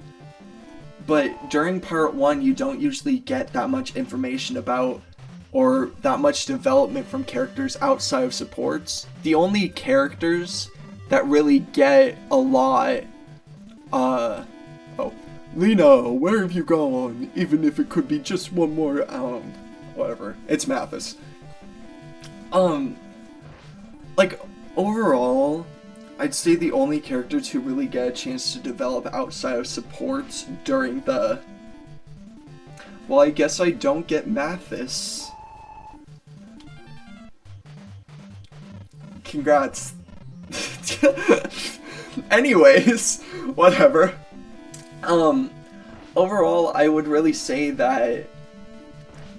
but during part 1 you don't usually get that much information about or that much development from characters outside of supports. The only characters that really get a lot, Lena, where have you gone? Even if it could be just one more, whatever. It's Mathis. Like, overall, I'd say the only characters who really get a chance to develop outside of supports during the... Well, I guess I don't get Mathis. Congrats. Anyways, whatever. Overall, I would really say that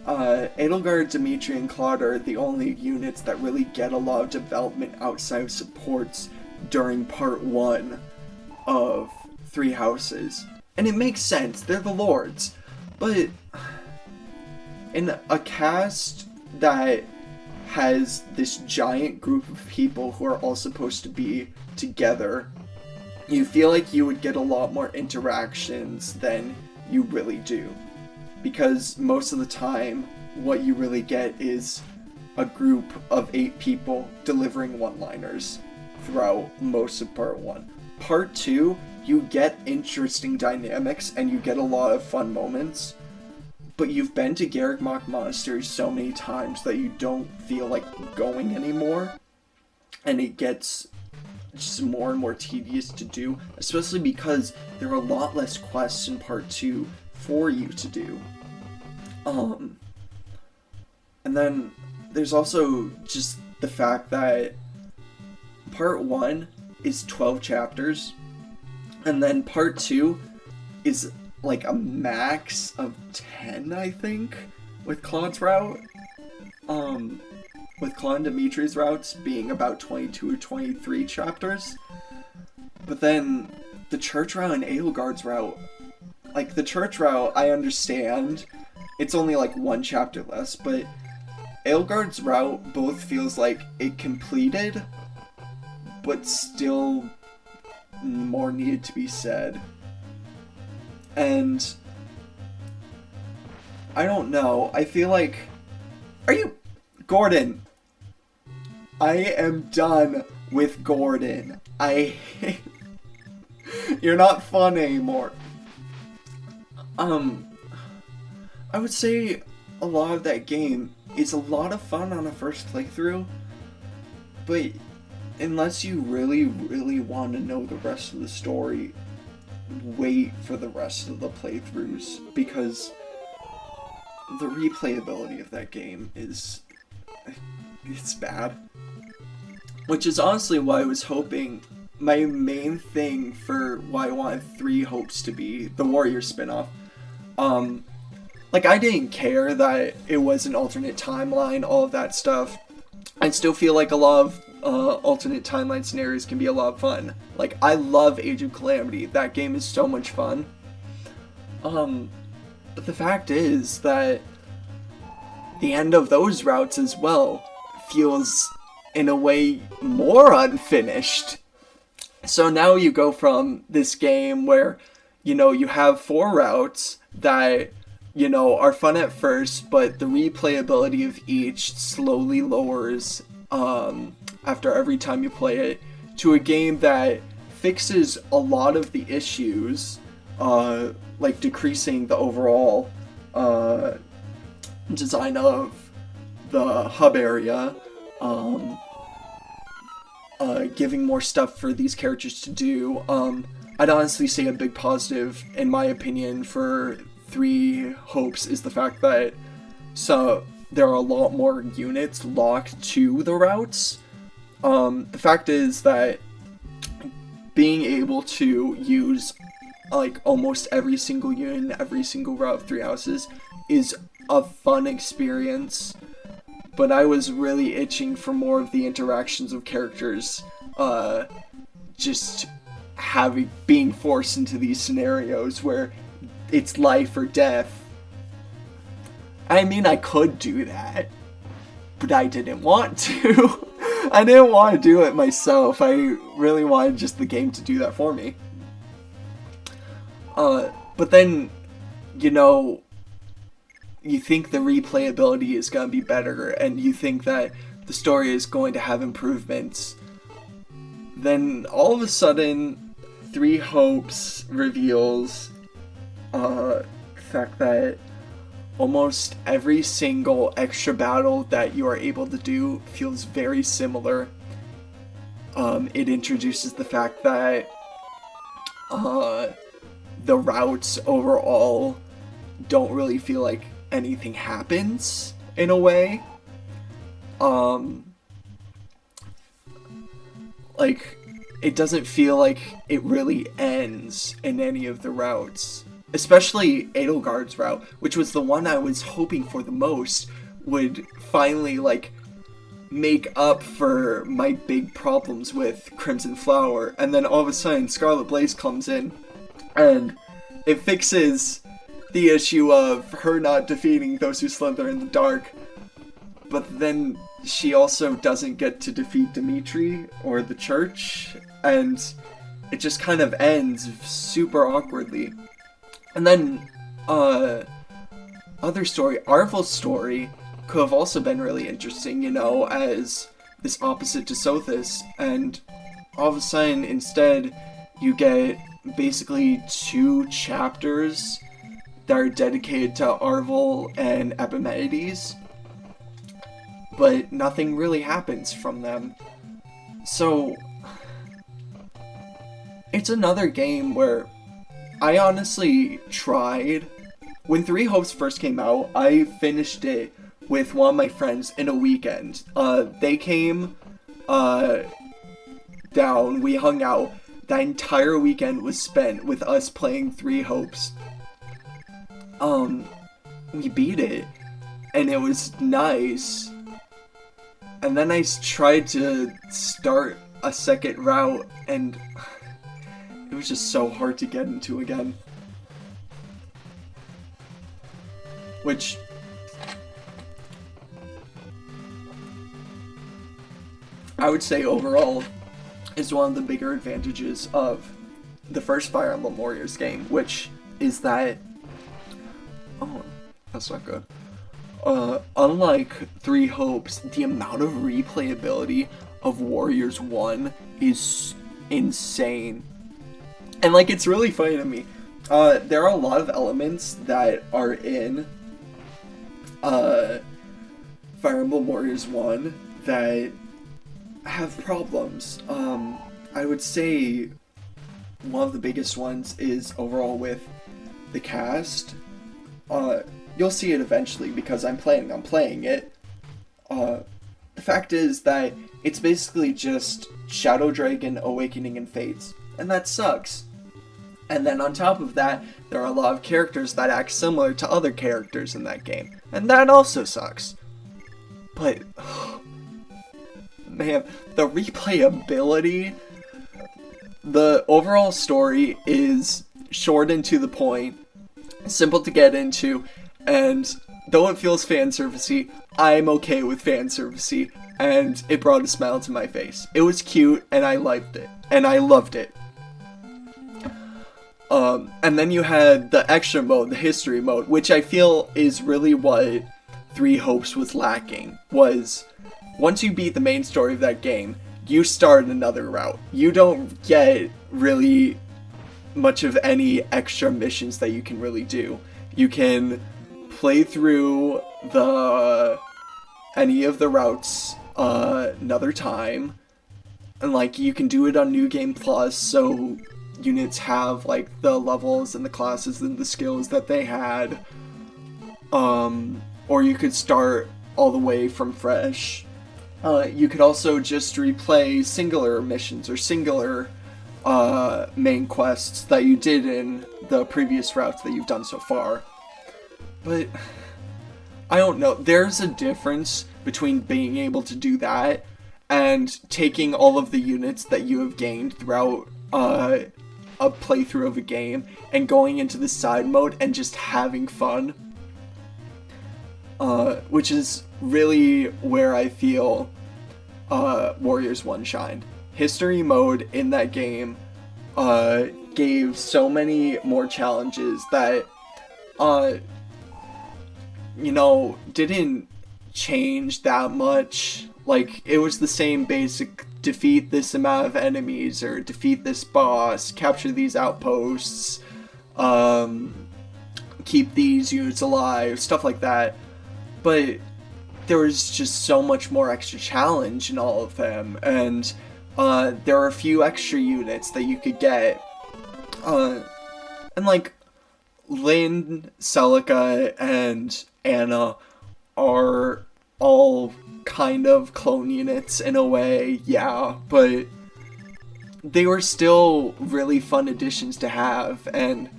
Edelgard, Dimitri, and Claude are the only units that really get a lot of development outside of supports during part 1 of Three Houses. And it makes sense, they're the lords. But in a cast that has this giant group of people who are all supposed to be together, you feel like you would get a lot more interactions than you really do. Because most of the time, what you really get is a group of 8 people delivering one-liners throughout most of part 1. Part 2, you get interesting dynamics and you get a lot of fun moments, but you've been to Garreg Monastery so many times that you don't feel like going anymore, and it gets just more and more tedious to do, especially because there are a lot less quests in part 2 for you to do. And then there's also just the fact that part 1 is 12 chapters, and then part 2 is like a max of 10, I think, with Claude's route. With Claude and Dimitri's routes being about 22 or 23 chapters. But then the church route and Edelgard's route, like the church route, I understand, it's only like 1 chapter less, but Edelgard's route both feels like it completed, but still more needed to be said. And I don't know, I feel like... Gordon! I am done with Gordon. You're not fun anymore. I would say a lot of that game is a lot of fun on a first playthrough, but unless you really, really want to know the rest of the story, wait for the rest of the playthroughs, because the replayability of that game it's bad. Which is honestly why I was hoping, my main thing for why I wanted 3 Hopes to be the Warrior spinoff. Like, I didn't care that it was an alternate timeline, all of that stuff. I still feel like a lot of alternate timeline scenarios can be a lot of fun. Like, I love Age of Calamity. That game is so much fun. But the fact is that the end of those routes as well feels, in a way, more unfinished. So now you go from this game where, you know, you have 4 routes that, you know, are fun at first, but the replayability of each slowly lowers after every time you play it, to a game that fixes a lot of the issues, like decreasing the overall design of the hub area, giving more stuff for these characters to do. I'd honestly say a big positive, in my opinion, for 3 Hopes is the fact that there are a lot more units locked to the routes. The fact is that being able to use like almost every single unit in every single route of 3 houses is a fun experience, but I was really itching for more of the interactions of characters, just being forced into these scenarios where it's life or death. I mean, I could do that, but I didn't want to. I didn't want to do it myself. I really wanted just the game to do that for me. But then, you know, you think the replayability is going to be better, and you think that the story is going to have improvements. Then, all of a sudden, 3 Hopes reveals the fact that almost every single extra battle that you are able to do feels very similar. It introduces the fact that the routes overall don't really feel like anything happens, in a way. Like, it doesn't feel like it really ends in any of the routes. Especially Edelgard's route, which was the one I was hoping for the most, would finally, like, make up for my big problems with Crimson Flower. And then all of a sudden, Scarlet Blaze comes in, and it fixes the issue of her not defeating those who slither in the dark. but then she also doesn't get to defeat Dimitri or the church, and it just kind of ends super awkwardly. And then, other story, Arvel's story could have also been really interesting, as this opposite to Sothis, and all of a sudden, instead, you get basically 2 chapters that are dedicated to Arvel and Epimenides, but nothing really happens from them. So, it's another game where I honestly tried. When Three Hopes first came out, I finished it with one of my friends in a weekend. They came down, we hung out. That entire weekend was spent with us playing Three Hopes. We beat it, and it was nice. And then I tried to start a second route, and it was just so hard to get into again. Which, I would say overall is one of the bigger advantages of the first Fire Emblem Warriors game, which is that, oh, that's not good. Unlike Three Hopes, the amount of replayability of Warriors 1 is insane. And, it's really funny to me. There are a lot of elements that are in Fire Emblem Warriors 1 that have problems. I would say one of the biggest ones is overall with the cast. You'll see it eventually because I'm planning on playing it. The fact is that it's basically just Shadow Dragon, Awakening, and Fates, and that sucks. And then on top of that, there are a lot of characters that act similar to other characters in that game, and that also sucks. But, man, the replayability, the overall story is short and to the point, simple to get into, and though it feels fan servicey, I'm okay with fan servicey, and it brought a smile to my face. It was cute, and I liked it, and I loved it. And then you had the extra mode, the history mode, which I feel is really what Three Hopes was lacking, was once you beat the main story of that game, you start another route. You don't get really much of any extra missions that you can really do. You can play through any of the routes another time, and you can do it on New Game Plus, so units have the levels and the classes and the skills that they had, or you could start all the way from fresh. You could also just replay singular missions or singular main quests that you did in the previous routes that you've done so far. But I don't know, there's a difference between being able to do that and taking all of the units that you have gained throughout a playthrough of a game and going into the side mode and just having fun. Which is really where I feel Warriors 1 shined. History mode in that game gave so many more challenges that didn't change that much. It was the same basic defeat this amount of enemies, or defeat this boss, capture these outposts, keep these units alive, stuff like that. But there was just so much more extra challenge in all of them, and there are a few extra units that you could get. And Lynn, Celica, and Anna are all kind of clone units in a way, yeah, but they were still really fun additions to have, and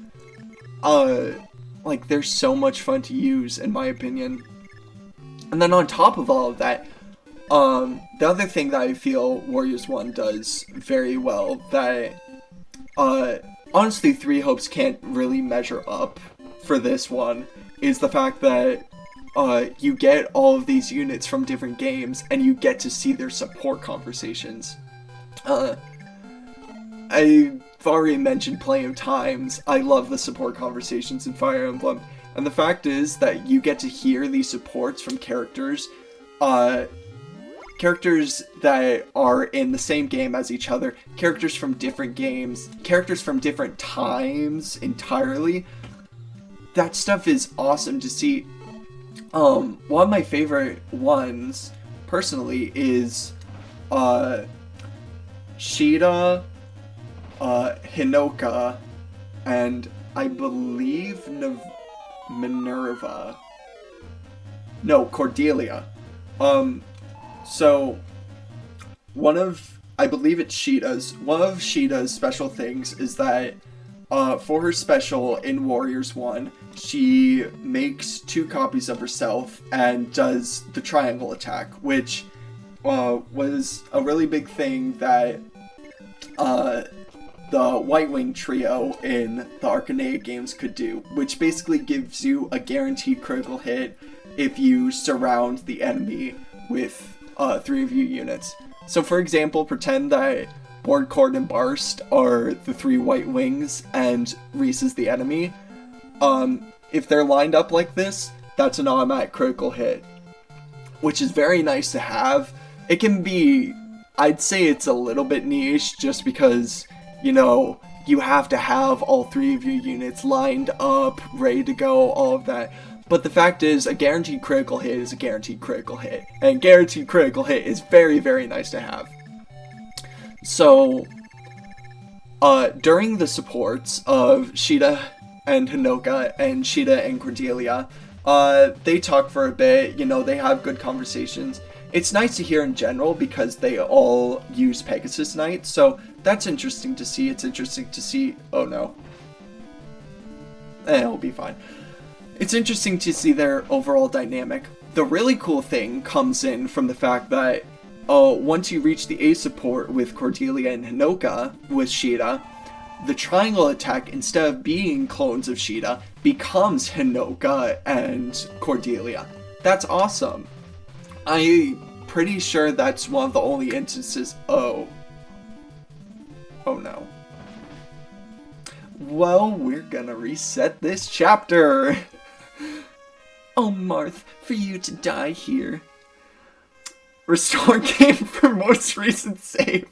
they're so much fun to use, in my opinion. And then on top of all of that, the other thing that I feel Warriors 1 does very well that honestly Three Hopes can't really measure up for this one is the fact that you get all of these units from different games, and you get to see their support conversations. I've already mentioned plenty of times, I love the support conversations in Fire Emblem, and the fact is that you get to hear these supports from characters that are in the same game as each other, characters from different games, characters from different times entirely. That stuff is awesome to see. One of my favorite ones, personally, is Shida, Hinoka, and I believe Minerva. No, Cordelia. So one of Shida's special things is that for her special in Warriors 1, she makes 2 copies of herself and does the triangle attack, which was a really big thing that the White Wing trio in the Arcanaia games could do, which basically gives you a guaranteed critical hit if you surround the enemy with 3 of your units. So for example, pretend that Board, Cord, and Barst are the 3 White Wings and Reese is the enemy. If they're lined up like this, that's an automatic critical hit, which is very nice to have. It can be, I'd say it's a little bit niche just because, you know, you have to have all 3 of your units lined up, ready to go, all of that. But the fact is, a guaranteed critical hit is a guaranteed critical hit. And guaranteed critical hit is very, very nice to have. So, during the supports of Shida and Hinoka and Shida and Cordelia, they talk for a bit, you know, they have good conversations. It's nice to hear in general because they all use Pegasus Knight, so that's interesting to see. It's interesting to see, oh no. It'll be fine. It's interesting to see their overall dynamic. The really cool thing comes in from the fact that once you reach the A support with Cordelia and Hinoka with Shida, the triangle attack, instead of being clones of Shida, becomes Hinoka and Cordelia. That's awesome. I'm pretty sure that's one of the only instances. Oh no. Well, we're gonna reset this chapter. Oh, Marth, for you to die here. Restore game for most recent save.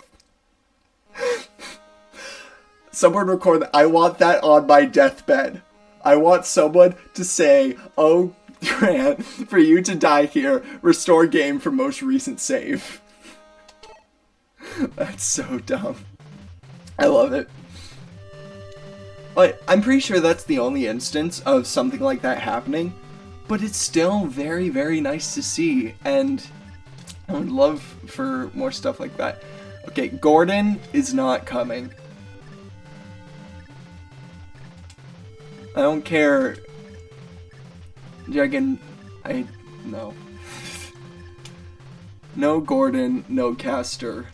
Someone record that. I want that on my deathbed. I want someone to say, oh, Grant, for you to die here, restore game for most recent save. That's so dumb. I love it. But I'm pretty sure that's the only instance of something like that happening. But it's still very, very nice to see. And I would love for more stuff like that. Okay, Gordon is not coming. I don't care. Dragon, no. No Gordon, no Caster.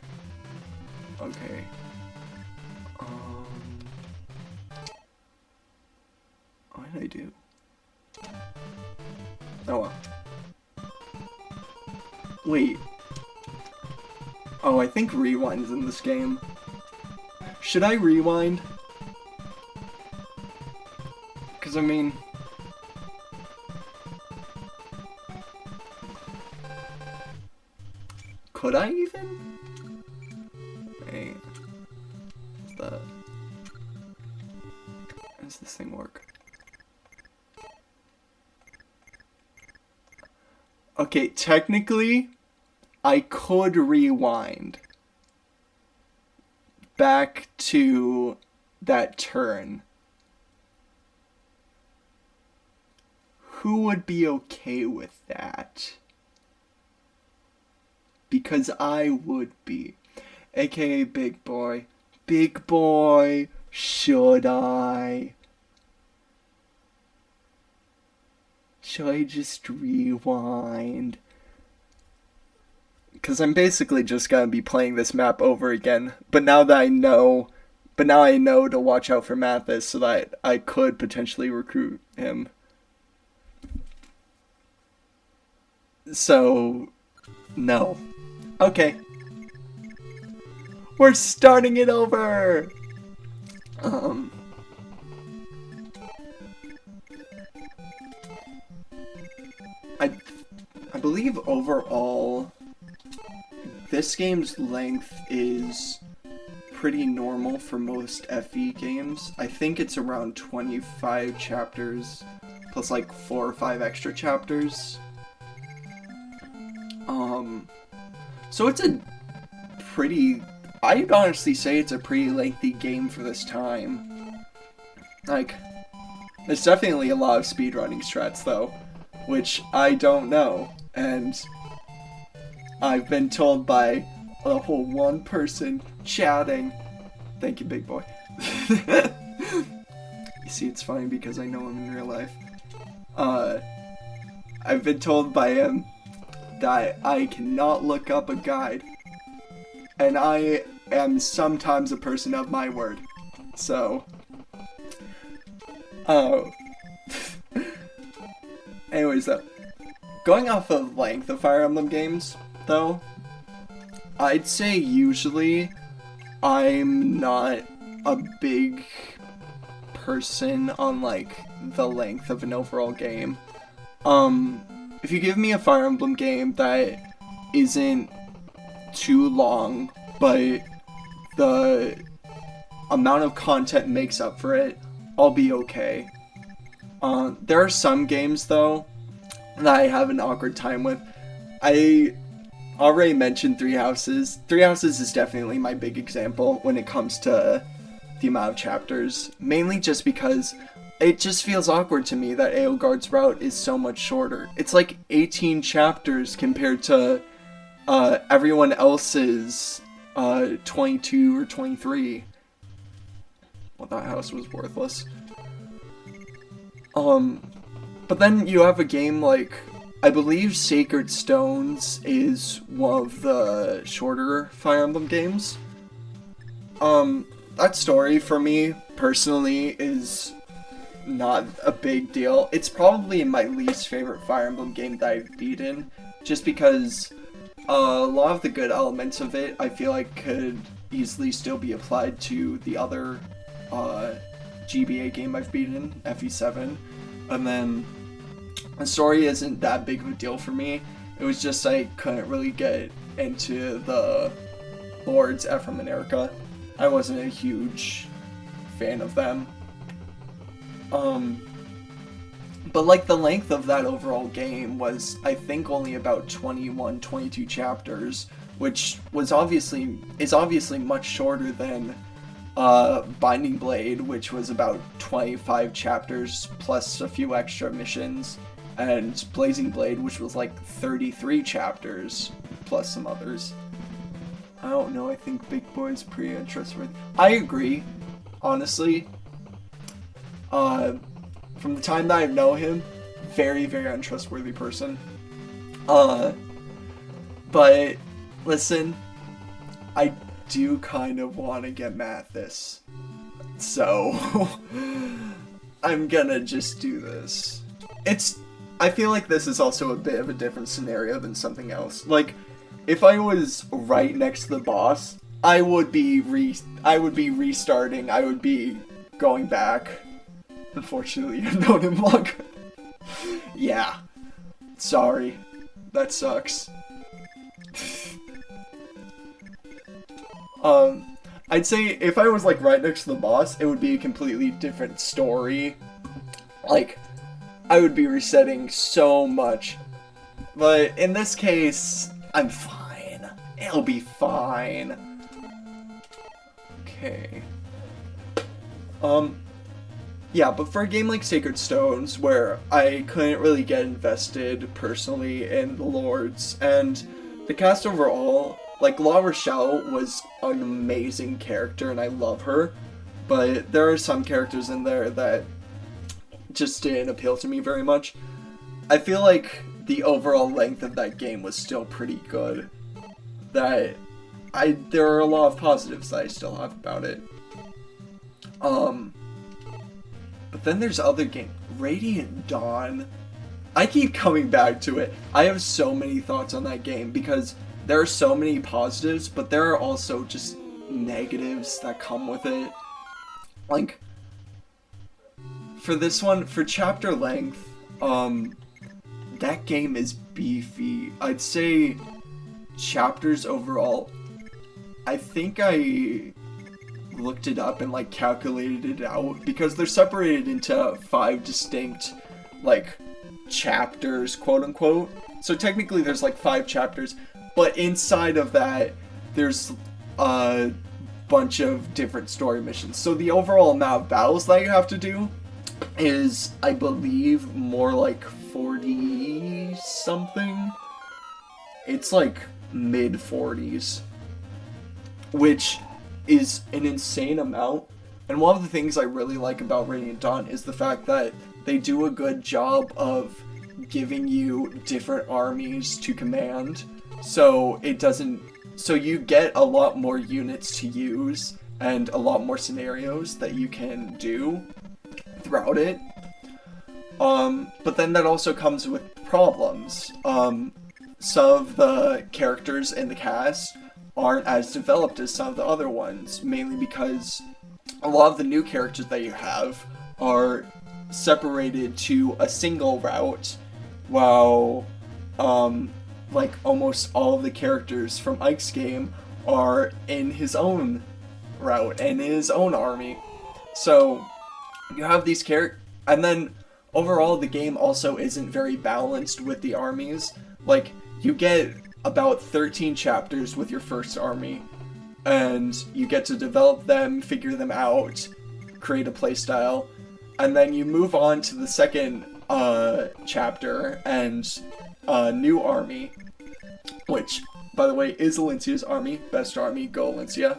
Okay. What did I do? Oh well. Wait. Oh, I think rewind's in this game. Should I rewind? Because, I mean... Could I even? Wait. What's that? How does this thing work? Okay, technically, I could rewind back to that turn. Who would be okay with that? Because I would be. AKA Big Boy. Big Boy, should I? Should I just rewind? Because I'm basically just gonna be playing this map over again. But now I know to watch out for Mathis so that I could potentially recruit him. So, no. Okay. We're starting it over! I believe overall, this game's length is pretty normal for most FE games. I think it's around 25 chapters, plus like 4 or 5 extra chapters. So it's a pretty, I'd honestly say it's a pretty lengthy game for this time. Like, there's definitely a lot of speedrunning strats though, which I don't know, and I've been told by a whole one person chatting. Thank you, big boy. You see, it's funny because I know him in real life. I've been told by him that I cannot look up a guide, and I am sometimes a person of my word. So, anyways, though, going off of length of Fire Emblem games, though, I'd say usually I'm not a big person on like the length of an overall game. If you give me a Fire Emblem game that isn't too long, but the amount of content makes up for it, I'll be okay. There are some games though that I have an awkward time with. I already mentioned Three Houses. Three Houses is definitely my big example when it comes to the amount of chapters, mainly just because it just feels awkward to me that Eogard's route is so much shorter. It's like 18 chapters compared to everyone else's 22 or 23. Well, that house was worthless. But then you have a game like, I believe Sacred Stones is one of the shorter Fire Emblem games. That story for me, personally, is not a big deal. It's probably my least favorite Fire Emblem game that I've beaten, just because a lot of the good elements of it I feel like could easily still be applied to the other GBA game I've beaten, FE7, and then the story isn't that big of a deal for me. It was just I couldn't really get into the lords Ephraim and Erica. I wasn't a huge fan of them. But like the length of that overall game was, I think, only about 21, 22 chapters, which is obviously much shorter than Binding Blade, which was about 25 chapters plus a few extra missions, and Blazing Blade, which was like 33 chapters plus some others. I don't know, I think Big Boy's pretty untrustworthy. I agree, honestly. From the time that I know him, very, very untrustworthy person. But, listen, I do kind of want to get mad at this. So, I'm gonna just do this. I feel like this is also a bit of a different scenario than something else. Like, if I was right next to the boss, I would be restarting, I would be going back. Unfortunately, I've known him longer. Yeah. Sorry. That sucks. I'd say if I was like right next to the boss, it would be a completely different story. Like, I would be resetting so much. But in this case, I'm fine. It'll be fine. Okay. Yeah, but for a game like Sacred Stones, where I couldn't really get invested personally in the lords, and the cast overall, like, La Rochelle was an amazing character, and I love her, but there are some characters in there that just didn't appeal to me very much. I feel like the overall length of that game was still pretty good. There are a lot of positives that I still have about it. But then there's other games. Radiant Dawn. I keep coming back to it. I have so many thoughts on that game because there are so many positives, but there are also just negatives that come with it. Like, for this one, for chapter length, that game is beefy. I'd say chapters overall, I think I looked it up and like calculated it out because they're separated into 5 distinct like chapters, quote unquote. So technically there's like 5 chapters, but inside of that there's a bunch of different story missions. So the overall amount of battles that you have to do is, I believe, more like 40 something. It's like mid 40s, which is an insane amount. And one of the things I really like about Radiant Dawn is the fact that they do a good job of giving you different armies to command. So you get a lot more units to use and a lot more scenarios that you can do throughout it. But then that also comes with problems. Some of the characters in the cast aren't as developed as some of the other ones, mainly because a lot of the new characters that you have are separated to a single route, while like almost all of the characters from Ike's game are in his own route and in his own army. So you have these characters, and then overall the game also isn't very balanced with the armies. Like, you get about 13 chapters with your first army, and you get to develop them, figure them out, create a playstyle, and then you move on to the second chapter and new army, which, by the way, is Alencia's army. Best army, go Alencia.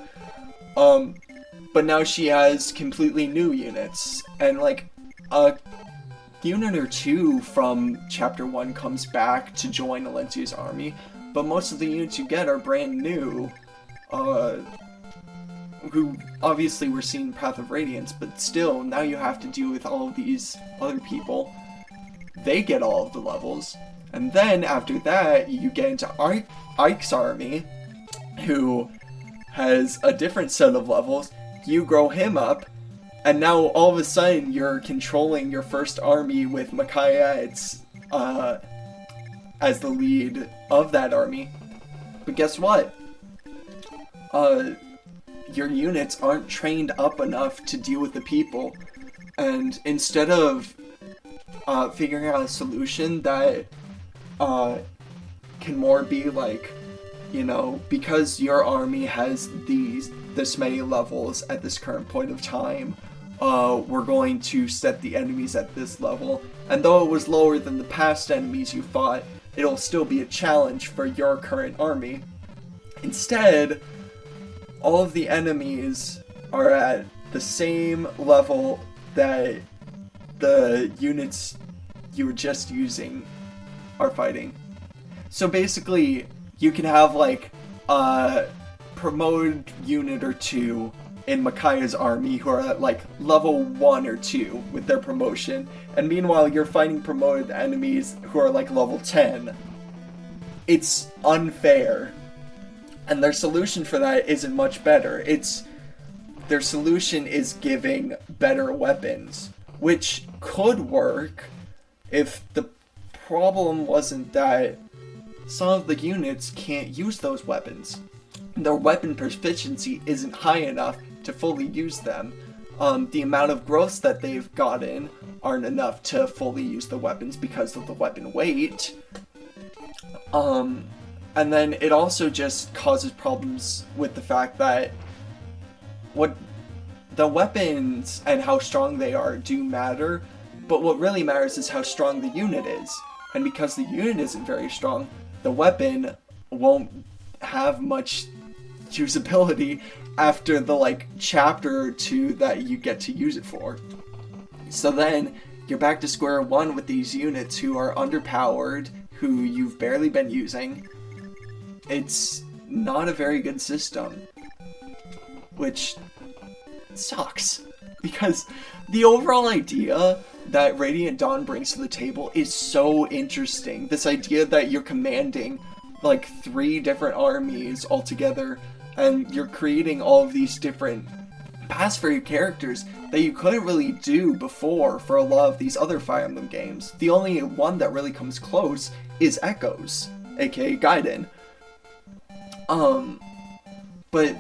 But now she has completely new units, and like a unit or 2 from chapter 1 comes back to join Alencia's army, but most of the units you get are brand new, who obviously were seen in Path of Radiance, but still, now you have to deal with all of these other people. They get all of the levels, and then after that, you get into Ike's army, who has a different set of levels. You grow him up, and now all of a sudden you're controlling your first army with Micaiah as the lead of that army. But guess what? Your units aren't trained up enough to deal with the people, and instead of figuring out a solution that can more be like, you know, because your army has this many levels at this current point of time, we're going to set the enemies at this level, and though it was lower than the past enemies you fought, it'll still be a challenge for your current army. Instead, all of the enemies are at the same level that the units you were just using are fighting. So basically, you can have like a promoted unit or 2 in Micaiah's army who are at like level 1 or 2 with their promotion, and meanwhile you're fighting promoted enemies who are like level 10. It's unfair. And their solution for that isn't much better. Their solution is giving better weapons, which could work if the problem wasn't that some of the units can't use those weapons. Their weapon proficiency isn't high enough to fully use them. The amount of growths that they've gotten aren't enough to fully use the weapons because of the weapon weight. And then it also just causes problems with the fact that what the weapons and how strong they are do matter, but what really matters is how strong the unit is. And because the unit isn't very strong, the weapon won't have much usability after the like chapter or 2 that you get to use it for. So then you're back to square one with these units who are underpowered, who you've barely been using. It's not a very good system, which sucks, because the overall idea that Radiant Dawn brings to the table is so interesting. This idea that you're commanding like 3 different armies all together, and you're creating all of these different paths for your characters that you couldn't really do before for a lot of these other Fire Emblem games. The only one that really comes close is Echoes, aka Gaiden. But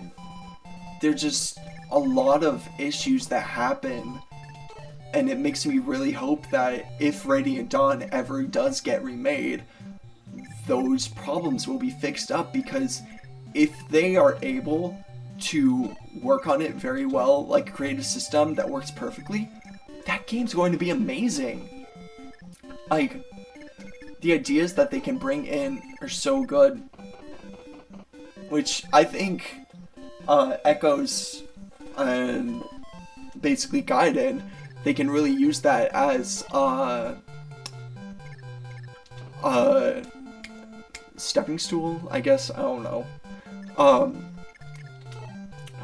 there's just a lot of issues that happen, and it makes me really hope that if Radiant Dawn ever does get remade, those problems will be fixed up, because if they are able to work on it very well, like create a system that works perfectly, that game's going to be amazing. Like, the ideas that they can bring in are so good, which I think Echoes and basically Gaiden, they can really use that as stepping stool, I guess, I don't know,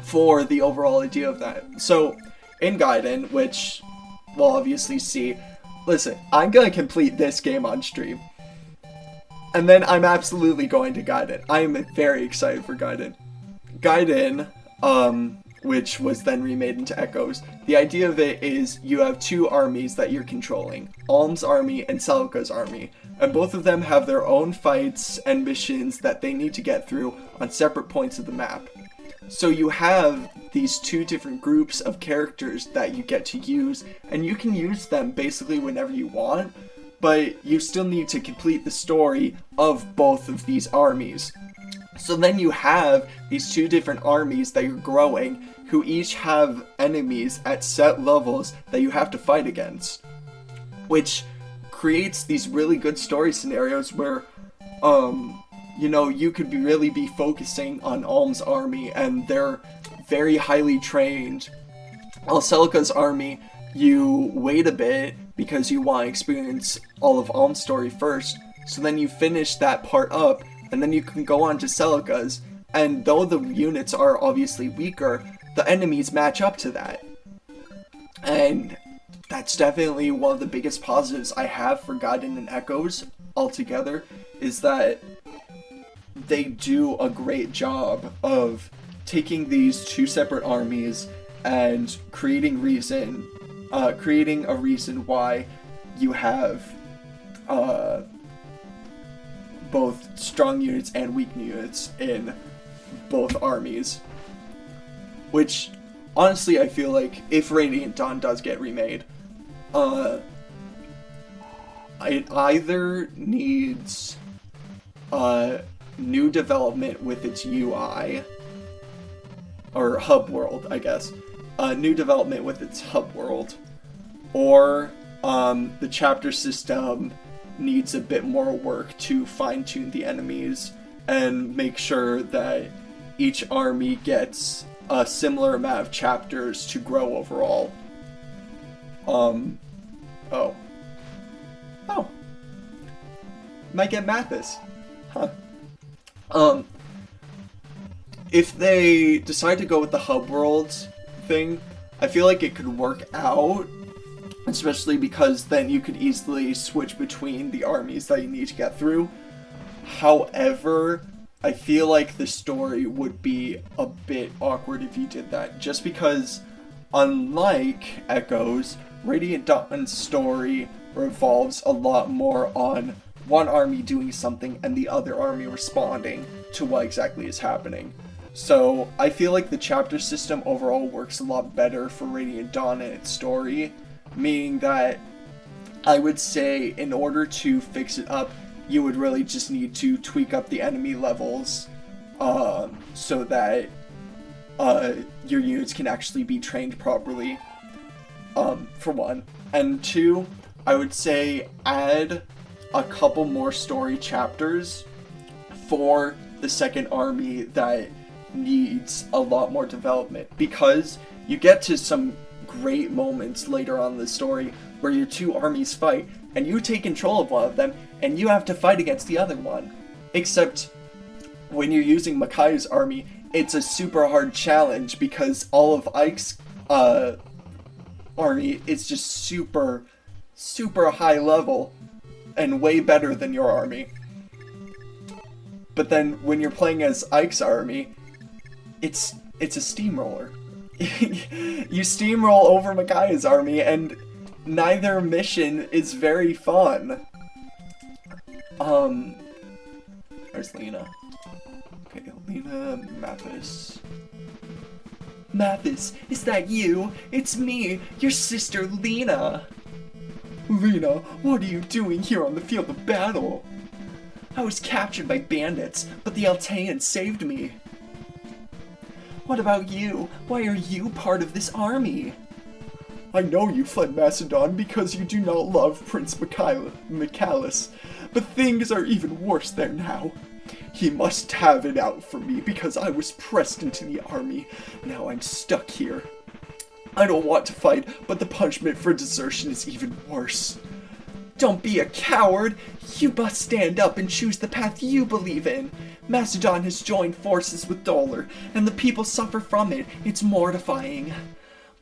for the overall idea of that. So, in Gaiden, which we'll obviously see, listen, I'm gonna complete this game on stream, and then I'm absolutely going to Gaiden. I'm very excited for Gaiden. Gaiden, which was then remade into Echoes, the idea of it is you have 2 armies that you're controlling, Alm's army and Celica's army, and both of them have their own fights and missions that they need to get through on separate points of the map. So you have these 2 different groups of characters that you get to use, and you can use them basically whenever you want, but you still need to complete the story of both of these armies. So then you have these 2 different armies that you're growing, who each have enemies at set levels that you have to fight against, which creates these really good story scenarios where, you know, you could really be focusing on Alm's army, and they're very highly trained, while Celica's army, you wait a bit because you want to experience all of Alm's story first, so then you finish that part up, and then you can go on to Celica's, and though the units are obviously weaker, the enemies match up to that. And that's definitely one of the biggest positives I have for Gaiden and Echoes altogether, is that they do a great job of taking these 2 separate armies and creating a reason why you have both strong units and weak units in both armies. Which, honestly, I feel like if Radiant Dawn does get remade, it either needs new development with its UI, or hub world, I guess. New development with its hub world, or the chapter system needs a bit more work to fine-tune the enemies and make sure that each army gets a similar amount of chapters to grow overall. Might get Mathis. Huh. If they decide to go with the hub worlds thing, I feel like it could work out, especially because then you could easily switch between the armies that you need to get through. However, I feel like the story would be a bit awkward if you did that, just because, unlike Echoes, Radiant Dawn's story revolves a lot more on one army doing something and the other army responding to what exactly is happening. So I feel like the chapter system overall works a lot better for Radiant Dawn and its story, meaning that I would say in order to fix it up, you would really just need to tweak up the enemy levels so that your units can actually be trained properly, for one. And 2, I would say add a couple more story chapters for the second army that needs a lot more development, because you get to some great moments later on in the story where your 2 armies fight and you take control of one of them and you have to fight against the other one. Except when you're using Makai's army, it's a super hard challenge because all of Ike's army is just super super high level and way better than your army. But then when you're playing as Ike's army, it's a steamroller. You steamroll over Micaiah's army, and neither mission is very fun. Where's Lena? Okay, Lena, Mathis. Mathis, is that you? It's me, your sister Lena. Lena, what are you doing here on the field of battle? I was captured by bandits, but the Alteans saved me. What about you? Why are you part of this army? I know you fled Macedon because you do not love Prince Michaelis, but things are even worse there now. He must have it out for me because I was pressed into the army. Now I'm stuck here. I don't want to fight, but the punishment for desertion is even worse. Don't be a coward! You must stand up and choose the path you believe in. Macedon has joined forces with Dollar, and the people suffer from it. It's mortifying.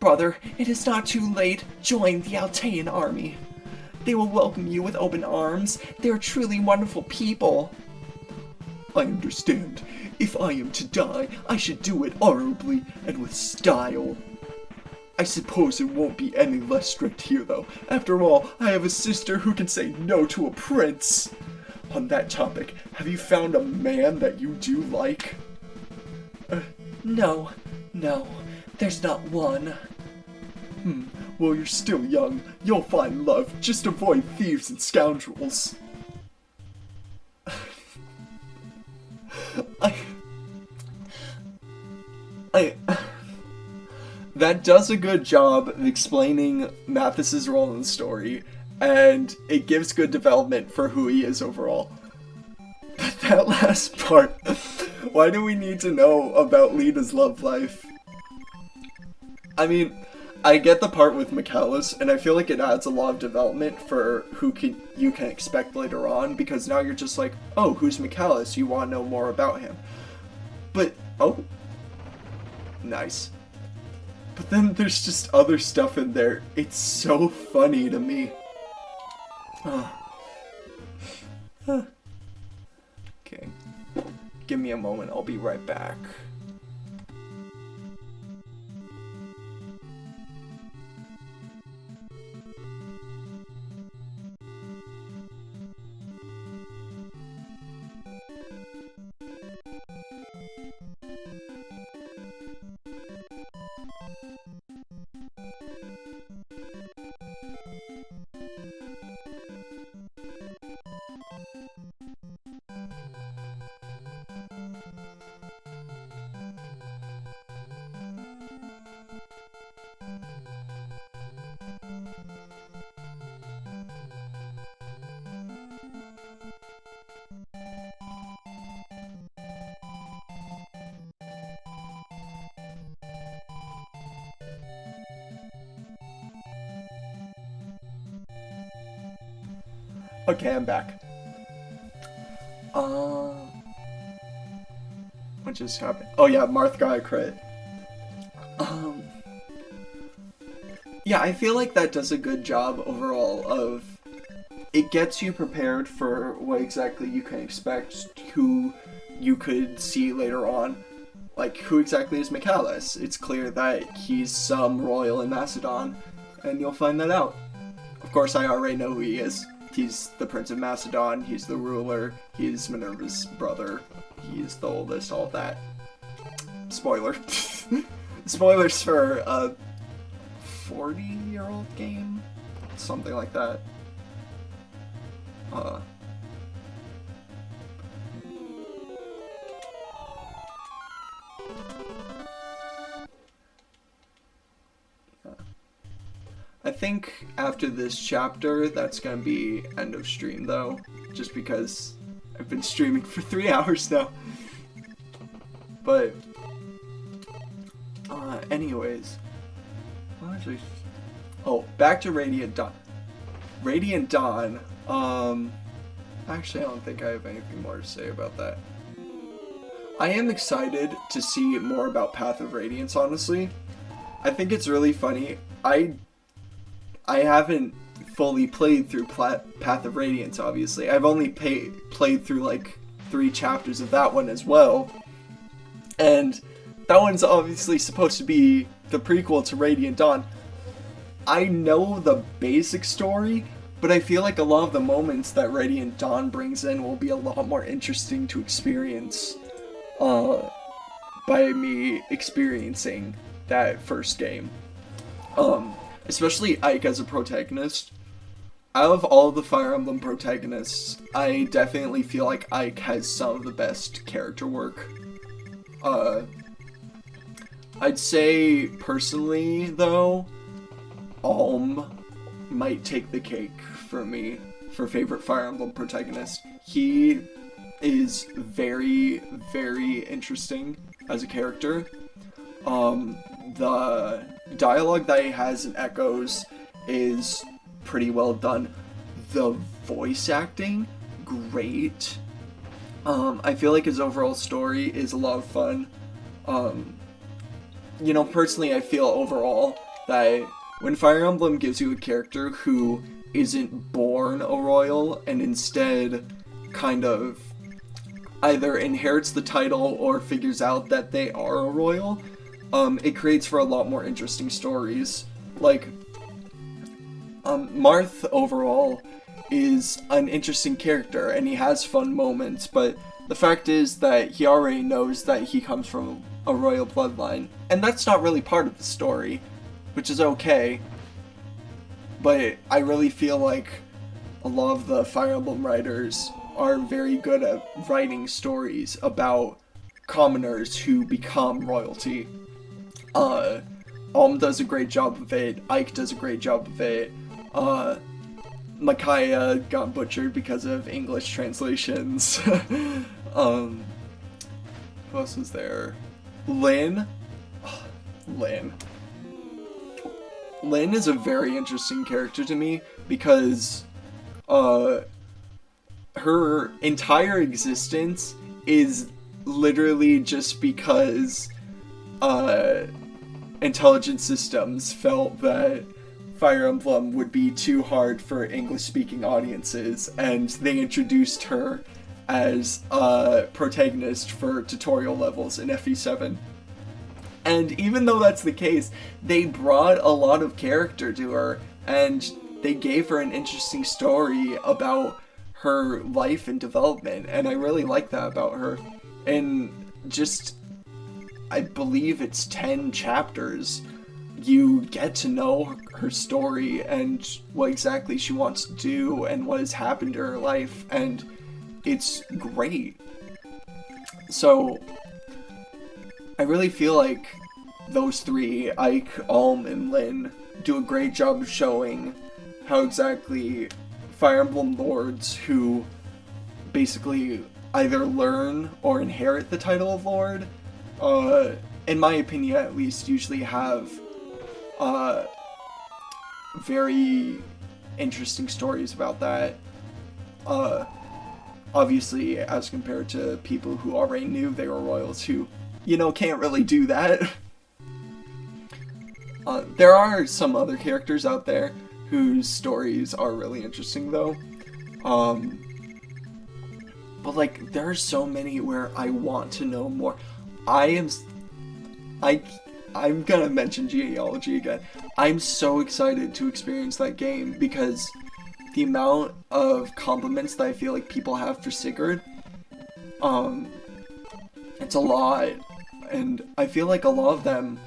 Brother, it is not too late. Join the Altean army. They will welcome you with open arms. They are truly wonderful people. I understand. If I am to die, I should do it honorably and with style. I suppose it won't be any less strict here, though. After all, I have a sister who can say no to a prince. On that topic, have you found a man that you do like? No, there's not one. Well, you're still young. You'll find love. Just avoid thieves and scoundrels. That does a good job of explaining Mathis's role in the story, and it gives good development for who he is overall. But that last part, why do we need to know about Lena's love life? I mean, I get the part with Michaelis, and I feel like it adds a lot of development for you can expect later on, because now you're just like, oh, who's Michaelis? You want to know more about him. But, oh, nice. But then there's just other stuff in there. It's so funny to me. Okay. Give me a moment, I'll be right back. Okay, I'm back. What just happened? Oh yeah, Marth got a crit. Yeah, I feel like that does a good job overall of... It gets you prepared for what exactly you can expect, who you could see later on. Like, who exactly is Michaelis? It's clear that he's some royal in Macedon, and you'll find that out. Of course, I already know who he is. He's the Prince of Macedon, he's the ruler, he's Minerva's brother, he's the oldest, all that. Spoiler. Spoilers for a 40-year-old game? Something like that. I think after this chapter, that's gonna be end of stream though, just because I've been streaming for 3 hours now. But, anyways, back to Radiant Dawn. Radiant Dawn, actually I don't think I have anything more to say about that. I am excited to see more about Path of Radiance, honestly. I think it's really funny. I haven't fully played through Path of Radiance, obviously. I've only played through like 3 chapters of that one as well. And that one's obviously supposed to be the prequel to Radiant Dawn. I know the basic story, but I feel like a lot of the moments that Radiant Dawn brings in will be a lot more interesting to experience by me experiencing that first game. Especially Ike as a protagonist. Out of all the Fire Emblem protagonists, I definitely feel like Ike has some of the best character work. I'd say, personally, though, Alm might take the cake for me for favorite Fire Emblem protagonist. He is very, very interesting as a character. The dialogue that he has in Echoes is pretty well done. The voice acting, great. I feel like his overall story is a lot of fun. Personally, I feel overall that when Fire Emblem gives you a character who isn't born a royal and instead kind of either inherits the title or figures out that they are a royal, it creates for a lot more interesting stories. Like, Marth overall is an interesting character and he has fun moments, but the fact is that he already knows that he comes from a royal bloodline, and that's not really part of the story, which is okay. But I really feel like a lot of the Fire Emblem writers are very good at writing stories about commoners who become royalty. Alm does a great job of it, Ike does a great job of it, Micaiah got butchered because of English translations. Who else was there? Lynn is a very interesting character to me because her entire existence is literally just because intelligence systems felt that Fire Emblem would be too hard for English-speaking audiences, and they introduced her as a protagonist for tutorial levels in FE7. And even though that's the case, they brought a lot of character to her, and they gave her an interesting story about her life and development, and I really like that about her. And just, I believe it's 10 chapters, you get to know her story and what exactly she wants to do and what has happened in her life, and it's great. So, I really feel like those 3, Ike, Alm, and Lynn, do a great job of showing how exactly Fire Emblem lords who basically either learn or inherit the title of lord, in my opinion at least, usually have very interesting stories about that. Obviously, as compared to people who already knew they were royals who, can't really do that. There are some other characters out there whose stories are really interesting, though. But, like, there are so many where I want to know more. I'm gonna mention Genealogy again. I'm so excited to experience that game because the amount of compliments that I feel like people have for Sigurd, it's a lot, and I feel like a lot of them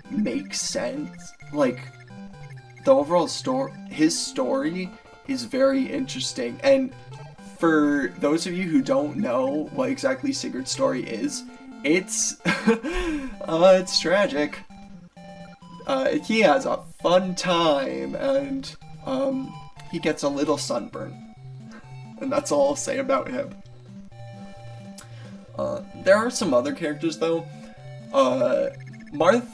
make sense. Like, the overall his story is very interesting, and for those of you who don't know what exactly Sigurd's story is, it's it's tragic. He has a fun time, and he gets a little sunburn, and that's all I'll say about him. There are some other characters though. Marth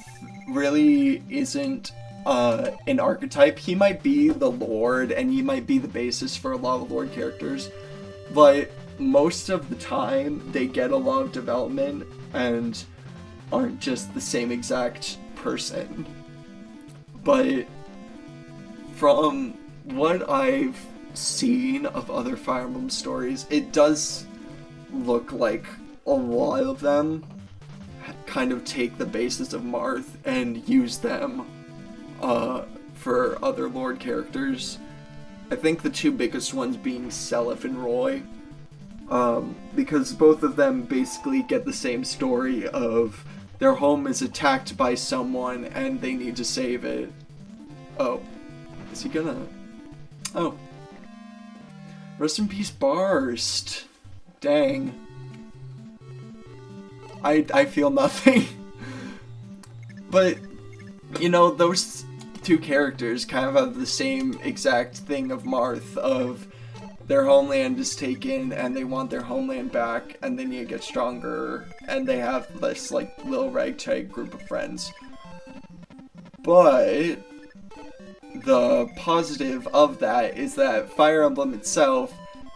really isn't an archetype. He might be the Lord, and he might be the basis for a lot of Lord characters, but most of the time they get a lot of development and aren't just the same exact person. But from what I've seen of other Fire Emblem stories, it does look like a lot of them kind of take the basis of Marth and use them for other Lord characters. I think the two biggest ones being Seliph and Roy, because both of them basically get the same story of their home is attacked by someone and they need to save it. Oh, is he gonna... Oh. Rest in peace, Barst. Dang. I feel nothing. But, you know, those two characters kind of have the same exact thing of Marth, of their homeland is taken and they want their homeland back and they need to get stronger, and they have this, like, little ragtag group of friends. But the positive of that is that Fire Emblem itself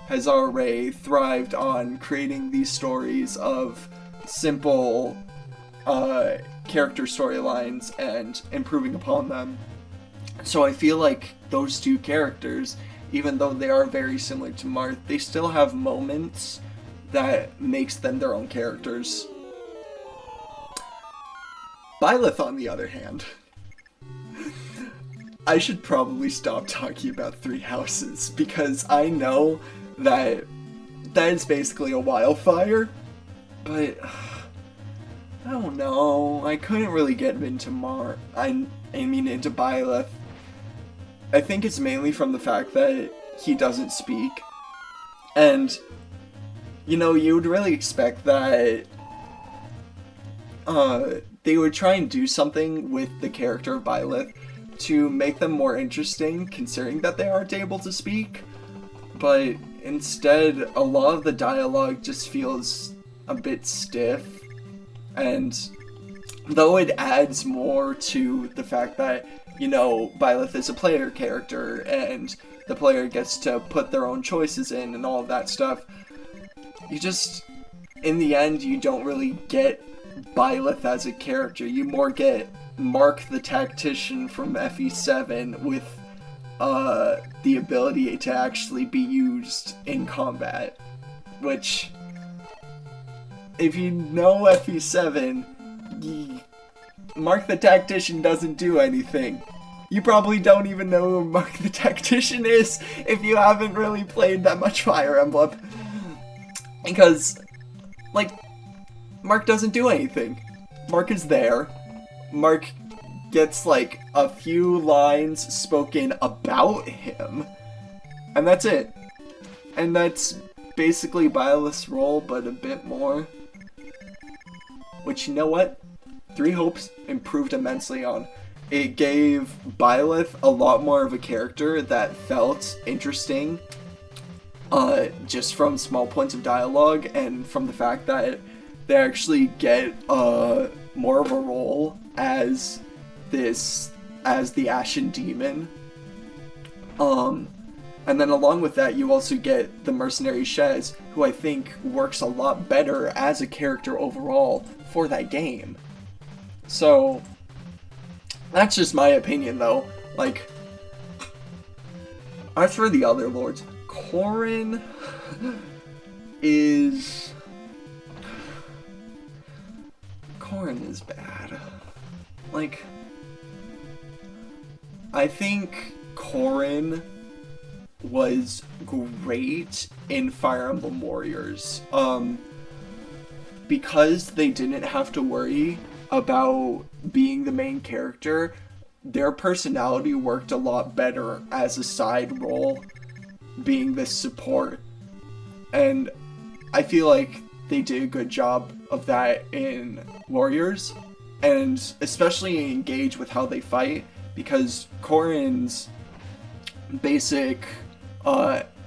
has already thrived on creating these stories of simple character storylines and improving upon them. So I feel like those two characters, even though they are very similar to Marth, they still have moments that makes them their own characters. Byleth, on the other hand, I should probably stop talking about Three Houses, because I know that is basically a wildfire, but I don't know. I couldn't really get into into Byleth. I think it's mainly from the fact that he doesn't speak, and you know, you would really expect that they would try and do something with the character of Byleth to make them more interesting, considering that they aren't able to speak. But instead, a lot of the dialogue just feels a bit stiff, and though it adds more to the fact that, you know, Byleth is a player character and the player gets to put their own choices in and all of that stuff, you just, in the end, you don't really get Byleth as a character. You more get Mark the Tactician from FE7 with the ability to actually be used in combat, which, if you know FE7, Mark the Tactician doesn't do anything. You probably don't even know who Mark the Tactician is if you haven't really played that much Fire Emblem. Because, like, Mark doesn't do anything. Mark is there. Mark gets, like, a few lines spoken about him, and that's it. And that's basically Byleth's role, but a bit more. Which, you know what? Three Hopes improved immensely on. It gave Byleth a lot more of a character that felt interesting, just from small points of dialogue and from the fact that they actually get more of a role as the Ashen Demon. And then along with that, you also get the mercenary Shez, who I think works a lot better as a character overall for that game. So that's just my opinion, though. Like, as for the other lords, Corrin is bad. Like, I think Corrin was great in Fire Emblem Warriors. Because they didn't have to worry about being the main character, their personality worked a lot better as a side role, being the support. And I feel like they did a good job of that in Warriors, and especially engage with how they fight, because Corrin's basic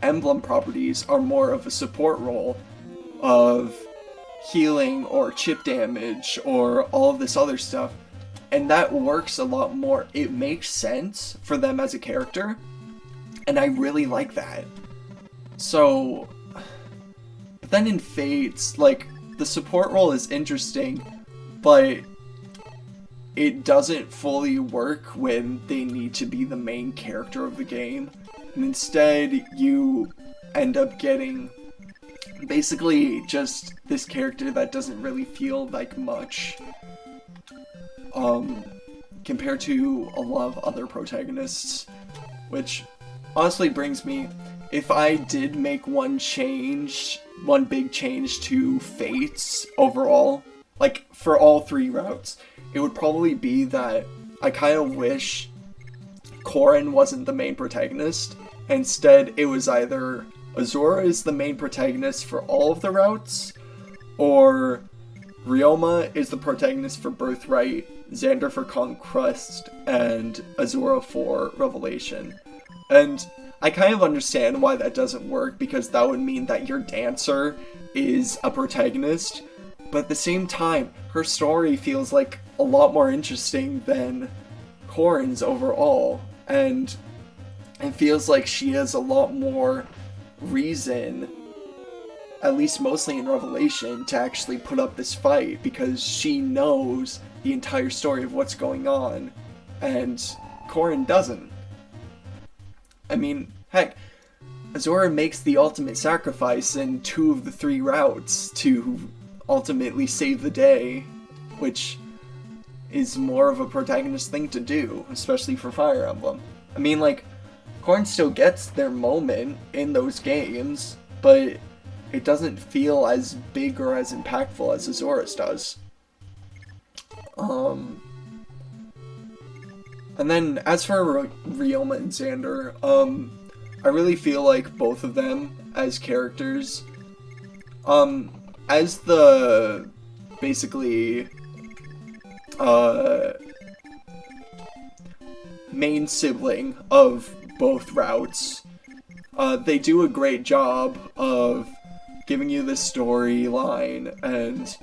emblem properties are more of a support role of healing or chip damage or all of this other stuff, and that works a lot more. It makes sense for them as a character, and I really like that. So, but then in Fates, like, the support role is interesting, but it doesn't fully work when they need to be the main character of the game. And instead, you end up getting basically just this character that doesn't really feel like much compared to a lot of other protagonists, which honestly brings me, if I did make one big change to Fates overall, like for all 3 routes, it would probably be that I kind of wish Corrin wasn't the main protagonist. Instead, it was either Azura is the main protagonist for all of the routes, or Ryoma is the protagonist for Birthright, Xander for Conquest, and Azura for Revelation. And I kind of understand why that doesn't work, because that would mean that your dancer is a protagonist, but at the same time, her story feels like a lot more interesting than Corrin's overall, and it feels like she has a lot more reason, at least mostly in Revelation, to actually put up this fight, because she knows the entire story of what's going on, and Corrin doesn't. I mean, heck, Azura makes the ultimate sacrifice in 2 of the 3 routes to ultimately save the day, which is more of a protagonist thing to do, especially for Fire Emblem. I mean, like, Corrin still gets their moment in those games, but it doesn't feel as big or as impactful as Azura's does. And then, as for Ryoma and Xander, I really feel like both of them as characters, as the, basically, main sibling of both routes, they do a great job of giving you this storyline and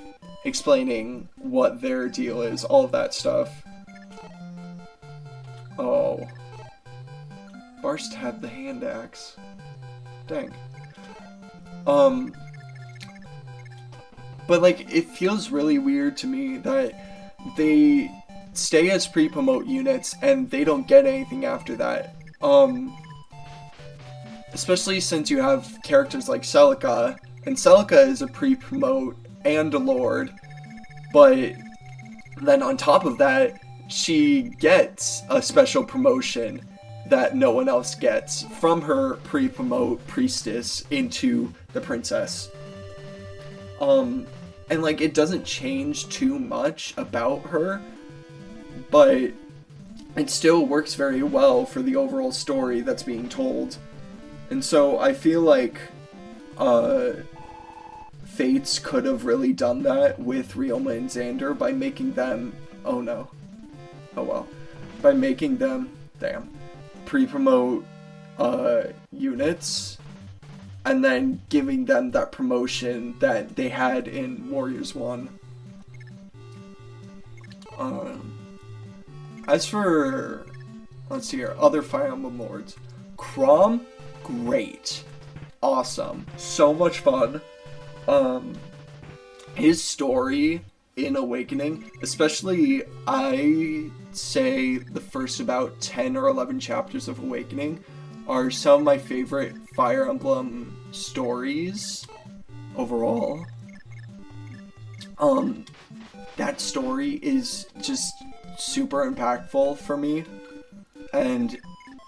explaining what their deal is, all of that stuff. Oh. Barst had the hand axe. Dang. But like, it feels really weird to me that they stay as pre-promote units and they don't get anything after that. Especially since you have characters like Celica, and Celica is a pre-promote and a lord, but then on top of that, she gets a special promotion that no one else gets from her pre-promote priestess into the princess. And like, it doesn't change too much about her, but it still works very well for the overall story that's being told. And so I feel like Fates could have really done that with Ryoma and Xander by making them, by making them, pre-promote units, and then giving them that promotion that they had in Warriors 1. As for, let's see here, other Fire Emblem Lords. Chrom, great. Awesome. So much fun. His story in Awakening, especially I say the first about 10 or 11 chapters of Awakening, are some of my favorite Fire Emblem stories overall. That story is just super impactful for me, and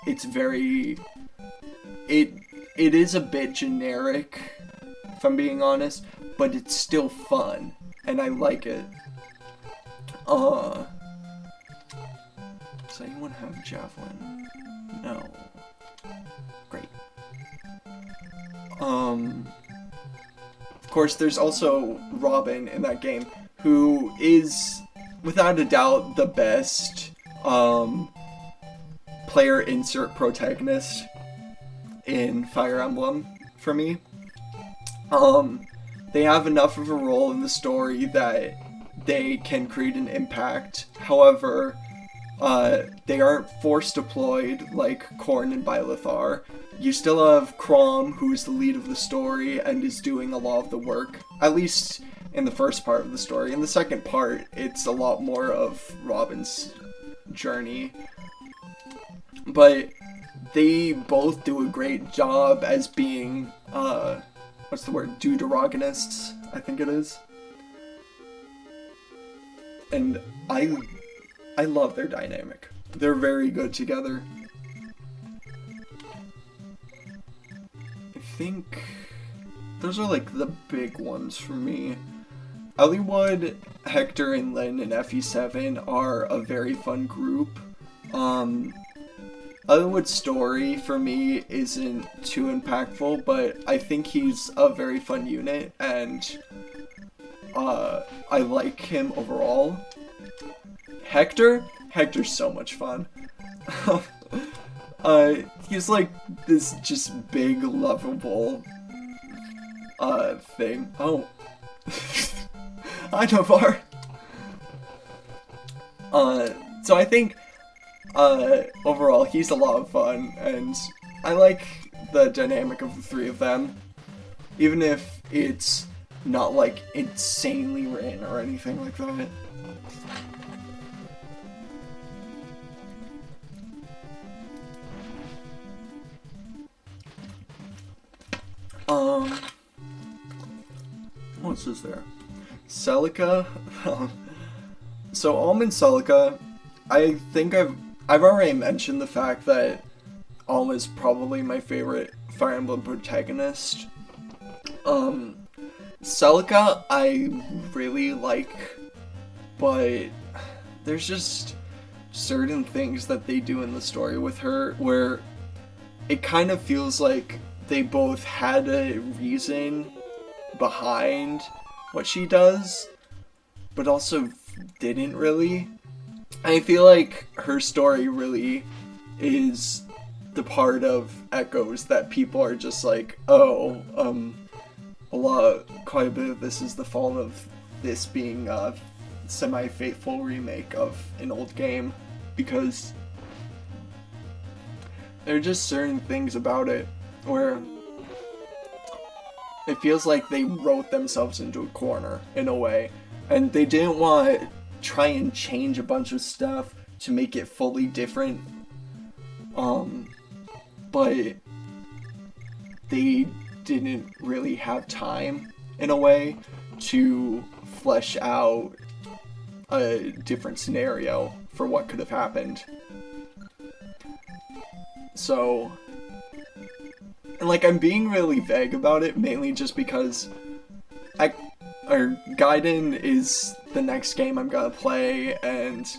it's very, it is a bit generic, if I'm being honest, but it's still fun, and I like it. Does anyone have a javelin? No. Great. Of course, there's also Robin in that game, who is, without a doubt, the best player insert protagonist in Fire Emblem for me. They have enough of a role in the story that they can create an impact. However, they aren't force deployed like Corrin and Byleth are. You still have Chrom, who is the lead of the story and is doing a lot of the work, at least in the first part of the story. In the second part, it's a lot more of Robin's journey. But they both do a great job as being, what's the word, deuterogonists, I think it is. And I love their dynamic. They're very good together. I think those are like the big ones for me. Elliewood, Hector, and Lynn in FE7 are a very fun group. Elliewood's story for me isn't too impactful, but I think he's a very fun unit, and I like him overall. Hector's so much fun. He's like this just big, lovable thing. Oh. Hi, Navar. So I think overall he's a lot of fun, and I like the dynamic of the three of them, even if it's not like insanely written or anything like that. What else is there? Celica. So Almond Celica, I think I've already mentioned the fact that Alma is probably my favorite Fire Emblem protagonist. Celica I really like, but there's just certain things that they do in the story with her where it kind of feels like they both had a reason behind what she does, but also didn't really. I feel like her story really is the part of Echoes that people are just like, oh, quite a bit of this is the fault of this being a semi-faithful remake of an old game, because there are just certain things about it where it feels like they wrote themselves into a corner in a way, and they didn't want to try and change a bunch of stuff to make it fully different, but they didn't really have time in a way to flesh out a different scenario for what could have happened. So, and like, I'm being really vague about it, mainly just because Gaiden is the next game I'm gonna play, and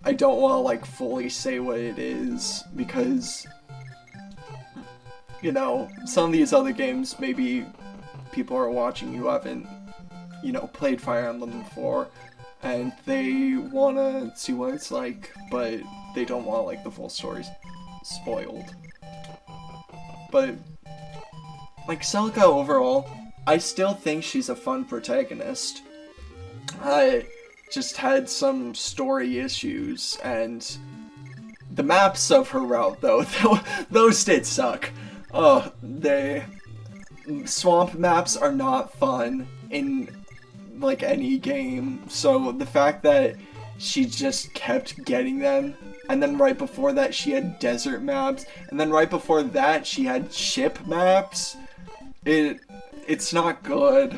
I don't want to like fully say what it is, because, you know, some of these other games, maybe people are watching who haven't, you know, played Fire Emblem before, and they want to see what it's like, but they don't want like the full story spoiled. But like, Celica overall, I still think she's a fun protagonist. I just had some story issues, and the maps of her route, though, those did suck. The swamp maps are not fun in like any game, so the fact that she just kept getting them, and then right before that she had desert maps, and then right before that she had ship maps, it's not good,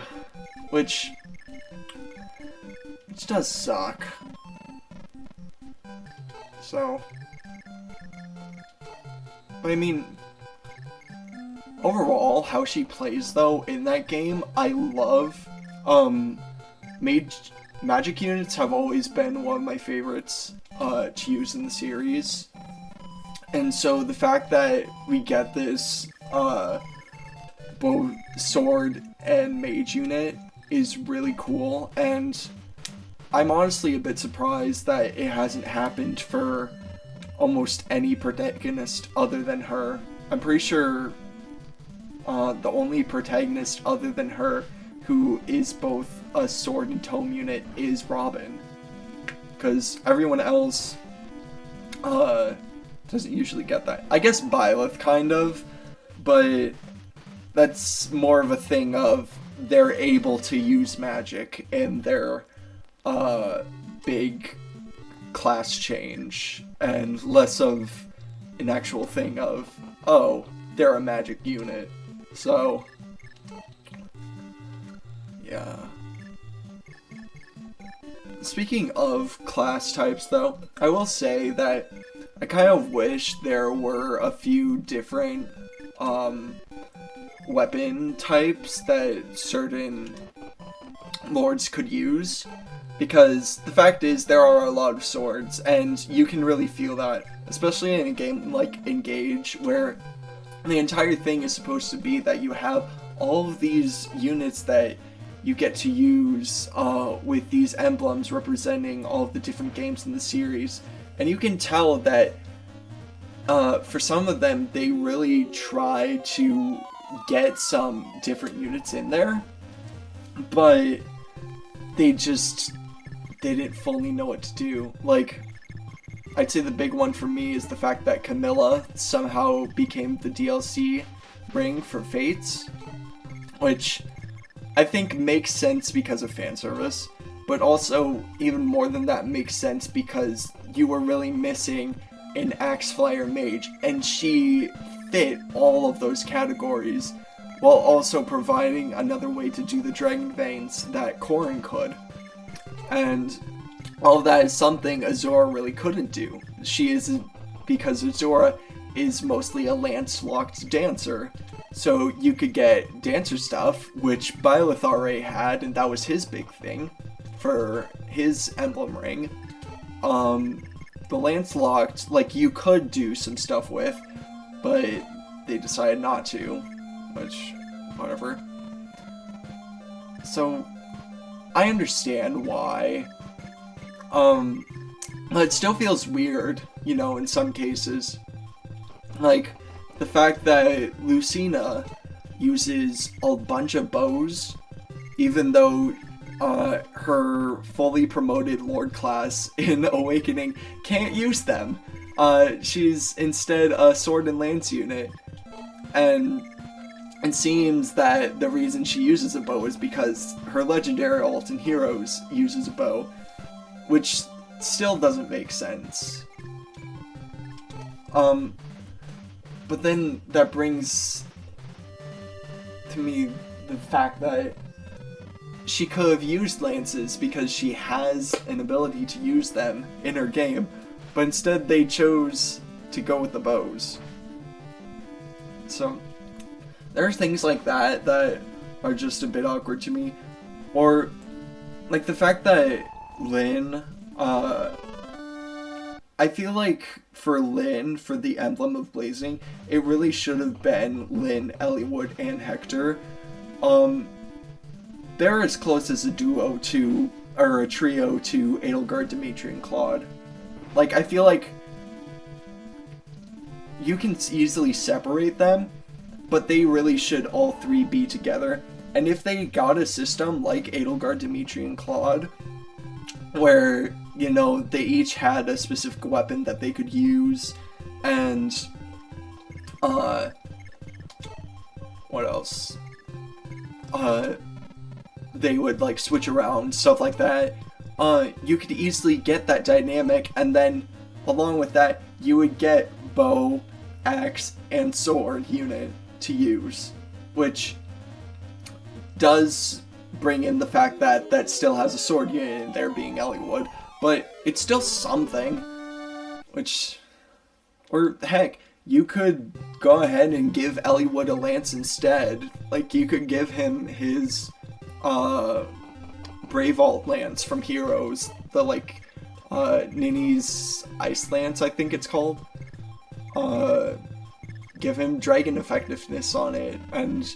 which does suck. So, but I mean, overall, how she plays though in that game, I love. Magic units have always been one of my favorites to use in the series, and so the fact that we get this both sword and mage unit is really cool, and I'm honestly a bit surprised that it hasn't happened for almost any protagonist other than her. I'm pretty sure the only protagonist other than her who is both a sword and tome unit is Robin, because everyone else doesn't usually get that. I guess Byleth kind of, but that's more of a thing of they're able to use magic in their big class change, and less of an actual thing of, oh, they're a magic unit. So, yeah. Speaking of class types, though, I will say that I kind of wish there were a few different weapon types that certain lords could use, because the fact is there are a lot of swords, and you can really feel that, especially in a game like Engage, where the entire thing is supposed to be that you have all of these units that you get to use with these emblems representing all of the different games in the series. And you can tell that for some of them, they really try to get some different units in there, but they didn't fully know what to do. Like, I'd say the big one for me is the fact that Camilla somehow became the DLC ring for Fates, which I think makes sense because of fan service, but also, even more than that, makes sense because you were really missing an Axe Flyer mage, and she fit all of those categories, while also providing another way to do the Dragon Veins that Corrin could. And all of that is something Azura really couldn't do. Because Azura is mostly a lance-locked dancer. So you could get dancer stuff, which Bylethare had, and that was his big thing for his emblem ring. The lance-locked, like, you could do some stuff with, but they decided not to, which, whatever. So, I understand why. It still feels weird, you know, in some cases. Like, the fact that Lucina uses a bunch of bows, even though her fully promoted Lord class in Awakening can't use them. She's instead a sword and lance unit, and it seems that the reason she uses a bow is because her legendary ult in Heroes uses a bow, which still doesn't make sense. But then that brings to me the fact that she could have used lances because she has an ability to use them in her game, but instead they chose to go with the bows. So there are things like that that are just a bit awkward to me. Or like the fact that Lyn, I feel like for Lyn, for the emblem of Blazing, it really should have been Lyn, Eliwood, and Hector. They're as close as a duo to, or a trio to Edelgard, Dimitri, and Claude. Like, I feel like you can easily separate them, but they really should all three be together. And if they got a system like Edelgard, Dimitri, and Claude, where, you know, they each had a specific weapon that they could use, and, what else? They would, like, switch around, stuff like that. You could easily get that dynamic, and then, along with that, you would get bow, axe, and sword unit to use, which does bring in the fact that that still has a sword unit in there, being Eliwood, but it's still something, which, or heck, you could go ahead and give Eliwood a lance instead. Like, you could give him his Brave Alt lance from Heroes, the, like, Nini's Ice Lance, I think it's called. Give him Dragon Effectiveness on it, and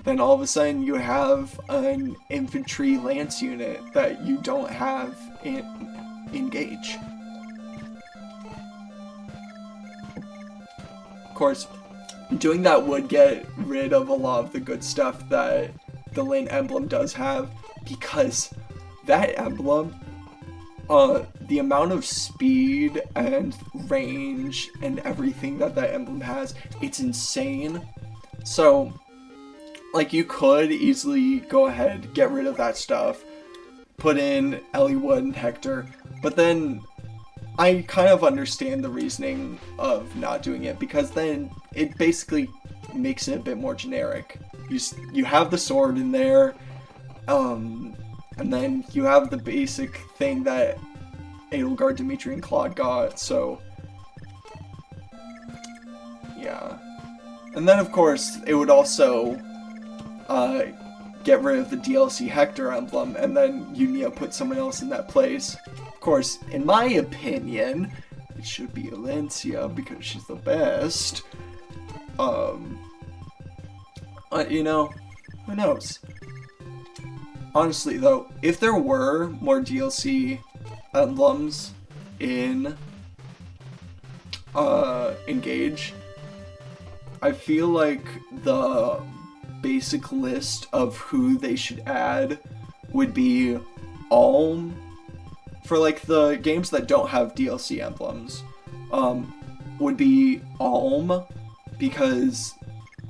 then all of a sudden you have an infantry lance unit that you don't have in Engage. Of course, doing that would get rid of a lot of the good stuff that the Lyn emblem does have, because that emblem, the amount of speed and range and everything that that emblem has, it's insane. So, like, you could easily go ahead, get rid of that stuff, put in Eliwood and Hector, but then I kind of understand the reasoning of not doing it, because then it basically makes it a bit more generic. You have the sword in there, and then you have the basic thing that Edelgard, Dimitri, and Claude got, so yeah. And then of course it would also get rid of the DLC Hector emblem, and then you put someone else in that place. Of course, in my opinion, it should be Alencia because she's the best. Who knows? Honestly, though, if there were more DLC emblems in Engage, I feel like the basic list of who they should add would be Alm. For like the games that don't have DLC emblems, would be Alm, because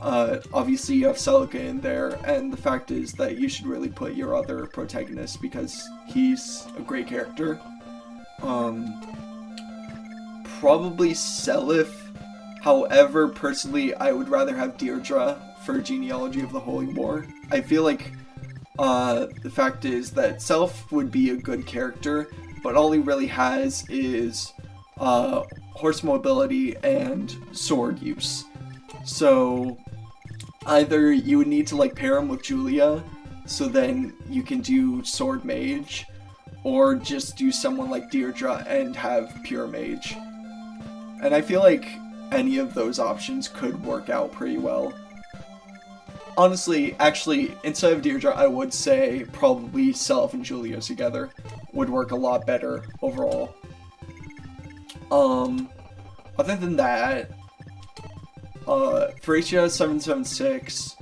obviously you have Celica in there, and the fact is that you should really put your other protagonist because he's a great character. Probably Seliph. However, personally, I would rather have Deirdre for Genealogy of the Holy War. I feel like the fact is that Seliph would be a good character, but all he really has is horse mobility and sword use. So either you would need to like pair him with Julia, so then you can do sword mage, or just do someone like Deirdre and have pure mage. And I feel like any of those options could work out pretty well. Honestly, actually, instead of Deirdre, I would say probably Seliph and Julia together would work a lot better overall. Other than that, for HGS 776,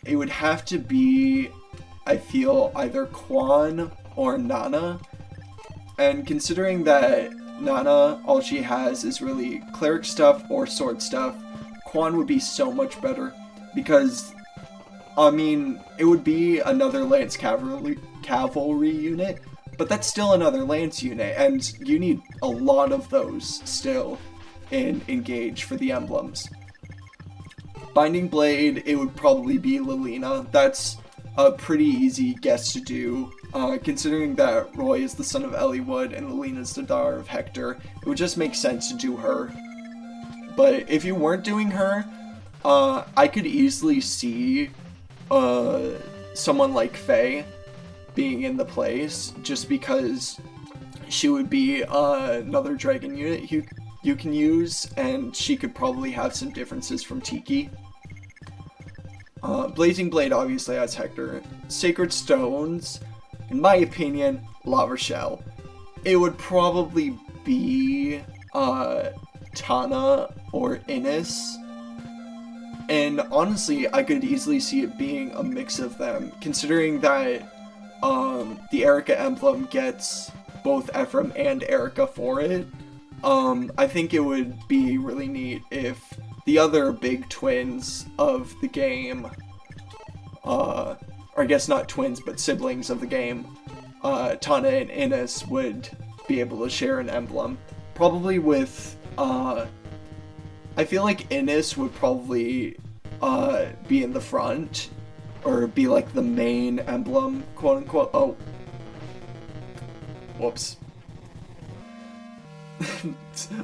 it would have to be, I feel, either Quan or Nana. And considering that Nana, all she has is really cleric stuff or sword stuff, Quan would be so much better. Because, I mean, it would be another Lance cavalry unit, but that's still another Lance unit, and you need a lot of those still in Engage for the emblems. Binding Blade, it would probably be Lilina. That's a pretty easy guess to do, considering that Roy is the son of Eliwood and Lilina is the daughter of Hector. It would just make sense to do her. But if you weren't doing her, I could easily see someone like Faye being in the place, just because she would be another dragon unit you can use, and she could probably have some differences from Tiki. Blazing Blade obviously has Hector. Sacred Stones, in my opinion, La Rochelle. It would probably be Tana or Innis. And honestly, I could easily see it being a mix of them, considering that the Erica emblem gets both Ephraim and Erica for it. I think it would be really neat if the other big twins of the game, or I guess not twins, but siblings of the game, Tana and Innis would be able to share an emblem. Probably with, I feel like Innis would probably be in the front, or be like the main emblem, quote unquote. Oh. Whoops.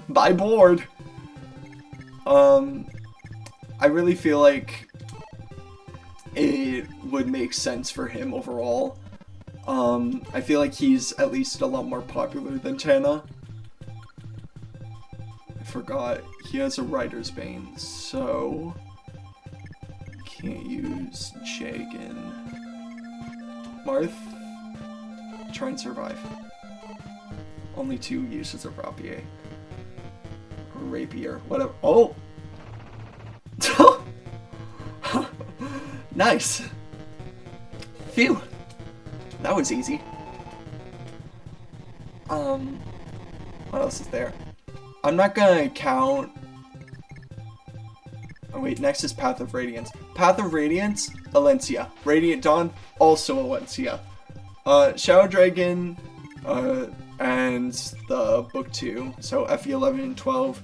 Buy board! I really feel like it would make sense for him overall. I feel like he's at least a lot more popular than Tana. I forgot. He has a Writer's Bane, so can't use Jagan. Marth, try and survive. Only 2 uses of Rapier. Or Rapier, whatever. Oh! Nice! Phew! That was easy. What else is there? I'm not gonna count... Oh wait, next is Path of Radiance. Path of Radiance, Alencia. Radiant Dawn, also Alencia. Shadow Dragon, and the book 2. So FE11 and 12.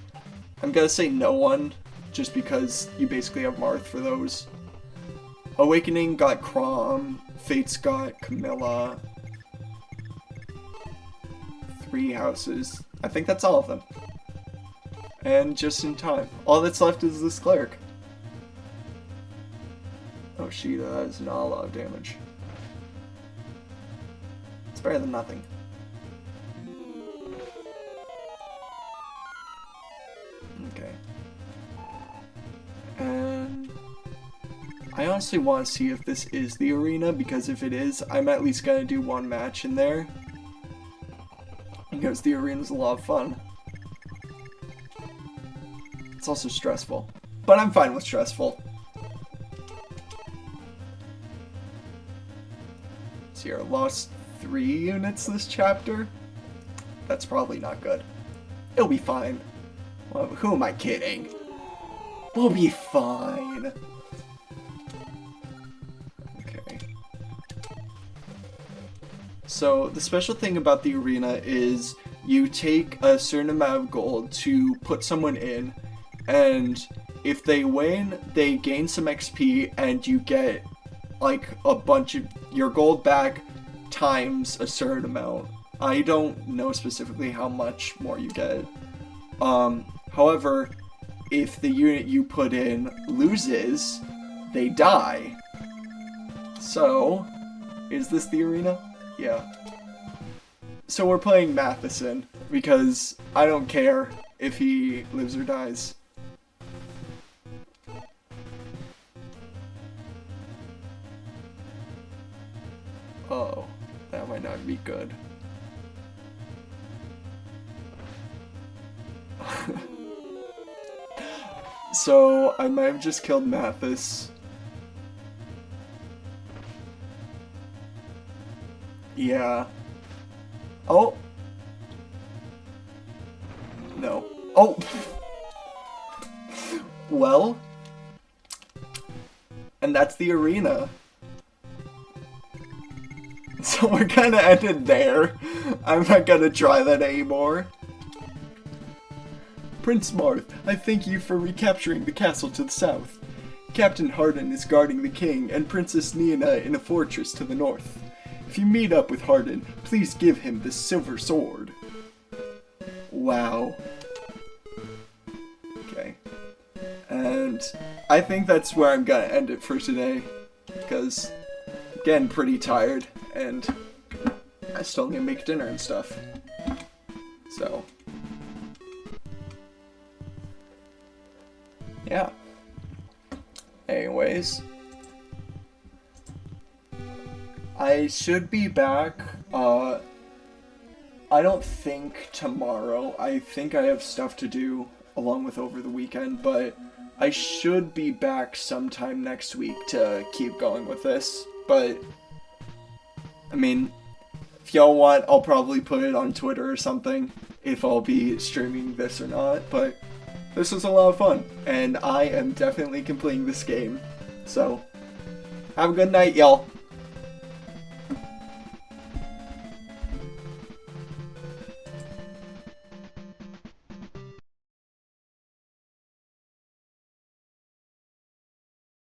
I'm gonna say no one, just because you basically have Marth for those. Awakening got Crom, Fates got Camilla. 3 houses. I think that's all of them. And just in time. All that's left is this cleric. Oh, she does not a lot of damage. It's better than nothing. Okay. And I honestly want to see if this is the arena, because if it is, I'm at least gonna do 1 match in there. Because the arena's a lot of fun. It's also stressful. But I'm fine with stressful. So here, lost 3 units this chapter. That's probably not good. It'll be fine. Well, who am I kidding? We'll be fine. Okay. So the special thing about the arena is you take a certain amount of gold to put someone in, and if they win, they gain some XP and you get like a bunch of your gold back times a certain amount. I don't know specifically how much more you get. However, if the unit you put in loses, they die. So, is this the arena? Yeah. So we're playing Matheson, because I don't care if he lives or dies. Oh, that might not be good. So, I might have just killed Mathis. Yeah. Oh! No. Oh! Well. And that's the arena. So we're gonna end it there. I'm not gonna try that anymore. Prince Marth, I thank you for recapturing the castle to the south. Captain Hardin is guarding the king and Princess Niana in a fortress to the north. If you meet up with Hardin, please give him the silver sword. Wow. Okay. And I think that's where I'm gonna end it for today, because I'm getting pretty tired and I still need to make dinner and stuff. So, yeah. Anyways, I should be back, I don't think tomorrow. I think I have stuff to do along with over the weekend, but I should be back sometime next week to keep going with this. But, I mean, if y'all want, I'll probably put it on Twitter or something, if I'll be streaming this or not, but this was a lot of fun, and I am definitely completing this game. So, have a good night, y'all.